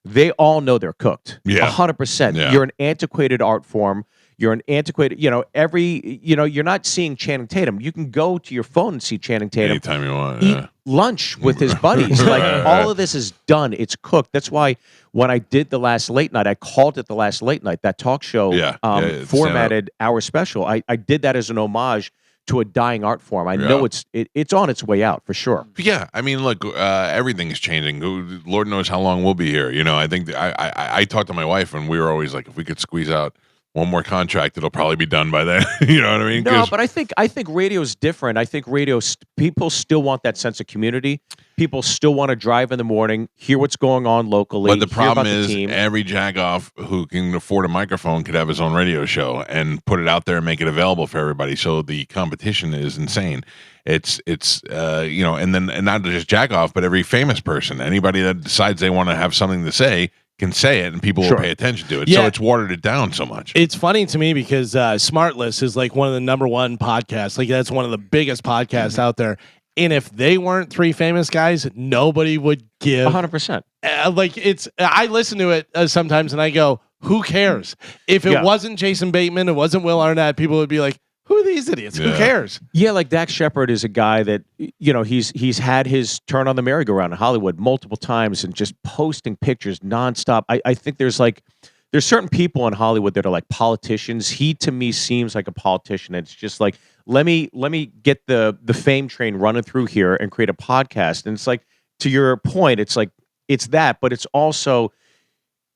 they all know they're cooked.
Yeah.
100%.
Yeah.
You're an antiquated art form. You're an antiquated, you're not seeing Channing Tatum. You can go to your phone and see Channing Tatum.
Anytime you want.
Eat lunch with his buddies. All of this is done. It's cooked. That's why when I did the last late night, I called it the last late night, that talk show formatted hour special. I did that as an homage to a dying art form. I know it's on its way out for sure.
Yeah, I mean, look, everything is changing. Lord knows how long we'll be here. I think I talked to my wife, and we were always like, if we could squeeze out one more contract, it'll probably be done by then. You know what I mean?
No, but I think radio is different. I think people still want that sense of community. People still want to drive in the morning, hear what's going on locally.
But the problem is,
team.
every jagoff who can afford a microphone could have his own radio show and put it out there and make it available for everybody. So the competition is insane. It's and not just jagoff, but every famous person, anybody that decides they want to have something to say, can say it and people will pay attention to it.
Yeah.
So it's watered it down so much.
It's funny to me because Smartless is like one of the #1 podcasts. Like that's one of the biggest podcasts out there. And if they weren't 3 famous guys, nobody would give
100%.
I listen to it sometimes and I go, who cares? If it wasn't Jason Bateman, it wasn't Will Arnett, people would be like, who are these idiots? Who cares?
Yeah, like Dax Shepard is a guy that he's had his turn on the merry-go-round in Hollywood multiple times and just posting pictures nonstop. I think there's certain people in Hollywood that are like politicians. He to me seems like a politician. It's just like let me get the fame train running through here and create a podcast. And it's like, to your point, it's like it's that, but it's also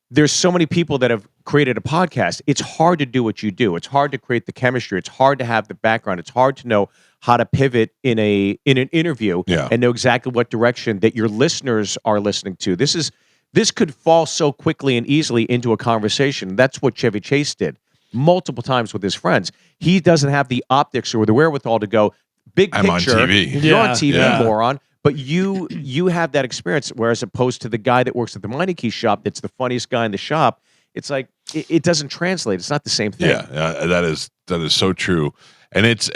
there's so many people that have created a podcast. It's hard to do what you do. It's hard to create the chemistry. It's hard to have the background. It's hard to know how to pivot in an interview and know exactly what direction that your listeners are listening to. This could fall so quickly and easily into a conversation. That's what Chevy Chase did multiple times with his friends. He doesn't have the optics or the wherewithal to go big picture.
I'm on TV.
You're on TV, moron. But you have that experience, whereas opposed to the guy that works at the Meineke shop that's the funniest guy in the shop, it's like it doesn't translate. It's not the same thing.
Yeah, that is so true. And it's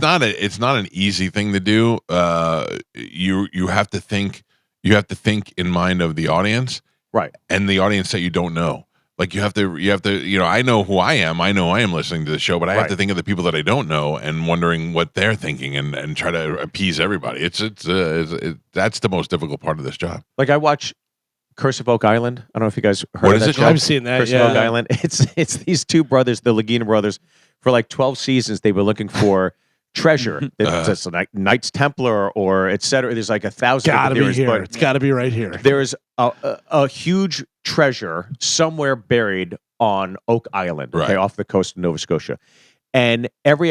not an easy thing to do. You have to think in mind of the audience,
right?
And the audience that you don't know. Like you have to, I know who I am. I know I am listening to the show, but I have to think of the people that I don't know and wondering what they're thinking and try to appease everybody. It's that's the most difficult part of this job.
Like I watch Curse of Oak Island. I don't know if you guys heard of that show.
I've seen that.
Curse of Oak Island. It's these 2 brothers, the Lagina brothers. For like 12 seasons, they were looking for treasure. It's like Knights Templar or et cetera. There's like 1,000.
Gotta be here. It's got to be right here.
There's a huge treasure somewhere buried on Oak Island,
Right.
okay, off the coast of Nova Scotia. And every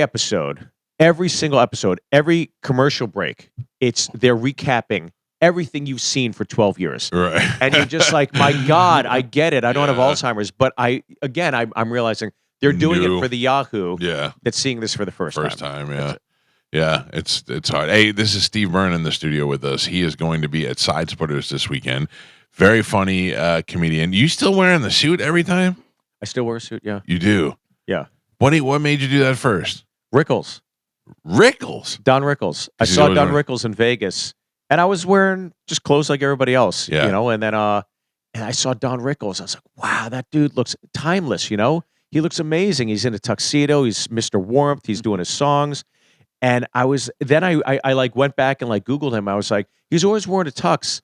single episode, every commercial break, they're recapping everything you've seen for 12 years.
Right.
And you're just like, my God, I get it. I don't have Alzheimer's. But I'm realizing they're doing it for the Yahoo that's seeing this for the first time.
Yeah. Yeah, it's hard. Hey, this is Steve Byrne in the studio with us. He is going to be at Side Splitters this weekend. Very funny comedian. You still wearing the suit every time?
I still wear a suit, yeah.
You do?
Yeah.
What made you do that first?
Rickles. Don Rickles. I saw Don Rickles in Vegas, and I was wearing just clothes like everybody else, you know, and then and I saw Don Rickles. I was like, wow, that dude looks timeless, you know? He looks amazing. He's in a tuxedo. He's Mr. Warmth. He's doing his songs. And I like went back and like Googled him. I was like, he's always worn a tux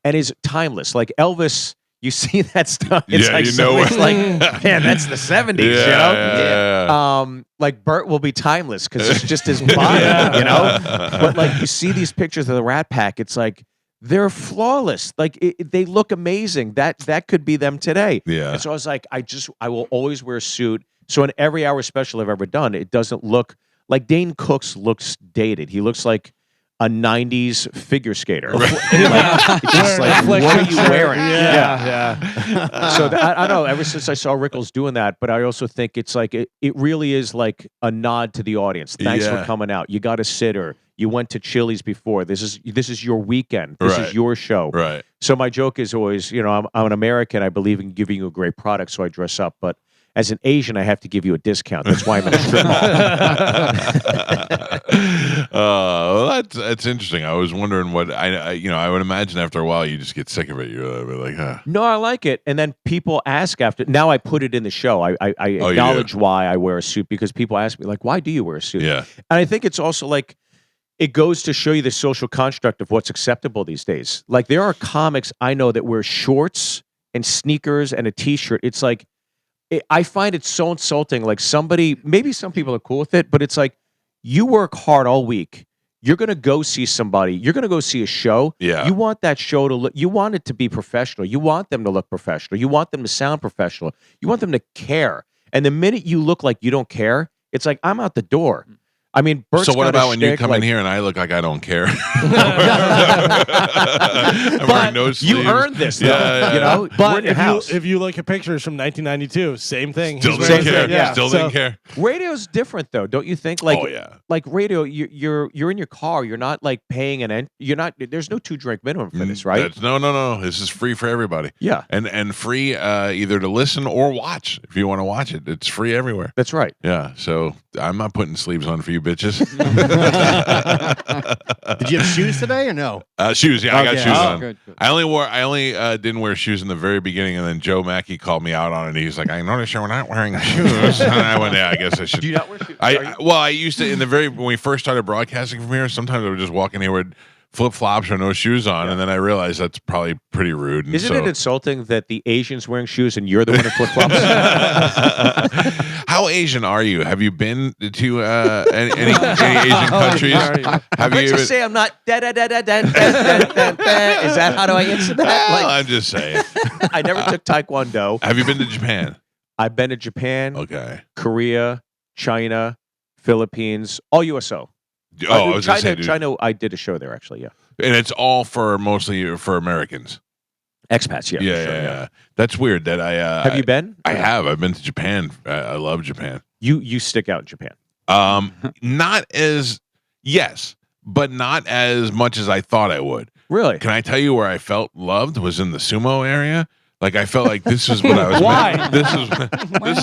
and he's timeless. Like Elvis, you see that stuff. It's like, it's like, man, that's the 70s, you know?
Yeah.
Like Burt will be timeless because it's just his body, you know? But like you see these pictures of the Rat Pack, it's like, they're flawless. Like they look amazing. That could be them today.
Yeah.
And so I was like, I will always wear a suit. So in every hour special I've ever done, it doesn't look like Dane Cooks looks dated. He looks like a 90s figure skater. Like, just like, what are you wearing?
Yeah.
So I don't know, ever since I saw Rickles doing that, but I also think it's like, it really is like a nod to the audience. Thanks for coming out. You got a sitter. You went to Chili's before. This is your weekend. This is your show.
Right.
So my joke is always, you know, I'm an American. I believe in giving you a great product, so I dress up. But as an Asian, I have to give you a discount. That's why I'm in a strip mall.
Well, that's interesting. I was wondering what I would imagine after a while you just get sick of it. You're like, huh.
No, I like it. And then people ask after. Now I put it in the show. I acknowledge why I wear a suit because people ask me like, why do you wear a suit?
Yeah.
And I think it's also like, it goes to show you the social construct of what's acceptable these days. Like there are comics I know that wear shorts and sneakers and a t-shirt. It's like, I find it so insulting. Like maybe some people are cool with it, but it's like you work hard all week. You're going to go see somebody. You're going to go see a show.
Yeah.
You want that show to look, you want it to be professional. You want them to look professional. You want them to sound professional. You want them to care. And the minute you look like you don't care, it's like, I'm out the door. I mean, Bert's
so what
got
about when you come in here and I look like I don't care? I'm wearing no sleeves.
You earned this, though. You know,
but if you look at pictures from 1992, same thing.
Still didn't care.
Yeah.
Still didn't care.
Radio's different, though, don't you think? Like,
oh yeah.
Like radio, you're in your car. You're not like paying you're not. There's no 2-drink minimum for this, right?
No. This is free for everybody.
Yeah,
and free either to listen or watch. If you want to watch it, it's free everywhere.
That's right.
Yeah. So I'm not putting sleeves on for you bitches.
Did you have shoes today or no?
Shoes, yeah, I got shoes on.
Good.
I only didn't wear shoes in the very beginning, and then Joe Mackey called me out on it. He's like, "I noticed you're not wearing shoes." And I went, "Yeah, I guess I should."
Do you not wear shoes?
I used to when we first started broadcasting from here. Sometimes I would just walk in here with flip flops or no shoes on, and then I realized that's probably pretty rude. And
Isn't it insulting that the Asian's wearing shoes and you're the one in flip flops?
How Asian are you? Have you been to any Asian countries? Have
you even say I'm not? Is that how do I answer that?
Well, I'm just saying.
I never took Taekwondo.
Have you been to Japan?
I've been to Japan,
okay,
Korea, China, Philippines, all USO.
Oh, I was
China.
say, dude.
China. I did a show there actually. Yeah,
and it's all mostly for Americans.
Expats. Yeah.
Yeah. That's weird. That I
have you been?
I have. I've been to Japan. I love Japan.
You stick out in Japan.
Not as but not as much as I thought I would.
Really?
Can I tell you where I felt loved was in the sumo area? Like I felt like this is what I was.
Why?
This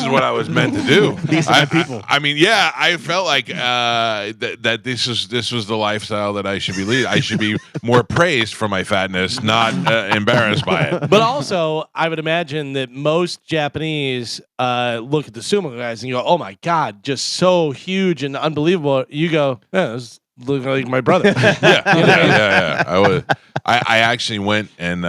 is what I was meant to do.
These are the people.
I mean, yeah, I felt like that this was the lifestyle that I should be leading. I should be more praised for my fatness, not embarrassed by it.
But also, I would imagine that most Japanese look at the sumo guys and you go, "Oh my god, just so huge and unbelievable." You go, "Yeah, this looks like my brother."
Yeah. I actually went and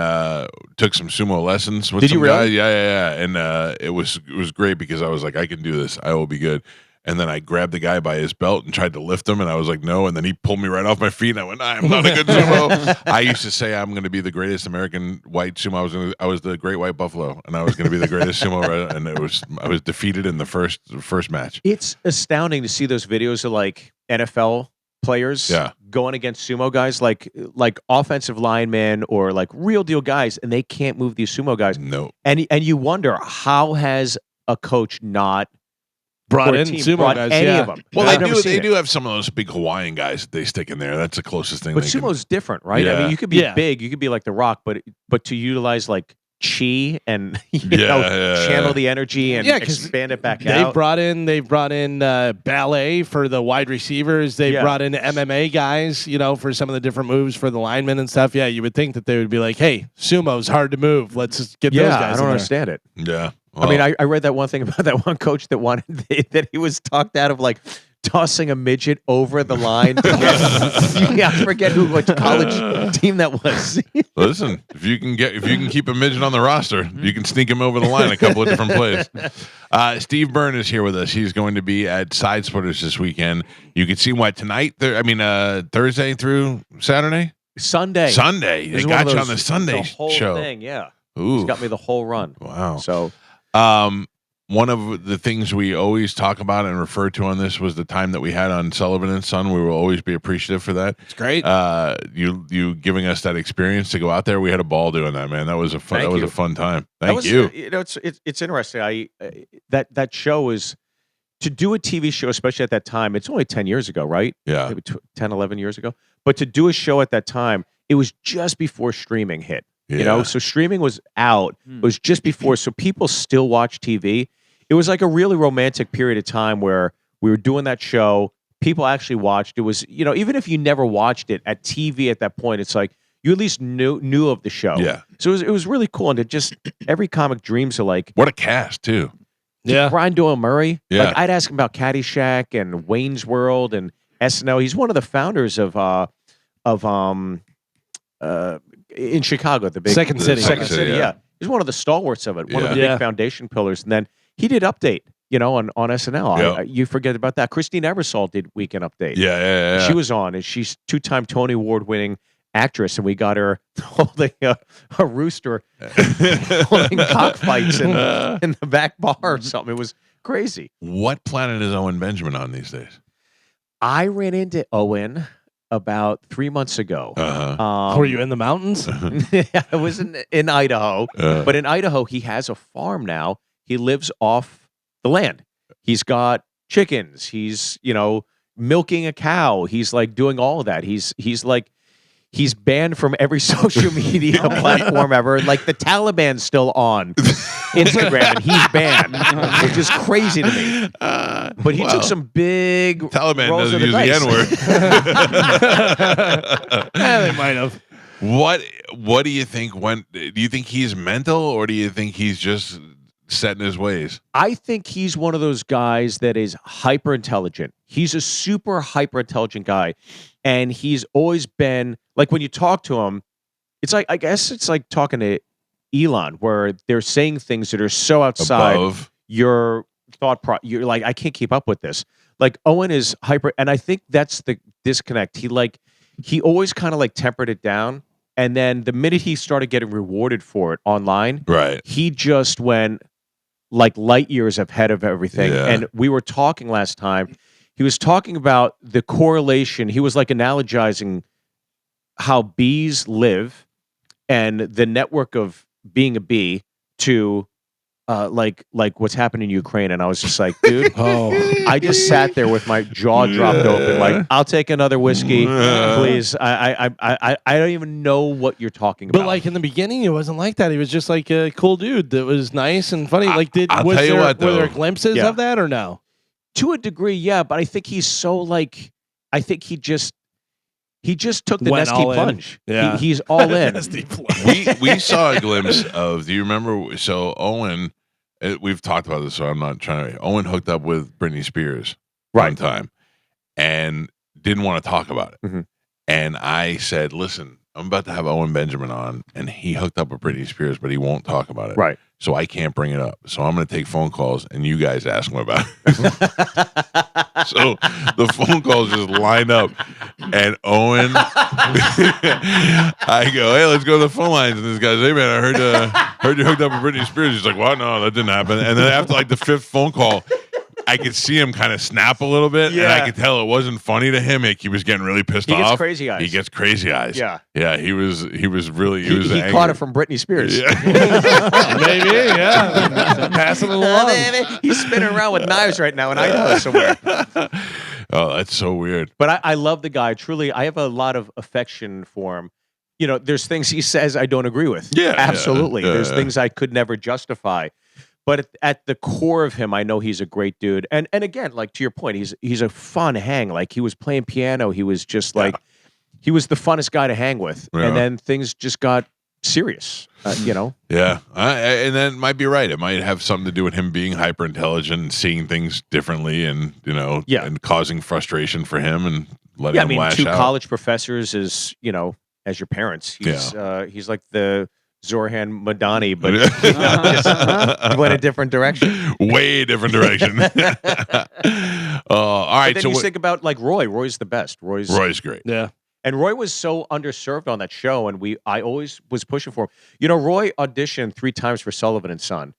took some sumo lessons with
Did
some
you really?
guys. Yeah. And it was great because I was like, I can do this. I will be good. And then I grabbed the guy by his belt and tried to lift him, and I was like, no. And then he pulled me right off my feet, and I went, I'm not a good sumo. I used to say I'm going to be the greatest American white sumo. I was the Great White Buffalo, and I was going to be the greatest sumo. And I was defeated in the first match.
It's astounding to see those videos of like NFL players going against sumo guys, like offensive linemen or like real deal guys, and they can't move these sumo guys.
No.
And you wonder, how has a coach not
brought in sumo guys,
any of them?
Well, they do have some of those big Hawaiian guys that they stick in there. That's the closest thing.
But sumo's different, right? I mean, you could be big, you could be like The Rock, but to utilize like chi and channel the energy and expand it back out.
They've brought in ballet for the wide receivers. They've brought in MMA guys, for some of the different moves for the linemen and stuff. Yeah, you would think that they would be like, hey, sumo's hard to move. Let's just get those guys.
I don't understand it.
Yeah.
Well, I mean, I read that one thing about that one coach that wanted that he was talked out of like tossing a midget over the line. I forget what college team that was.
Listen, if you can keep a midget on the roster, you can sneak him over the line a couple of different plays. Steve Byrne is here with us. He's going to be at Side Splitters this weekend. You can see him tonight. Thursday through Saturday.
Sunday.
They got you on the Sunday show.
Thing, yeah.
Ooh.
He's got me the whole run.
Wow.
So.
One of the things we always talk about and refer to on this was the time that we had on Sullivan and Son. We will always be appreciative for that.
It's great.
You giving us that experience to go out there. We had a ball doing that, man. That was a fun time. Thank you.
It's interesting. That show is to do a TV show, especially at that time. It's only 10 years ago, right?
Yeah,
maybe 10, 11 years ago. But to do a show at that time, it was just before streaming hit.
Yeah.
So streaming was out. It was just before, so people still watch TV. It was like a really romantic period of time where we were doing that show. People actually watched. It was, even if you never watched it at TV at that point, it's like you at least knew of the show.
Yeah.
So it was really cool, and it just every comic dreams of like
what a cast too.
Yeah,
Brian Doyle Murray.
Yeah,
like I'd ask him about Caddyshack and Wayne's World and SNL. He's one of the founders of in Chicago, the big
Second City.
Second City, yeah. He's one of the stalwarts of it, one of the big foundation pillars. And then he did Update, on SNL.
Yep.
You forget about that. Christine Ebersol did Weekend Update.
Yeah.
She was on, and she's two-time Tony Award-winning actress, and we got her holding a rooster, holding cockfights in the back bar or something. It was crazy.
What planet is Owen Benjamin on these days?
I ran into Owen about 3 months ago.
Were you in the mountains?
I was in Idaho, but in Idaho he has a farm now. He lives off the land. He's got chickens. He's milking a cow. He's like doing all of that. He's banned from every social media platform ever. Like the Taliban's still on Instagram and he's banned, which is crazy to me. But he took some big
Taliban
rolls
doesn't
of the
use
dice.
the N-word.
They might have.
What do you think do you think he's mental, or do you think he's just set in his ways?
I think he's one of those guys that is hyper intelligent. He's a super hyper intelligent guy. And he's always been like, when you talk to him, it's like, I guess it's like talking to Elon, where they're saying things that are so outside your thought you're like, I can't keep up with this. Like Owen is hyper, and I think that's the disconnect. He always kind of like tempered it down. And then the minute he started getting rewarded for it online,
right,
he just went like light years ahead of everything.
Yeah.
And we were talking last time. He was talking about the correlation. He was like analogizing how bees live and the network of being a bee to like what's happening in Ukraine. And I was just like, dude, I just sat there with my jaw dropped open. Like, I'll take another whiskey, please. I don't even know what you're talking about.
But like in the beginning, it wasn't like that. He was just like a cool dude that was nice and funny. Like, were there glimpses of that or no?
To a degree, yeah, but I think he's so like, I think he just took the Nesty plunge.
Yeah.
He's all in.
we saw a glimpse of, do you remember? So Owen, we've talked about this, so I'm not trying to, Owen hooked up with Britney Spears one time and didn't want to talk about it.
Mm-hmm.
And I said, listen, I'm about to have Owen Benjamin on, and he hooked up with Britney Spears, but he won't talk about it.
Right.
So I can't bring it up. So I'm going to take phone calls, and you guys ask him about it. So the phone calls just line up, and Owen, I go, hey, let's go to the phone lines, and this guy's, hey man, I heard you hooked up with Britney Spears. He's like, what? No, that didn't happen. And then after like the 5th phone call, I could see him kind of snap a little bit, and I could tell it wasn't funny to him. Like he was getting really pissed off.
He gets crazy eyes.
He gets crazy eyes.
Yeah.
Yeah, he was really
He
angry.
caught it from Britney Spears.
Yeah.
Maybe, yeah. Passing it along.
He's spinning around with knives right now in Idaho somewhere.
Oh, that's so weird.
But I love the guy. Truly, I have a lot of affection for him. You know, there's things he says I don't agree with.
Yeah,
absolutely.
yeah.
There's things I could never justify. But at the core of him, I know he's a great dude. And again, like to your point, he's a fun hang. Like he was playing piano. He was just like, he was the funnest guy to hang with.
Yeah.
And then things just got serious, you know?
Yeah. And then might be right. It might have something to do with him being hyper intelligent and seeing things differently and, you know, and causing frustration for him and letting him lash
2
out.
college professors is, you know, as your parents. He's like the Zorhan Madani, but you know, just went a different direction.
Way different direction. All right.
But then
So
you think about like Roy. Roy's the best. Roy's
great.
Yeah.
And Roy was so underserved on that show, and I always was pushing for him. You know, Roy auditioned 3 times for Sullivan and Son,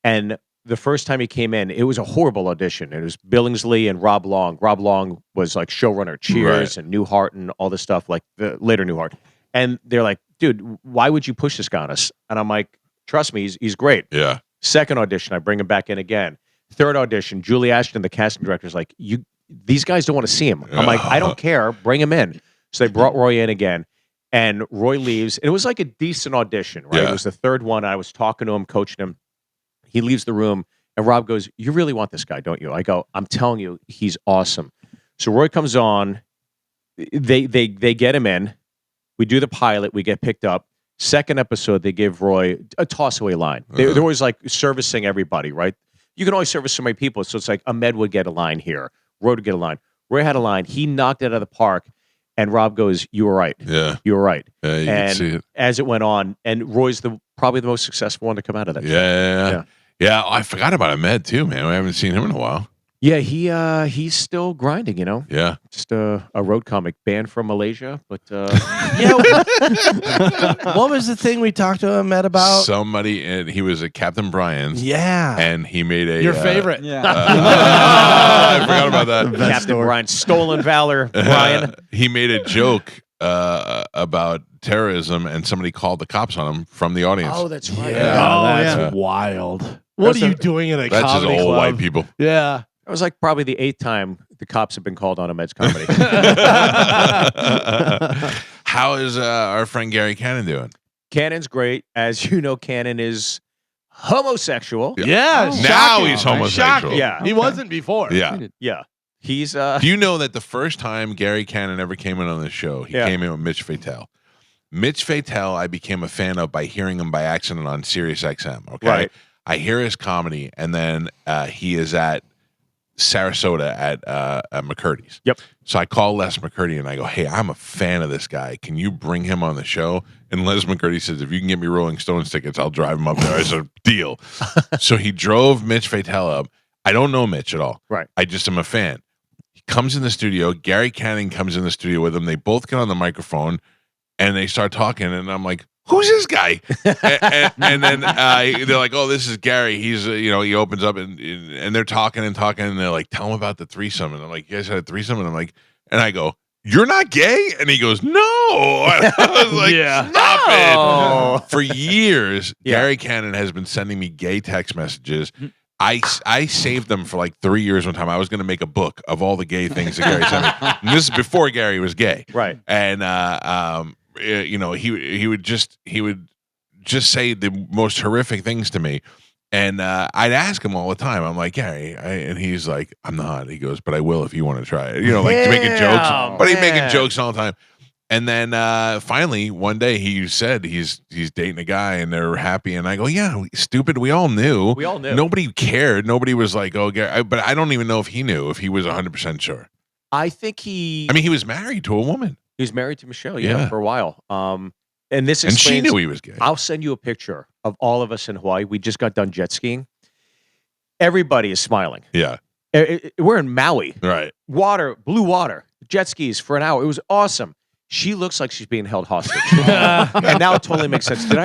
and the first time he came in, it was a horrible audition. It was Billingsley and Rob Long. Rob Long was like showrunner, Cheers and Newhart and all this stuff, like the later Newhart. And they're like, dude, why would you push this guy on us? And I'm like, trust me, he's great.
Yeah.
Second audition, I bring him back in again. Third audition, Julie Ashton, the casting director, is like, these guys don't want to see him. I'm like, I don't care, bring him in. So they brought Roy in again, and Roy leaves. And it was like a decent audition, right?
Yeah.
It was the third one. I was talking to him, coaching him. He leaves the room, and Rob goes, you really want this guy, don't you? I go, I'm telling you, he's awesome. So Roy comes on. They get him in. We do the pilot. We get picked up. Second episode, they give Roy a toss-away line. They're always like servicing everybody, right? You can only service so many people. So it's like Ahmed would get a line here. Roy would get a line. Roy had a line. He knocked it out of the park. And Rob goes, you were right.
Yeah.
You were right.
Yeah, you can see it.
As it went on, and Roy's probably the most successful one to come out of that show.
Yeah, I forgot about Ahmed too, man. We haven't seen him in a while.
Yeah, he's still grinding, you know?
Yeah.
Just a road comic, banned from Malaysia, but
Yeah. What was the thing we talked to him about?
Somebody, and he was at Captain Brian's.
Yeah.
And he made a
Your favorite.
Yeah.
I forgot about that.
Captain Brian, stolen valor, Brian.
He made a joke about terrorism, and somebody called the cops on him from the audience.
Oh, that's right.
That's wild. What are you doing in a
That's just
comedy
old
club?
white people.
Yeah.
That was like probably the 8th time the cops have been called on Ahmed's comedy.
How is our friend Gary Cannon doing?
Cannon's great. As you know, Cannon is homosexual.
Yeah.
Oh.
Now
shocking.
he's homosexual.
Shocking.
Yeah.
He wasn't before.
Yeah.
Yeah. He's
Do you know that the first time Gary Cannon ever came in on this show, he came in with Mitch Fatel. Mitch Fatel, I became a fan of by hearing him by accident on Sirius XM. Okay.
Right.
I hear his comedy, and then he is at Sarasota at McCurdy's.
Yep.
So I call Les McCurdy and I go, hey, I'm a fan of this guy. Can you bring him on the show? And Les McCurdy says, if you can get me Rolling Stones tickets, I'll drive him up there. I said, deal. So he drove Mitch Fatel up. I don't know Mitch at all.
Right.
I just am a fan. He comes in the studio. Gary Cannon comes in the studio with him. They both get on the microphone and they start talking. And I'm like, who's this guy? and then they're like, oh, this is Gary. He's, he opens up and they're talking and they're like, tell him about the threesome. And I'm like, you guys had a threesome? And I'm like, and I go, you're not gay? And he goes, no. I was like, stop it. For years, Gary Cannon has been sending me gay text messages. I saved them for like 3 years one time. I was going to make a book of all the gay things that Gary sent me. And this is before Gary was gay.
Right.
And, he would just say the most horrific things to me. And I'd ask him all the time. I'm like, Gary, and he's like, I'm not. He goes, but I will if you want to try it. Making jokes. But he's making jokes all the time. And then finally, one day he said he's dating a guy and they're happy. And I go, yeah, stupid. We all knew.
We all knew.
Nobody cared. Nobody was like, oh, Gary. But I don't even know if he knew, if he was 100% sure.
I think he...
I mean, he was married to a woman.
He was married to Michelle,
Yeah.
for a while. And this
And she
explains,
knew he was gay.
I'll send you a picture of all of us in Hawaii. We just got done jet skiing. Everybody is smiling.
Yeah.
We're in Maui.
Right.
Water, blue water, jet skis for an hour. It was awesome. She looks like she's being held hostage. And now it totally makes sense. Did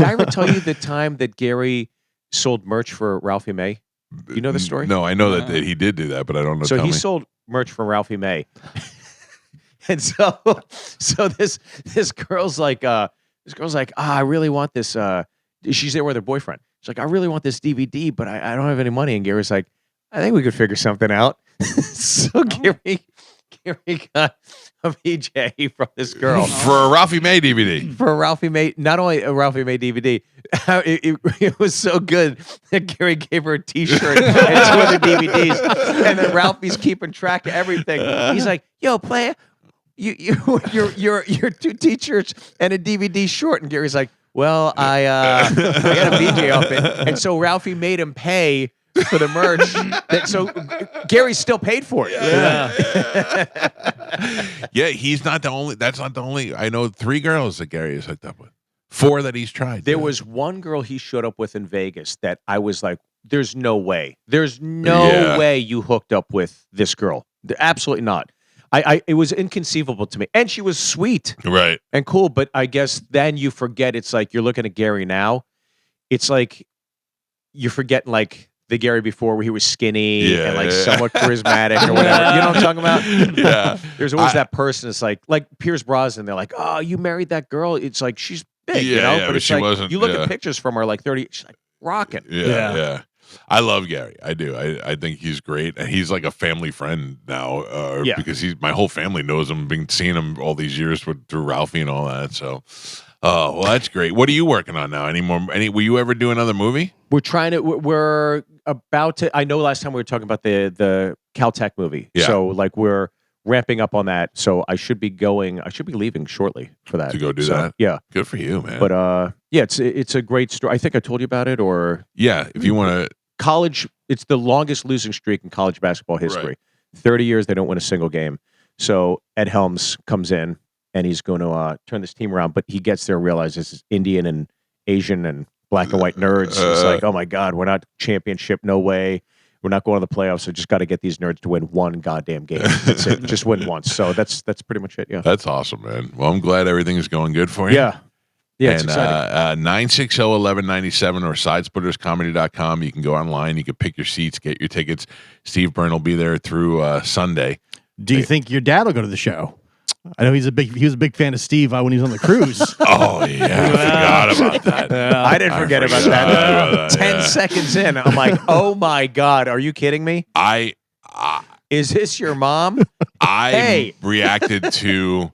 I ever tell you the time that Gary sold merch for Ralphie May? You know the story?
No, I know that he did do that, but I don't know.
So
Tell
he
me.
sold merch for Ralphie May. And so this girl's like, I really want this. She's there with her boyfriend. She's like, I really want this DVD, but I don't have any money. And Gary's like, I think we could figure something out. So Gary got a VJ from this girl
for a Ralphie May DVD.
for a Ralphie May, not only a Ralphie May DVD. It was so good that Gary gave her a T-shirt and 2 other DVDs, and then Ralphie's keeping track of everything. He's like, "Yo, player, you're 2 T-shirts and a DVD short," and Gary's like, "Well, I got a VJ off it," and so Ralphie made him pay for the merch. So Gary still paid for it.
Yeah, he's not the only. That's not the only. I know 3 girls that Gary is hooked up with. 4 that he's tried.
There was one girl he showed up with in Vegas that I was like, "There's no way. There's no way you hooked up with this girl. Absolutely not." It was inconceivable to me, and she was sweet,
right,
and cool. But I guess then you forget. It's like you're looking at Gary now. It's like you're forgetting like the Gary before where he was skinny and like somewhat charismatic or whatever. You know what I'm talking about?
Yeah.
There's always that person. It's like Pierce Brosnan. They're like, "Oh, you married that girl." It's like she's big, you know.
but
it's
she
like,
wasn't.
You look at pictures from her like 30. She's like rocking.
Yeah. I love Gary. I do. I think he's great. And he's like a family friend now because my whole family knows him. Been seeing him all these years through Ralphie and all that. So, well, that's great. What are you working on now? Will you ever do another movie?
We're about to. I know last time we were talking about the Caltech movie.
Yeah.
So like we're ramping up on that. So I should be leaving shortly for that.
To go do that?
Yeah.
Good for you, man.
But it's a great story. I think I told you about it, or
if you want to.
College, it's the longest losing streak in college basketball history.
Right.
30 years they don't win a single game. So Ed Helms comes in and he's going to turn this team around, but he gets there and realizes it's Indian and Asian and black and white nerds. It's like, oh my God, we're not championship, no way. We're not going to the playoffs. So just got to get these nerds to win one goddamn game. That's it. Just win once. So that's pretty much it. Yeah.
That's awesome, man. Well, I'm glad everything is going good for you.
Yeah. Yeah, it's
and,
exciting.
960-1197 or sidesplitterscomedy.com. You can go online. You can pick your seats, get your tickets. Steve Byrne will be there through Sunday.
Do you think your dad will go to the show? I know he was a big fan of Steve when he was on the cruise.
Oh, yeah. I forgot about that.
I didn't forget about that. 10 seconds in, I'm like, oh my God, are you kidding me? Is this your mom?
I reacted to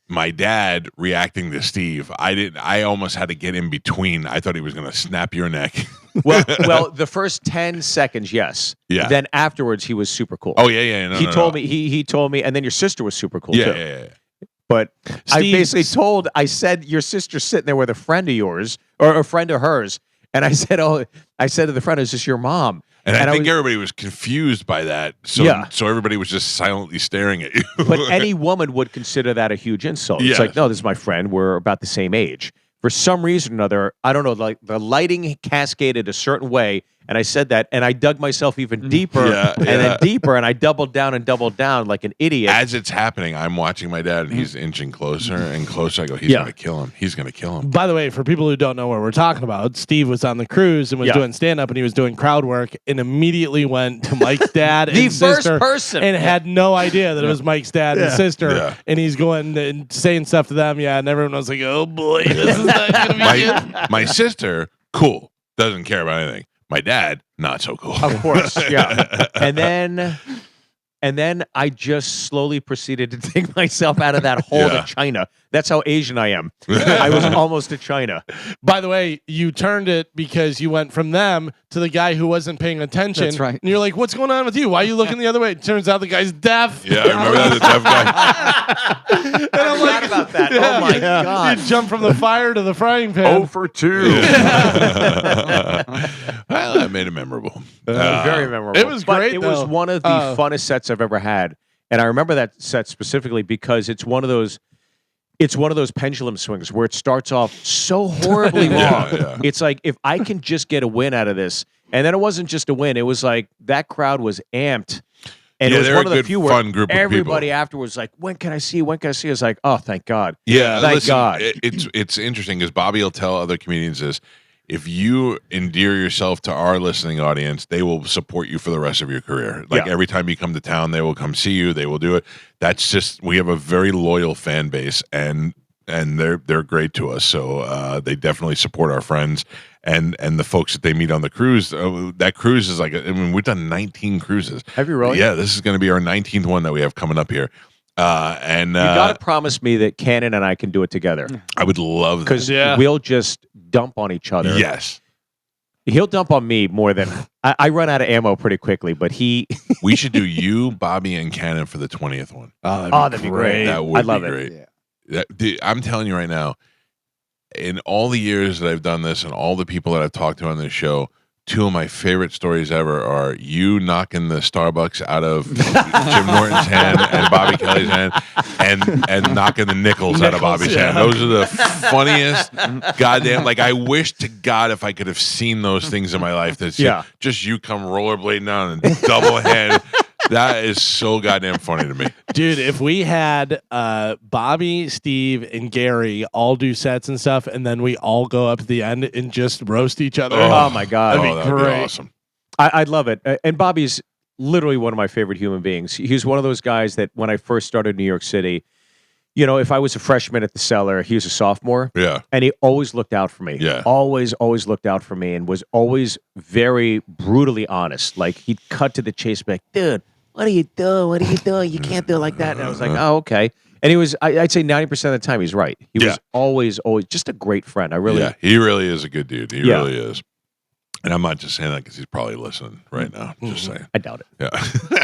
my dad reacting to Steve. I almost had to get in between. I thought he was going to snap your neck.
Well, the first 10 seconds, yes.
Yeah.
Then afterwards, he was super cool.
Oh, yeah. No,
he told me, he told me, and then your sister was super cool too.
Yeah.
But I said, your sister's sitting there with a friend of yours, or a friend of hers. And I said to the friend, is this your mom?
And I think everybody was confused by that. So everybody was just silently staring at you.
But any woman would consider that a huge insult. It's like, no, this is my friend. We're about the same age. For some reason or another, I don't know, like the lighting cascaded a certain way. And I said that, and I dug myself even deeper and then deeper, and I doubled down like an idiot.
As it's happening, I'm watching my dad, and he's inching closer and closer. I go, he's going to kill him. He's going to kill him.
By the way, for people who don't know what we're talking about, Steve was on the cruise and was doing stand-up, and he was doing crowd work, and immediately went to Mike's dad and sister,
person,
and had no idea that it was Mike's dad and sister. Yeah. And he's going and saying stuff to them, and everyone was like, oh boy, this is not going to be good.
My sister, cool, doesn't care about anything. My dad, not so cool.
Of course, yeah. And then I just slowly proceeded to dig myself out of that hole to China. That's how Asian I am. I was almost to China.
By the way, you turned it because you went from them to the guy who wasn't paying attention.
That's right.
And you're like, what's going on with you? Why are you looking the other way? Turns out the guy's deaf.
Yeah, I remember that, the deaf guy.
And I'm like, about that. Oh my God.
You jump from the fire to the frying pan.
0 for 2. Well, that made it memorable.
Very memorable.
It was great,
It was
though.
one of the funnest sets I've ever had. And I remember that set specifically because it's one of those pendulum swings where it starts off so horribly wrong.
Yeah.
It's like, if I can just get a win out of this. And then it wasn't just a win. It was like that crowd was amped. And it was
they're
one
a
of the
good,
few
fun
where
group of
everybody
people.
afterwards was like, when can I see? When can I see? It's like, oh, thank God.
Yeah,
Thank
listen,
God.
It's interesting because Bobby will tell other comedians this. If you endear yourself to our listening audience, they will support you for the rest of your career. Like every time you come to town, they will come see you. They will do it. That's just, we have a very loyal fan base, and they're great to us. So they definitely support our friends and the folks that they meet on the cruise. That cruise is like, I mean, we've done 19 cruises.
Have you really?
Yeah, this is going to be our 19th one that we have coming up here. And
You got to promise me that Cannon and I can do it together.
I would love that.
Because we'll just dump on each other.
Yes.
He'll dump on me more than I run out of ammo pretty quickly, but he.
We should do you, Bobby, and Cannon for the 20th one.
Oh, that'd be great.
That would
I'd love
be great.
it.
Dude, I'm telling you right now, in all the years that I've done this and all the people that I've talked to on this show, two of my favorite stories ever are you knocking the Starbucks out of Jim Norton's hand and Bobby Kelly's hand, and knocking the nickels out of Bobby's hand. Those are the funniest goddamn. Like, I wish to God if I could have seen those things in my life. That's just you come rollerblading down and double hand. That is so goddamn funny to me.
Dude, if we had Bobby, Steve, and Gary all do sets and stuff, and then we all go up at the end and just roast each other.
Oh my God.
That'd be great.
Be awesome.
I'd love it. And Bobby's literally one of my favorite human beings. He's one of those guys that when I first started in New York City, you know, if I was a freshman at the Cellar, he was a sophomore.
Yeah.
And he always looked out for me.
Yeah.
Always looked out for me and was always very brutally honest. Like, he'd cut to the chase, be like, dude, what are you doing? What are you doing? You can't do it like that. And I was like, oh, okay. And he was, I'd say 90% of the time, he's right. He was always just a great friend.
He really is a good dude. He really is. And I'm not just saying that because he's probably listening right now. Just saying.
I doubt it.
Yeah.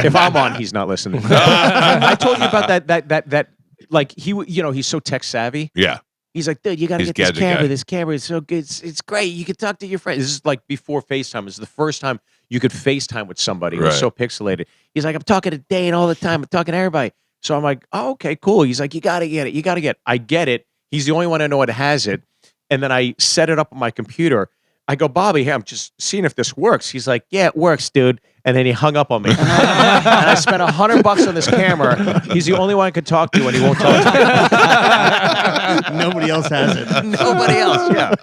If I'm on, he's not listening. I told you about that. Like, he's so tech savvy.
Yeah.
He's like, dude, you got to
He's
get this camera.
guy.
This camera is so good. It's great. You can talk to your friends. This is like before FaceTime. This is the first time you could FaceTime with somebody. It was so pixelated. He's like, I'm talking to Dane all the time. I'm talking to everybody. So I'm like, oh, okay, cool. He's like, you got to get it. You got to get it. I get it. He's the only one I know that has it. And then I set it up on my computer. I go, Bobby, hey, I'm just seeing if this works. He's like, yeah, it works, dude. And then he hung up on me. And I spent $100 on this camera. He's the only one I could talk to, and he won't talk to me.
Nobody else has it.
Nobody else. Yeah.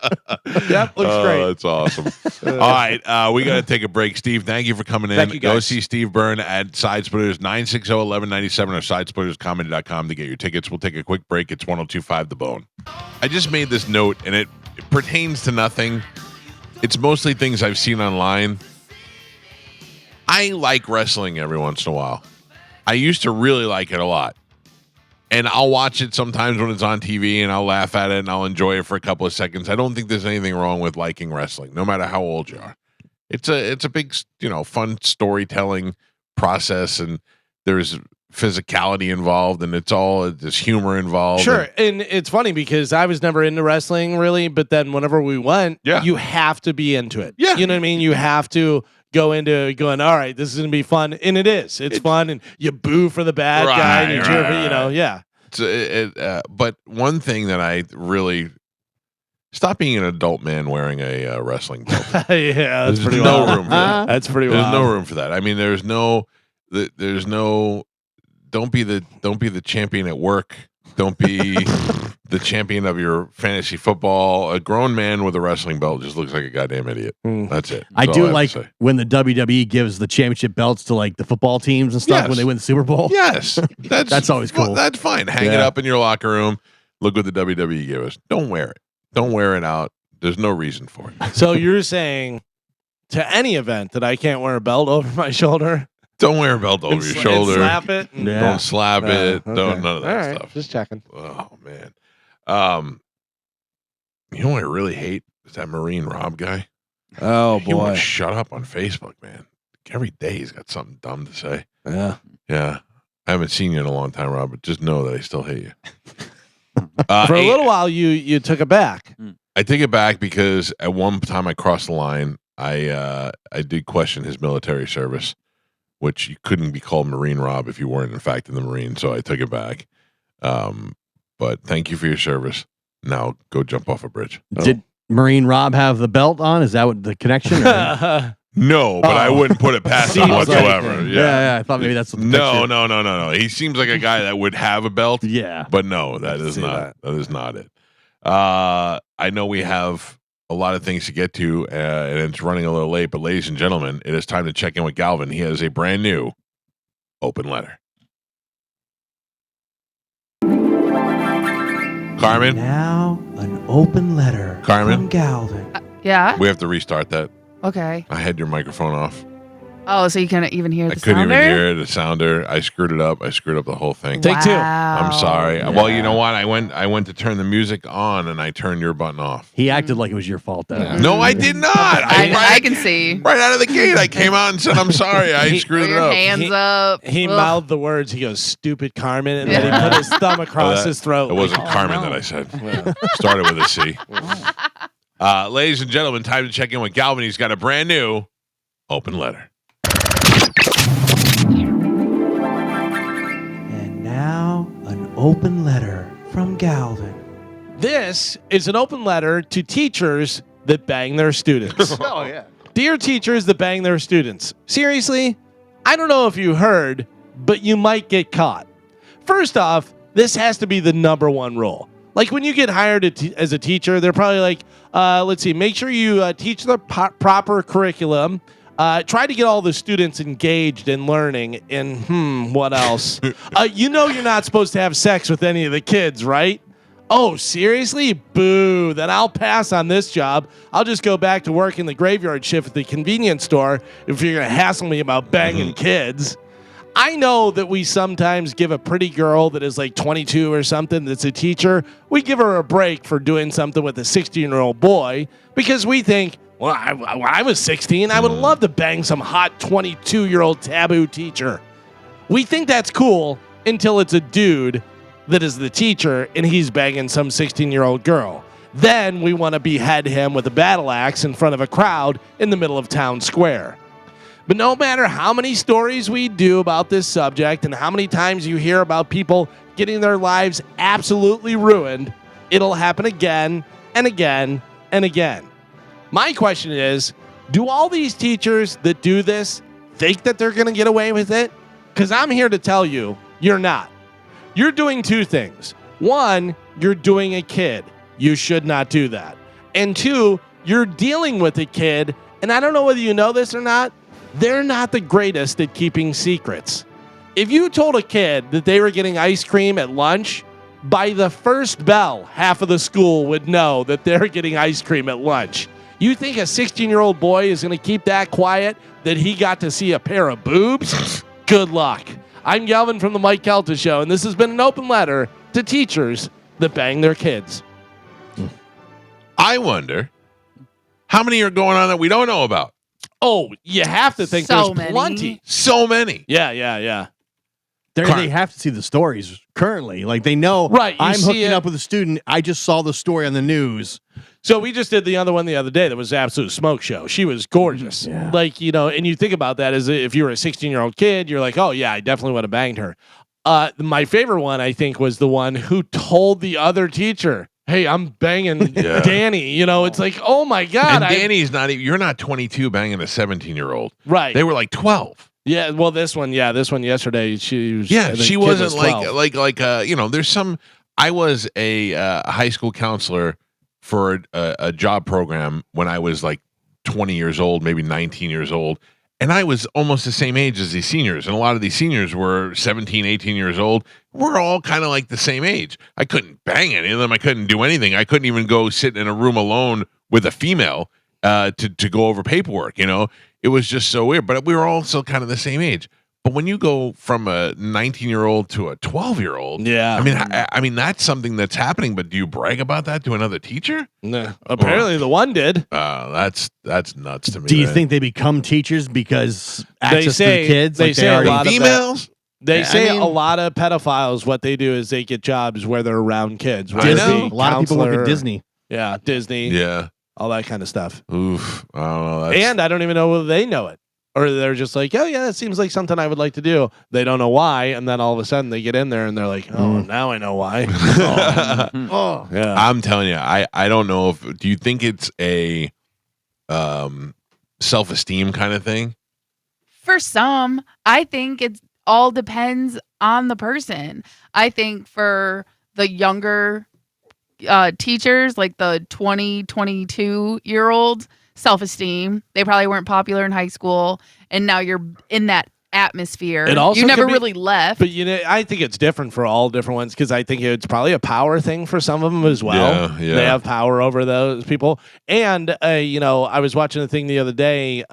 Yep, looks great.
That's awesome. All right, we got to take a break. Steve, thank you for coming in.
Thank you, guys.
Go see Steve Byrne at Side Splitters, 960-1197 or sidesplitterscomedy.com to get your tickets. We'll take a quick break. It's 102.5 The Bone. I just made this note, and it pertains to nothing. It's mostly things I've seen online. I like wrestling every once in a while. I used to really like it a lot. And I'll watch it sometimes when it's on TV, and I'll laugh at it, and I'll enjoy it for a couple of seconds. I don't think there's anything wrong with liking wrestling, no matter how old you are. It's a big, fun storytelling process, and there's physicality involved, and there's humor involved.
Sure. And it's funny because I was never into wrestling really, but then whenever we went, you have to be into it.
Yeah.
You know what I mean? You have to go into going, all right, this is going to be fun. And it is. It's fun. And you boo for the bad guy and you cheer for,
But one thing that I really stop being an adult man wearing a wrestling belt.
That's pretty
no
wild.
room for that.
That's pretty
There's
wild.
no room for that. I mean, there's no don't be the champion at work. Don't be the champion of your fantasy football. A grown man with a wrestling belt just looks like a goddamn idiot. That's it.
I
That's
do
all have
like
to say.
when the WWE gives the championship belts to like the football teams and stuff when they win the Super Bowl.
Yes,
That's always cool.
That's fine. Hang it up in your locker room. Look what the WWE gave us. Don't wear it. Don't wear it out. There's no reason for it.
So you're saying to any event that I can't wear a belt over my shoulder?
Don't wear a belt over your shoulder.
Slap it?
Don't slap it.
Okay.
Don't none of that
All right,
stuff.
just checking.
Oh man. You know what I really hate is that Marine Rob guy.
Oh
He won't shut up on Facebook, man. Every day he's got something dumb to say.
Yeah.
Yeah. I haven't seen you in a long time, Rob, but just know that I still hate you.
For a little while, you took it back.
I take it back because at one time I crossed the line. I did question his military service. which you couldn't be called Marine Rob if you weren't in fact in the Marine. So I took it back. But thank you for your service. Now go jump off a bridge.
Did Marine Rob have the belt on? Is that what the connection?
No, but I wouldn't put it past him
Seems like
whatsoever.
it.
Yeah, I thought maybe that's what the picture.
No. He seems like a guy that would have a belt.
Yeah.
But no, that is
see
not. That is not it. I know we have a lot of things to get to, and it's running a little late. But ladies and gentlemen, it is time to check in with Galvin. He has a brand new open letter. Carmen,
Now, an open letter
Carmen?
from Galvin.
Yeah.
we have to restart that.
Okay.
I had your microphone off.
Oh, so you can't even hear
I
the
couldn't
sounder?
even hear the sounder. I screwed it up. I screwed up the whole thing.
Take two.
I'm sorry. Well, you
Yeah.
know what? I went to turn the music on and I turned your button off.
He acted like it was your fault. Though.
No, I did not.
I can see.
Right out of the gate, I came out and said, "I'm sorry, I
He-
screwed
Put
it
your
up."
hands up.
He
Ugh.
mouthed the words. He goes, "Stupid Carmen," and then he
Yeah.
put his thumb across
that-
his throat.
It wasn't
Oh,
Carmen
no.
that I said.
Yeah.
Started with a C. Ladies and gentlemen, time to check in with Galvin. He's got a brand new open letter.
And now, an open letter from Galvin.
This is an open letter to teachers that bang their students.
Oh yeah.
Dear teachers that bang their students, seriously, I don't know if you heard, but you might get caught. First off, this has to be the number one rule. Like when you get hired as a teacher, they're probably like, let's see, make sure you teach the proper curriculum. Try to get all the students engaged in learning. And what else? You know you're not supposed to have sex with any of the kids, right? Oh, seriously? Boo. Then I'll pass on this job. I'll just go back to work in the graveyard shift at the convenience store if you're going to hassle me about banging kids. I know that we sometimes give a pretty girl that is like 22 or something that's a teacher, we give her a break for doing something with a 16-year-old boy because we think, well, when I was 16, I would love to bang some hot 22-year-old taboo teacher. We think that's cool until it's a dude that is the teacher and he's banging some 16-year-old girl. Then we want to behead him with a battle axe in front of a crowd in the middle of town square. But no matter how many stories we do about this subject and how many times you hear about people getting their lives absolutely ruined, it'll happen again and again and again. My question is, do all these teachers that do this think that they're going to get away with it? Because I'm here to tell you, you're not. You're doing two things. One, you're doing a kid. You should not do that. And two, you're dealing with a kid, and I don't know whether you know this or not, they're not the greatest at keeping secrets. If you told a kid that they were getting ice cream at lunch, by the first bell, half of the school would know that they're getting ice cream at lunch. You think a 16-year-old boy is going to keep that quiet that he got to see a pair of boobs? Good luck. I'm Galvin from the Mike Calta Show, and this has been an open letter to teachers that bang their kids.
I wonder how many are going on that we don't know about.
Oh, you have to think
So
there's
many.
plenty.
So many.
Yeah.
They have to see the stories currently. Like they know,
Right, you
I'm
see
hooking
it.
up with a student. I just saw the story on the news.
So we just did the other one the other day that was absolute smoke show. She was gorgeous.
Yeah.
Like, and you think about that as if you were a 16-year-old kid, you're like, oh, yeah, I definitely would have banged her. My favorite one, I think, was the one who told the other teacher, hey, I'm banging
Yeah.
Danny. It's like, oh, my God.
And Danny's not even, you're not 22 banging a 17-year-old.
Right.
They were like 12.
Yeah, well, this one yesterday, she was.
Yeah,
the
she
kid
wasn't
was 12.
like there's some. I was a high school counselor for a job program when I was like 20 years old, maybe 19 years old, and I was almost the same age as these seniors, and a lot of these seniors were 17, 18 years old. We're all kind of like the same age. I couldn't bang any of them. I couldn't do anything. I couldn't even go sit in a room alone with a female to go over paperwork. It was just so weird, but we were all still kind of the same age. But when you go from a 19-year-old to a 12-year-old,
Yeah.
I mean that's something that's happening. But do you brag about that to another teacher?
Nah, apparently, the one did.
That's nuts to me.
Do you
man.
think they become teachers because access
say-
to the kids?
they
like
say a
already-
lot of that.
females?
They
Yeah,
say
I mean-
a lot of pedophiles, what they do is they get jobs where they're around kids.
I
whether it
know.
be
A lot of people work
counselor,
at Disney.
Yeah, Disney.
Yeah.
All that kind of stuff.
Oof. I don't know. That's,
And I don't even know whether they know it. or they're just like, oh yeah, that seems like something I would like to do. They don't know why, and then all of a sudden they get in there and they're like, oh, now I know why.
Oh,
Yeah.
I'm telling you, I don't know if do you think it's a self-esteem kind of thing?
For some, I think it all depends on the person. I think for the younger teachers, like the 20, 22-year-olds, self-esteem. They probably weren't popular in high school, and now you're in that atmosphere.
It also
you never
could be-
really left.
But I think it's different for all different ones because I think it's probably a power thing for some of them as well.
Yeah.
They have power over those people. And I was watching a thing the other day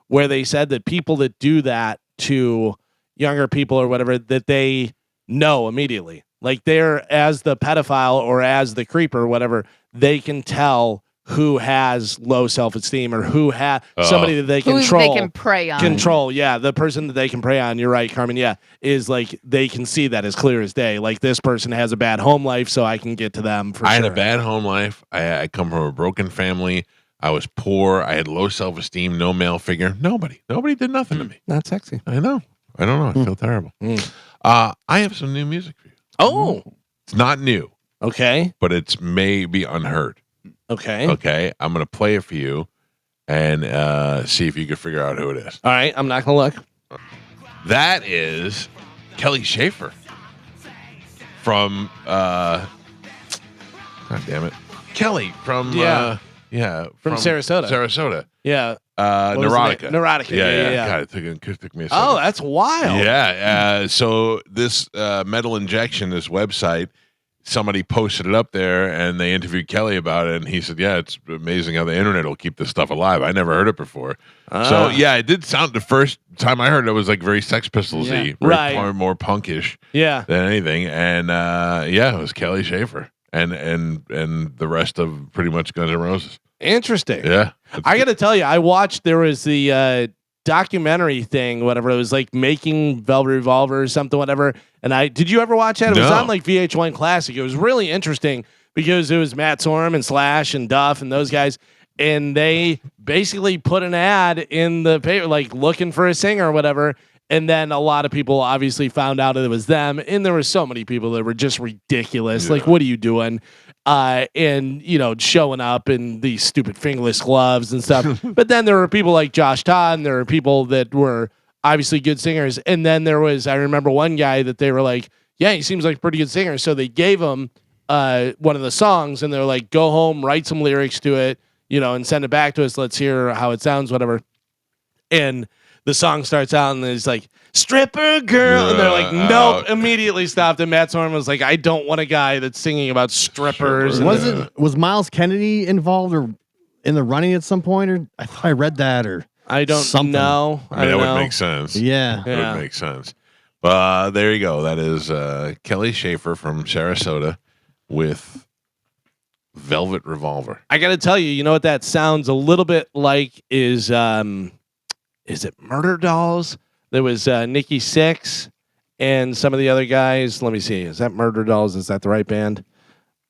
where they said that people that do that to younger people or whatever, that they know immediately. Like they're as the pedophile or as the creeper or whatever, they can tell who has low self-esteem or who has somebody that they
Who
control.
they can prey on.
Control, yeah. The person that they can prey on, you're right, Carmen, yeah, is like they can see that as clear as day. Like this person has a bad home life, so I can get to them for
I
sure.
had a bad home life. I come from a broken family. I was poor. I had low self-esteem, no male figure. Nobody did nothing to me.
Not sexy.
I know. I don't know. I feel terrible. I have some new music for you.
Oh,
It's not new,
okay.
but it's maybe unheard.
Okay.
Okay, I'm gonna play it for you, and see if you can figure out who it is.
All right, I'm not going to look.
That is Kelly Schaefer from God damn it, Kelly from
From Sarasota.
Sarasota.
Yeah. What was the
Neurotica.
name? Neurotica. Yeah.
God, it took me a second.
Oh, that's wild.
Yeah. So this Metal Injection, this website, somebody posted it up there, and they interviewed Kelly about it, and he said, "Yeah, it's amazing how the internet will keep this stuff alive. I never heard it before." So yeah, it did sound. The first time I heard it was like very Sex Pistols-y,
Right.
more punkish
Yeah.
than anything, and it was Kelly Schaefer and the rest of pretty much Guns N' Roses.
Interesting.
Yeah,
I got to tell you, I watched, there was the documentary thing, whatever. It was like Making Velvet Revolver or something, whatever. And did you ever watch that? It was
No.
on like VH1 Classic. It was really interesting because it was Matt Sorum and Slash and Duff and those guys. And they basically put an ad in the paper, like looking for a singer or whatever. And then a lot of people obviously found out it was them. And there were so many people that were just ridiculous.
Yeah.
Like, what are you doing? And showing up in these stupid fingerless gloves and stuff. But then there were people like Josh Todd, and there were people that were obviously good singers. And then I remember one guy that they were like, yeah, he seems like a pretty good singer. So they gave him one of the songs, and they're like, go home, write some lyrics to it, and send it back to us. Let's hear how it sounds, whatever. And the song starts out, and it's like, stripper girl. And they're like, nope, immediately stopped. And Matt Sorum was like, I don't want a guy that's singing about strippers.
Was Miles Kennedy involved or in the running at some point? Or I thought I read that, or
I don't
something.
know.
I mean, that would make sense.
Yeah.
That would make sense. But there you go. That is Kelly Schaefer from Sarasota with Velvet Revolver.
I got to tell you, what that sounds a little bit like is it Murder Dolls? There was Nikki Sixx and some of the other guys. Let me see. Is that Murder Dolls? Is that the right band?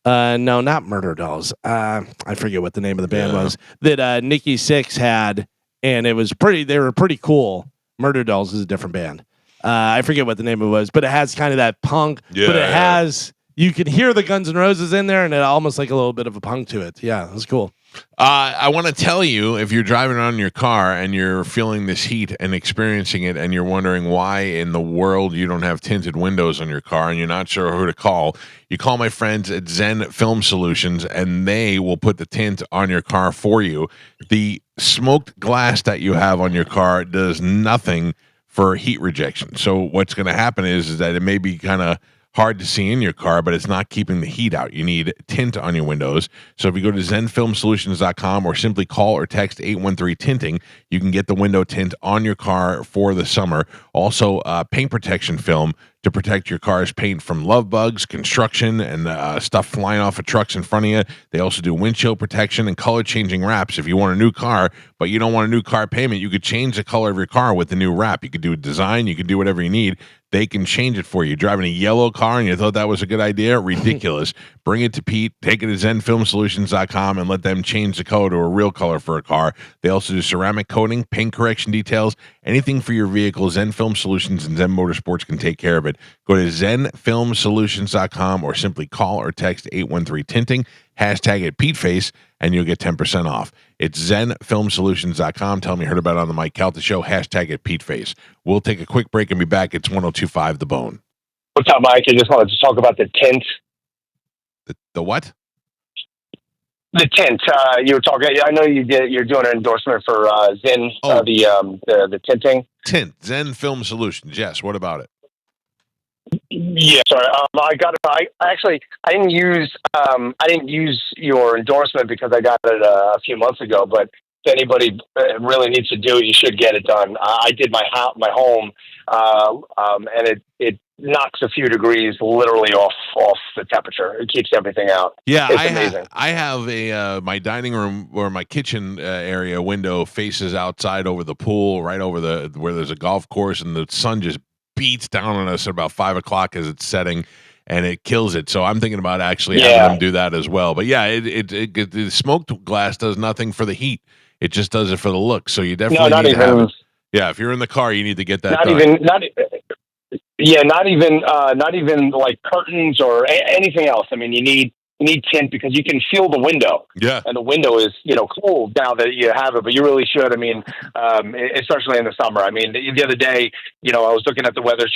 No, not Murder Dolls. I forget what the name of the band was that Nikki Sixx had, and it was they were pretty cool. Murder Dolls is a different band. I forget what the name of it was, but it has kind of that punk, but it has, you can hear the Guns N' Roses in there, and it almost like a little bit of a punk to it. Yeah, that's cool.
I want to tell you, if you're driving around in your car and you're feeling this heat and experiencing it, and you're wondering why in the world you don't have tinted windows on your car and you're not sure who to call, you call my friends at Zen Film Solutions, and they will put the tint on your car for you. The smoked glass that you have on your car does nothing for heat rejection. So what's going to happen is that it may be kind of hard to see in your car, but it's not keeping the heat out. You need tint on your windows. So if you go to zenfilmsolutions.com or simply call or text 813-TINTING, you can get the window tint on your car for the summer. Also, paint protection film to protect your car's paint from love bugs, construction, and stuff flying off of trucks in front of you. They also do windshield protection and color changing wraps. If you want a new car, but you don't want a new car payment, you could change the color of your car with the new wrap. You could do a design, you could do whatever you need. They can change it for you. Driving a yellow car and you thought that was a good idea? Ridiculous. Bring it to Pete, take it to ZenFilmSolutions.com and let them change the color to a real color for a car. They also do ceramic coating, paint correction details, anything for your vehicle. Zen Film Solutions and Zen Motorsports can take care of it. Go to ZenFilmSolutions.com or simply call or text 813-TINTING, hashtag it PeteFace, and you'll get 10% off. It's ZenFilmSolutions.com. Tell them you heard about it on the Mike Calta Show, hashtag it PeteFace. We'll take a quick break and be back. It's 102.5 The Bone.
What's up, Mike? I just wanted to talk about the tint.
The what?
The tint. You were talking. I know you did. You're doing an endorsement for Zen. The tinting.
Tint. Zen Film Solutions. Yes. What about it?
Yeah, sorry. I got it. I didn't use your endorsement because I got it a few months ago. But if anybody really needs to do it, you should get it done. I did my home, and it knocks a few degrees literally off the temperature. It keeps everything out.
Yeah,
it's amazing.
I have a my dining room or my kitchen area window faces outside over the pool, right over where there's a golf course, and the sun just beats down on us at about 5 o'clock as it's setting, and it kills it. So I'm thinking about actually having them do that as well. But yeah, the smoked glass does nothing for the heat. It just does it for the look. So you definitely need to have it. Yeah, if you're in the car, you need to get that done.
Not even like curtains or anything else. I mean, you need tint because you can feel the window.
Yeah.
And the window is, cold now that you have it, but you really should. I mean, especially in the summer. I mean, the other day, I was looking at the Weather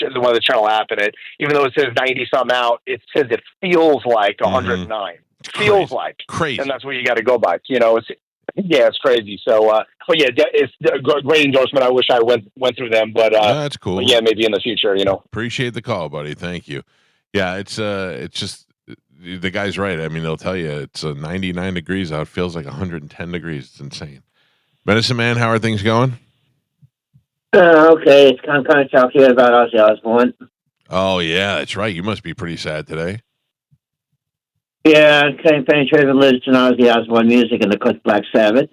Channel app, and even though it says 90 some out, it says it feels like 109. Feels like
crazy.
And that's what you got to go by. It's crazy. So, but yeah, it's a great endorsement. I wish I went through them, but
that's cool.
But yeah, maybe in the future.
Appreciate the call, buddy. Thank you. Yeah, it's just the guy's right. I mean, they'll tell you it's 99 degrees out. It feels like 110 degrees. It's insane. Medicine Man, how are things going?
Okay, it's kind of talking about Ozzy Osbourne.
Oh yeah, that's right. You must be pretty sad today.
Yeah, Ken Penetrative lives to Ozzy Osbourne music and the Click Black Sabbath.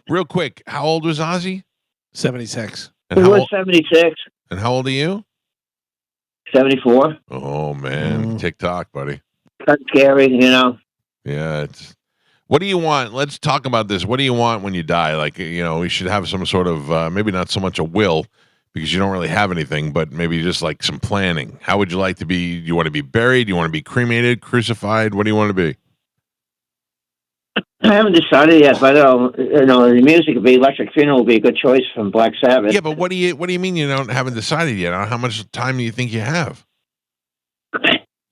Real quick, how old was Ozzy?
76.
He was 76.
And how old are you?
74.
Oh man, TikTok, buddy.
That's scary,
Yeah, what do you want? Let's talk about this. What do you want when you die? Like, we should have some sort of maybe not so much a will because you don't really have anything, but maybe just like some planning. How would you like to be? Do you want to be buried? Do you want to be cremated, crucified? What do you want to be?
I haven't decided yet, but the music would be Electric Funeral would be a good choice from Black Sabbath.
Yeah, but what do you mean you haven't decided yet? How much time do you think you have?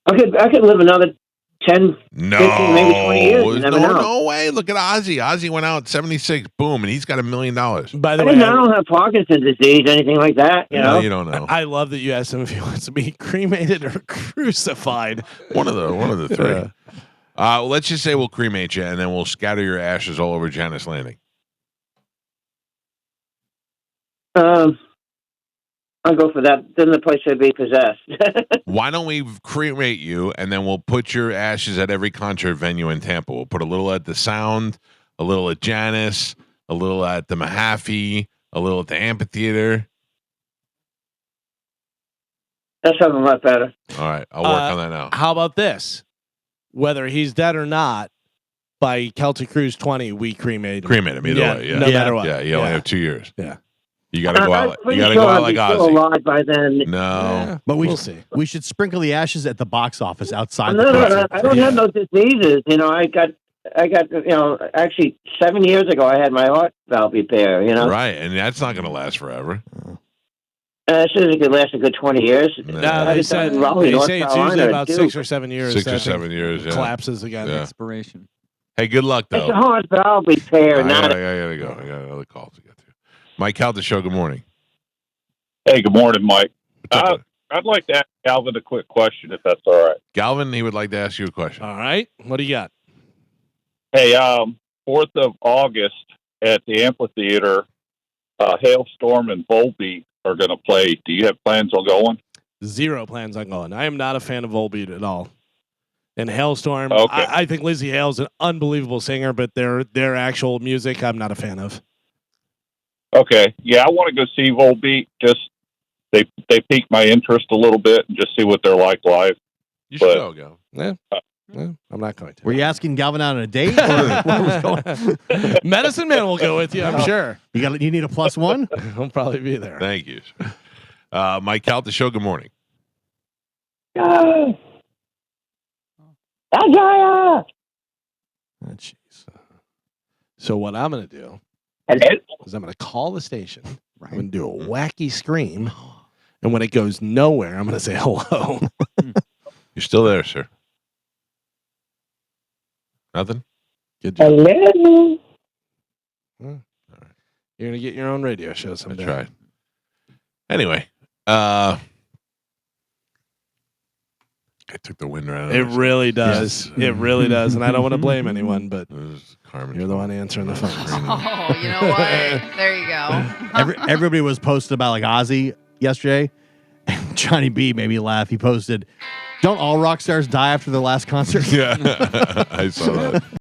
I could live another 10, 15, maybe 20 years. You never know.
No way. Look at Ozzy. Ozzy went out at 76. Boom, and he's got $1 million.
By the way,
I don't have Parkinson's disease, anything like that.
No, you don't know.
I love that you asked him if he wants to be cremated or crucified.
One of the three. Well, let's just say we'll cremate you, and then we'll scatter your ashes all over Janice Landing.
I'll go for that. Then the place should be possessed.
Why don't we cremate you, and then we'll put your ashes at every concert venue in Tampa. We'll put a little at the Sound, a little at Janice, a little at the Mahaffey, a little at the Amphitheater.
That's something a lot better.
All right, I'll work on that now.
How about this? Whether he's dead or not, by Celtic Cruise 20, we cremate him.
Cremate him either way. Yeah.
No matter what.
Yeah, you only have 2 years.
Yeah.
You got to go out. You got to go out like Ozzy.
Still alive by then.
No,
but
we'll see.
We should sprinkle the ashes at the box office outside.
No, I don't have no diseases. I got. Actually, 7 years ago, I had my heart valve repaired.
Right, and that's not going to last forever.
It says it could last a good 20 years.
No, they say it's usually about 6 or 7 years.
6 or 7 years. Yeah.
Collapses again.
Yeah.
Expiration.
Hey, good luck though.
It's a heart valve repair.
I gotta go. I got another call to get to. Mike Calta Show. Good morning.
Hey, good morning, Mike. I'd like to ask Galvin a quick question, if that's all right.
Galvin, he would like to ask you a question.
All right. What do you got?
Hey, 4th of August at the amphitheater, Hailstorm and Volbeat are going to play. Do you have plans on going?
Zero plans on going. I am not a fan of Volbeat at all. And Hailstorm,
Okay.
I think Lizzie Hale's an unbelievable singer, but their actual music, I'm not a fan of.
Okay. Yeah, I want to go see Volbeat. Just they piqued my interest a little bit and just see what they're like live.
You should
But-
go.
Yeah. I'm not going to.
Were you asking Galvin out on a date? Or where was going?
Medicine Man will go with you, I'm sure.
You need a +1?
He'll probably be there.
Thank you. Mike Calta Show, good morning.
Oh,
jeez.
So what I'm going to do is I'm going to call the station. I'm going to do a wacky scream. And when it goes nowhere, I'm going to say hello.
You're still there, sir. Nothing?
Good job.
hello.
You're going to get your own radio show someday.
That's right. Anyway, I took the wind right out of
It
this.
really does.
Yes.
It really does. And I don't want to blame anyone, but
It was Carmen.
you're the one answering the phone.
Oh, you know what? There you go.
Everybody was posted about like Ozzy yesterday. And Johnny B made me laugh. He posted, "Don't all rock stars die after their last concert?"
Yeah, I saw that.